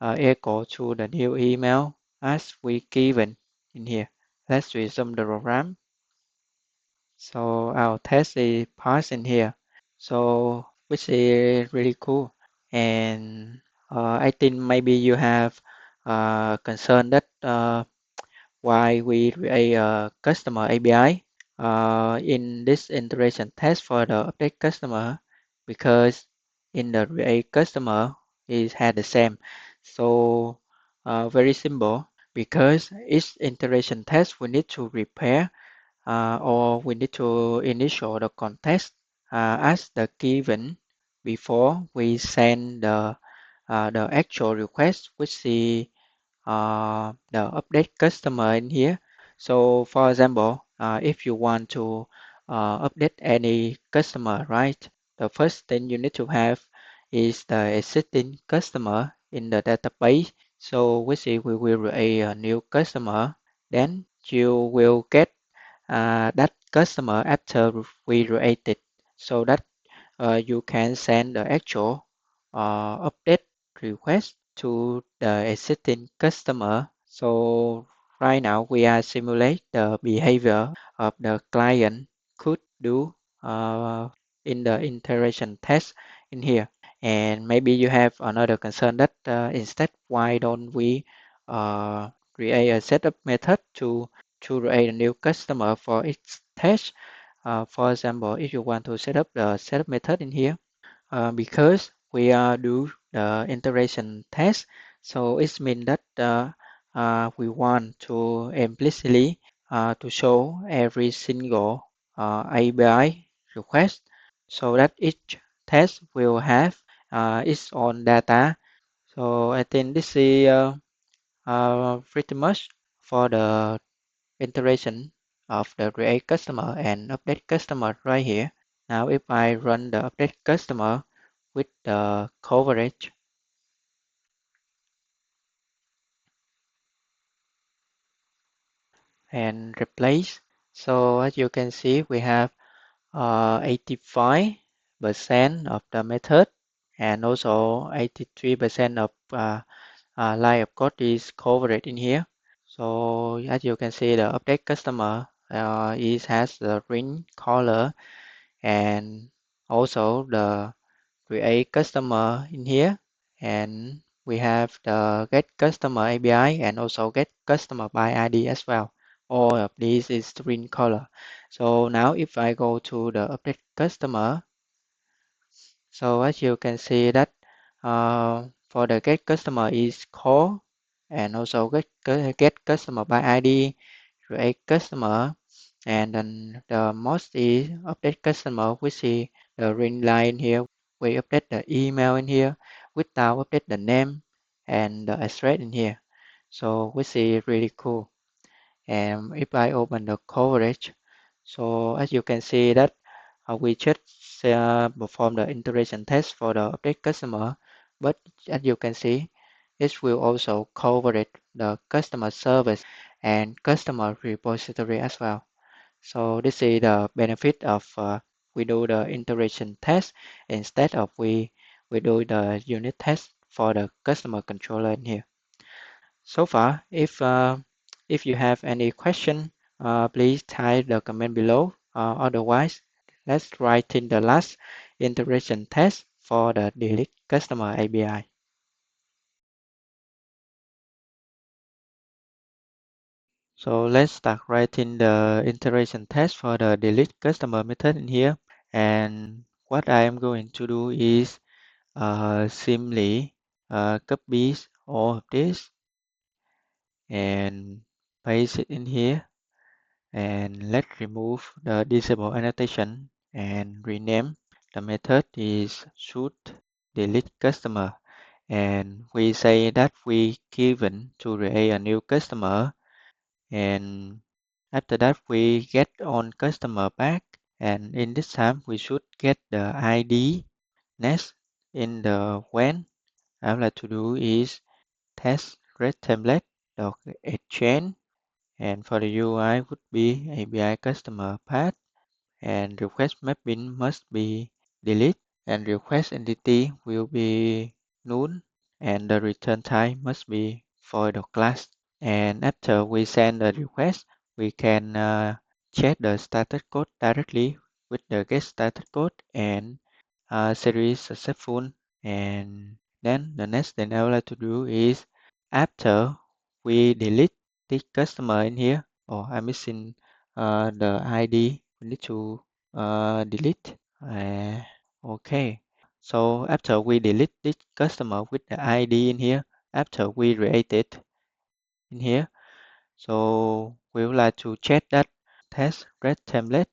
echo to the new email as we given in here. Let's resume the program. So our test is passed in here. So which is really cool. And I think maybe you have concern that why we create a customer API in this integration test for the update customer, because in the create customer it had the same. So very simple, because each integration test we need to prepare or we need to initial the context as the given before we send the actual request, which is the update customer in here. So for example, if you want to update any customer, right? The first thing you need to have is the existing customer in the database. So which is we will create a new customer. Then you will get that customer after we create it, so that you can send the actual update request to the existing customer. So right now we are simulate the behavior of the client could do in the integration test in here. And maybe you have another concern that instead, why don't we create a setup method to create a new customer for each test? For example, if you want to set up the setup method in here, because we do the integration test, so it means that we want to implicitly to show every single API request, so that each test will have its own data. So I think this is pretty much for the integration of the create customer and update customer right here. Now if I run the update customer with the coverage and replace, So as you can see, we have 85% of the method and also 83% of line of code is covered in here. So as you can see, the update customer is has the green color and also the create customer in here, and we have the get customer API and also get customer by ID as well. All of these is green color. So now if I go to the update customer, so as you can see that for the get customer is call and also get customer by ID, create customer, and then the most is update customer, which is the green line here. We update the email in here without update the name and the address in here. So which is really cool. And if I open the coverage, so as you can see that we just perform the integration test for the update customer, but as you can see, it will also cover it, the customer service and customer repository as well. So this is the benefit of we do the integration test instead of we do the unit test for the customer controller in here. So far, if you have any question, please type the comment below. Otherwise, let's write in the last integration test for the delete customer API. So let's start writing the integration test for the delete customer method in here. And what I am going to do is simply copy all of this and paste it in here. And let's remove the disable annotation and rename the method is should delete customer, and we say that we given to create a new customer, and after that we get on customer back, and in this time we should get the ID. Next, in the when I would like to do is test red template dot exchange, and for the UI would be API customer path, and request mapping must be delete, and request entity will be null, and the return type must be void of class. And after we send the request, we can check the status code directly with the get status code and series successful. And then the next thing I would like to do is after we delete the customer in here, or I'm missing the ID, we need to delete. Okay. So after we delete this customer with the ID in here, after we create it in here, so we would like to check that test red template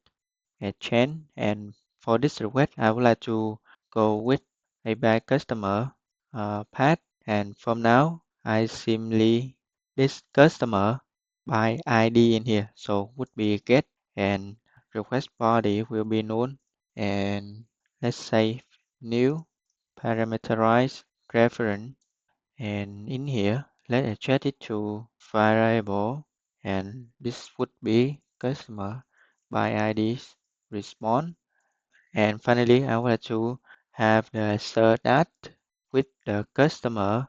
and change. And for this request, I would like to go with API customer path. And from now, I simply this customer by ID in here. So would be get, and request body will be known. And let's say new parameterize reference, and in here let's adjust it to variable, and this would be customer by IDs response. And finally I want to have the third that with the customer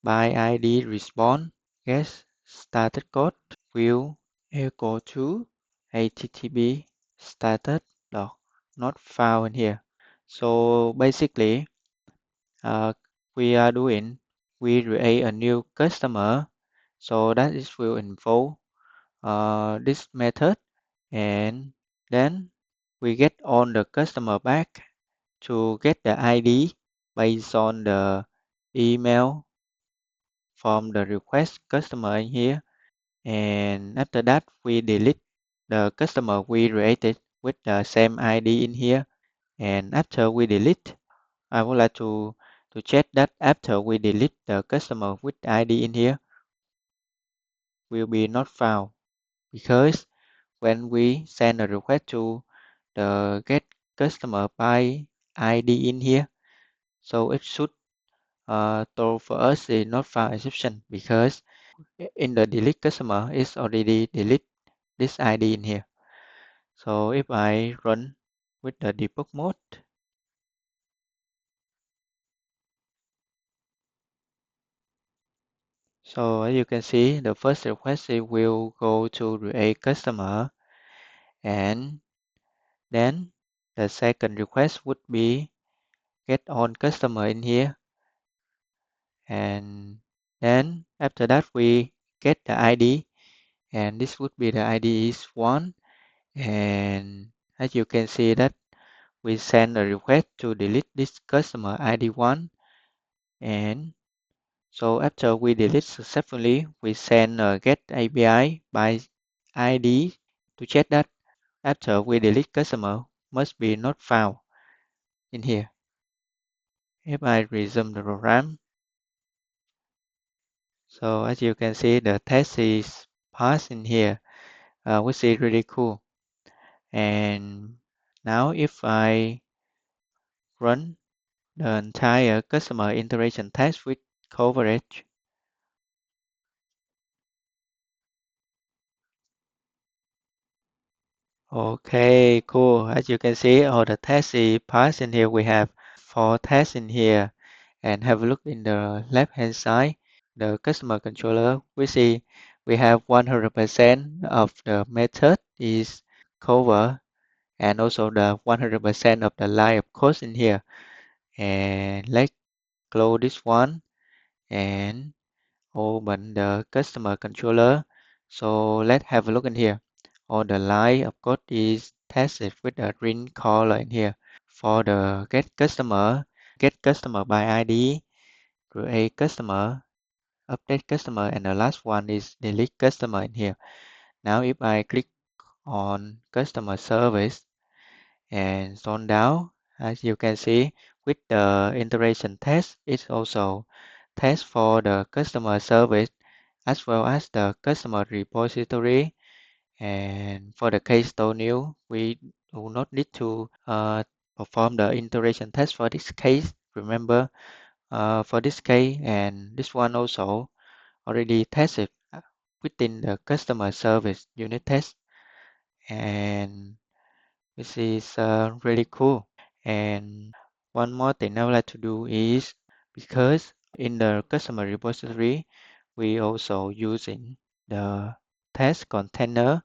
by ID response get started code will equal to http status dot not found in here. So basically uh, we are doing we create a new customer, so that is will involve this method, and then we get on the customer back to get the ID based on the email from the request customer in here, and after that we delete the customer we created with the same ID in here. And after we delete, I would like to check that after we delete the customer with ID in here will be not found, because when we send a request to the get customer by ID in here, so it should throw for us the not found exception, because in the delete customer is already delete this ID in here. So if I run with the debug mode, so as you can see, the first request it will go to a customer, and then the second request would be get on customer in here, and then after that we get the ID, and this would be the ID is 1, and as you can see that we send a request to delete this customer ID 1, and so after we delete successfully, we send a get API by ID to check that after we delete customer must be not found in here. If I resume the program, so as you can see the test is passed in here, which is really cool. And now if I run the entire customer interaction test with coverage, okay, cool. As you can see, all the tests is passed in here. We have 4 tests in here. And have a look in the left hand side, the customer controller, we see we have 100% of the method is covered, and also the 100% of the line of code in here. And let's close this one and open the customer controller. So let's have a look in here. All the line of code is tested with a green color in here. For the get customer by ID, create customer, update customer, and the last one is delete customer in here. Now if I click on customer service and scroll down, as you can see, with the integration test, it's also test for the customer service as well as the customer repository. And for the case store new, we do not need to perform the integration test for this case. Remember, for this case and this one also already tested within the customer service unit test, and this is really cool. And one more thing I would like to do is, because in the customer repository we also using the test container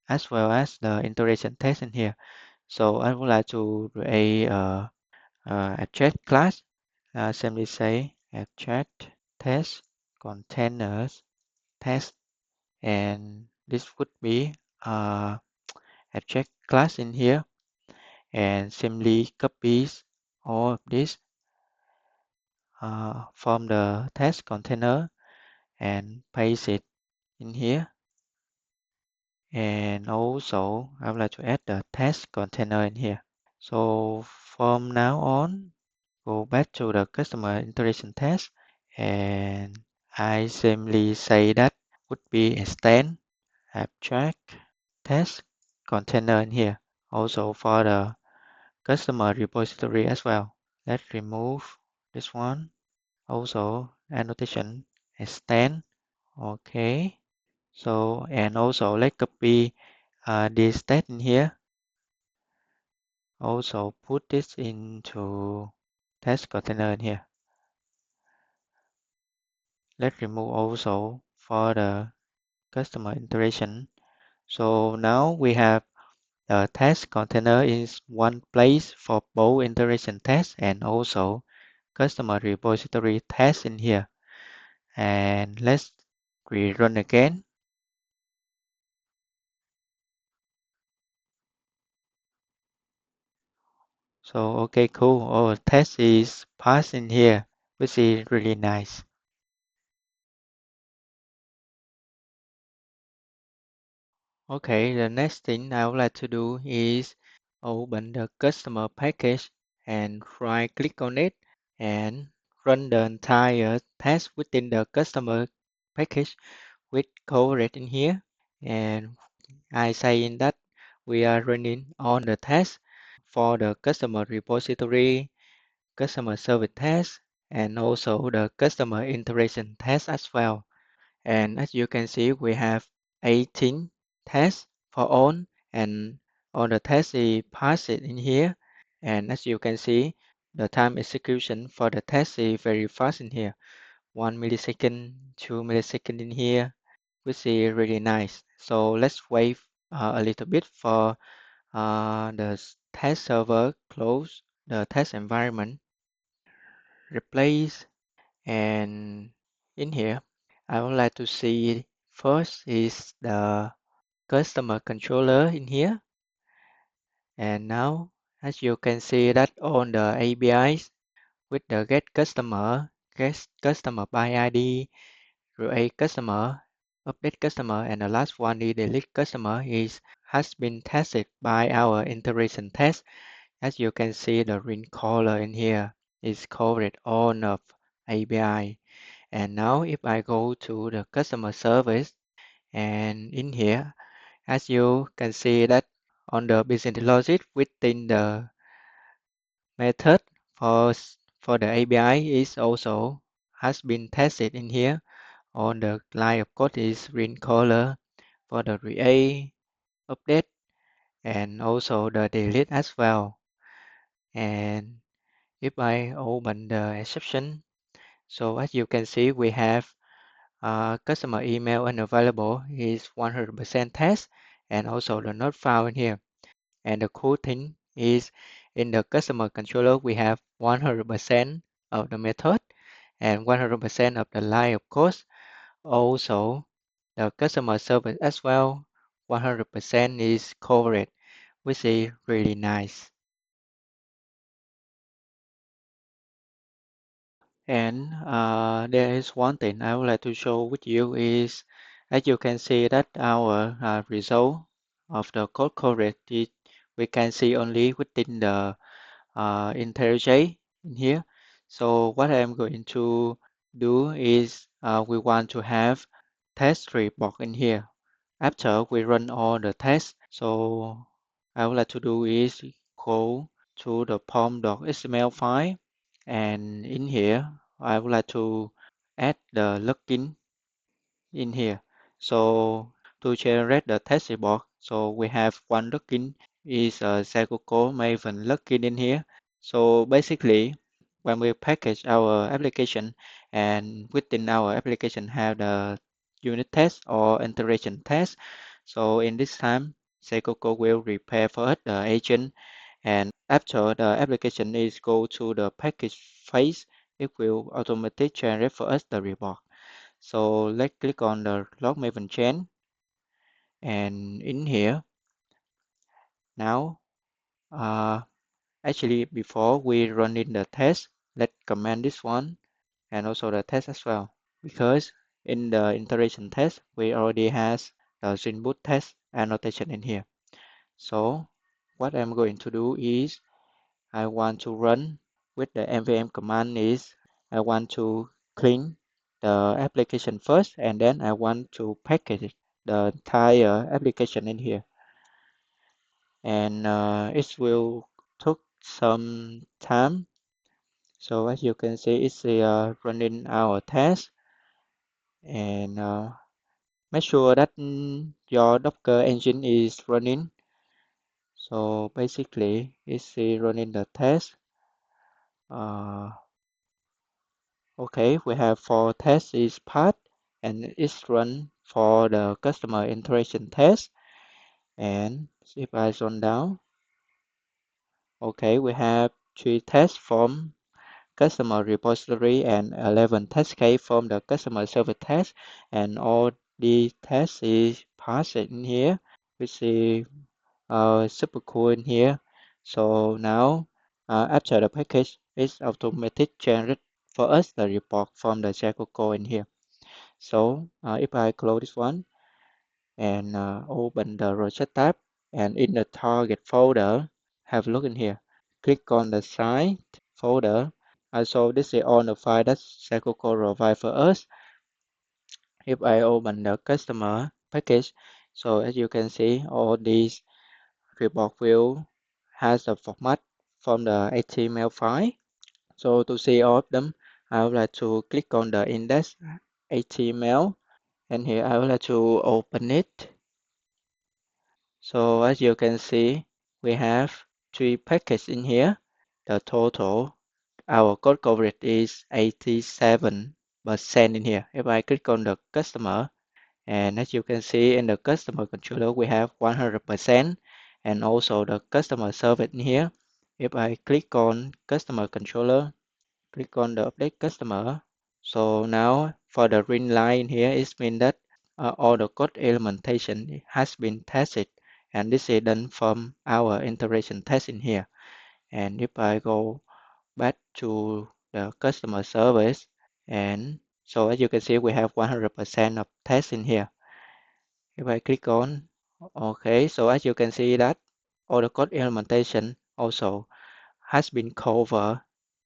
as well as the integration test in here. So I would like to create abstract class. Simply say abstract test containers test, and this would be abstract class in here, and simply copies all of this from the test container and paste it in here. And also I would like to add the test container in here. So from now on, go back to the customer integration test, and I simply say that would be extend abstract test container in here. Also for the customer repository as well. Let's remove this one. Also annotation extend. Okay. So and also let's copy this text in here. Also put this into test container in here. Let's remove also for the customer integration. So now we have the test container is one place for both integration test and also customer repository test in here. And let's rerun again. So okay, cool. Our test is passed in here, which is really nice. Okay, the next thing I would like to do is open the customer package and right click on it and run the entire test within the customer package with coverage in here. And I say in that we are running on the test for the customer repository, customer service test, and also the customer integration test as well. And as you can see, we have 18 tests for on and all the tests is passed in here. And as you can see, the time execution for the test is very fast in here. 1 millisecond, 2 millisecond in here, which is really nice. So let's wait a little bit for the test server close the test environment, replace, and in here, I would like to see first is the customer controller in here. And now, as you can see that on the APIs with the get customer by ID, create customer, update customer, and the last one is delete customer is has been tested by our integration test. As you can see, the green color in here is covered on of API. And now if I go to the customer service and in here, as you can see that on the business logic within the method for the API is also has been tested in here. On the line of code is green color for the create, update, and also the delete as well. And if I open the exception, so as you can see, we have customer email unavailable is 100% test, and also the not found in here. And the cool thing is in the customer controller, we have 100% of the method and 100% of the line of code. Also, the customer service as well, 100% is covered, which is really nice. And there is one thing I would like to show with you is, as you can see that our result of the code correct, we can see only within the IntelliJ in here. So what I'm going to do is we want to have test report in here. After we run all the tests, so I would like to do is go to the pom.xml file, and in here I would like to add the login in here. So to generate the test report, so we have one login is a Secoco Maven login in here. So basically, when we package our application and within our application have the unit test or integration test, so in this time, Secoco will prepare for us the agent, and after the application is go to the package phase, it will automatically generate for us the report. So let's click on the log Maven chain, and in here now, actually before we run in the test, let's comment this one and also the test as well, because in the integration test we already has the Spring Boot test annotation in here. So what I'm going to do is I want to run with the nvm command is I want to clean the application first, and then I want to package the entire application in here. And it will took some time. So as you can see, it's running our test, and make sure that your Docker engine is running. So basically, it's running the test. Okay, we have 4 tests is passed, and it's run for the customer interaction test. And if I scroll down, okay, we have 3 tests from customer repository and 11 test case from the customer service test, and all the tests is passed in here, which is super cool in here. So now after the package, it's automatic generate for us the report from the Jaco code in here. So if I close this one and open the project tab, and in the target folder, have a look in here. Click on the site folder. So this is all the file that Secoco provide for us. If I open the customer package, so as you can see, all these report will has the format from the HTML file. So to see all of them, I would like to click on the index HTML, and here I would like to open it. So as you can see, we have 3 packages in here. The total, our code coverage is 87% in here. If I click on the customer, and as you can see in the customer controller, we have 100%, and also the customer service in here. If I click on customer controller, click on the update customer. So now for the green line here, it means that all the code implementation has been tested, and this is done from our integration test in here. And if I go back to the customer service, and so as you can see, we have 100% of tests in here. If I click on, okay, so as you can see that all the code implementation also has been covered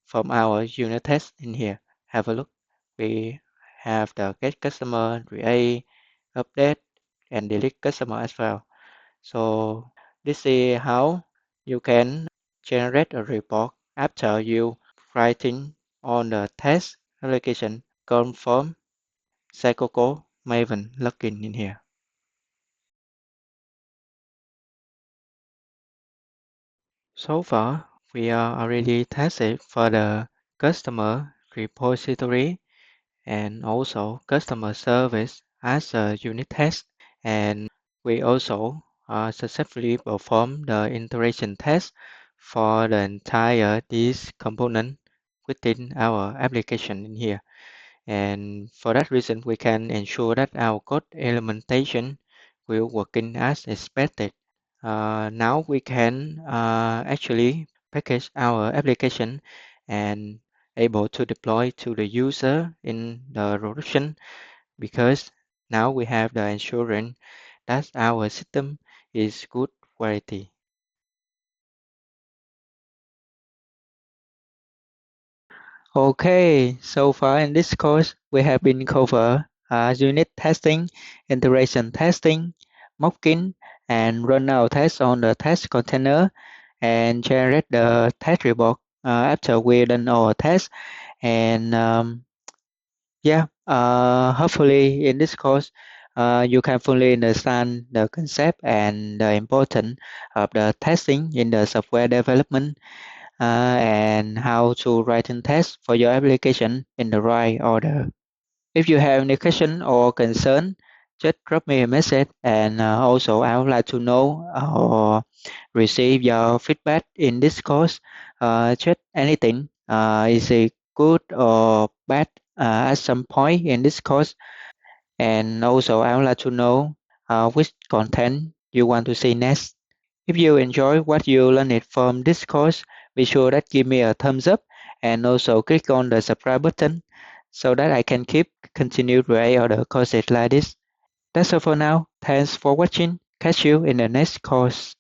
from our unit test in here. Have a look. We have the get customer, create, update, and delete customer as well. So this is how you can generate a report after you writing on the test application confirm Psychoco Maven login in here. So far, we are already tested for the customer repository and also customer service as a unit test. And we also successfully performed the integration test for the entire this component within our application in here. And for that reason, we can ensure that our code implementation will working as expected. Now we can actually package our application and able to deploy to the user in the production because now we have the assurance that our system is good quality. Okay, so far in this course, we have been cover unit testing, integration testing, mocking, and run our tests on the test container and generate the test report after we done our test. And hopefully in this course, you can fully understand the concept and the importance of the testing in the software development and how to write and test for your application in the right order. If you have any question or concern, just drop me a message and also I would like to know or receive your feedback in this course. Just anything, is it good or bad at some point in this course? And also I would like to know which content you want to see next. If you enjoy what you learned from this course, be sure that give me a thumbs up and also click on the subscribe button so that I can keep continue to create other courses like this. That's all for now. Thanks for watching. Catch you in the next course.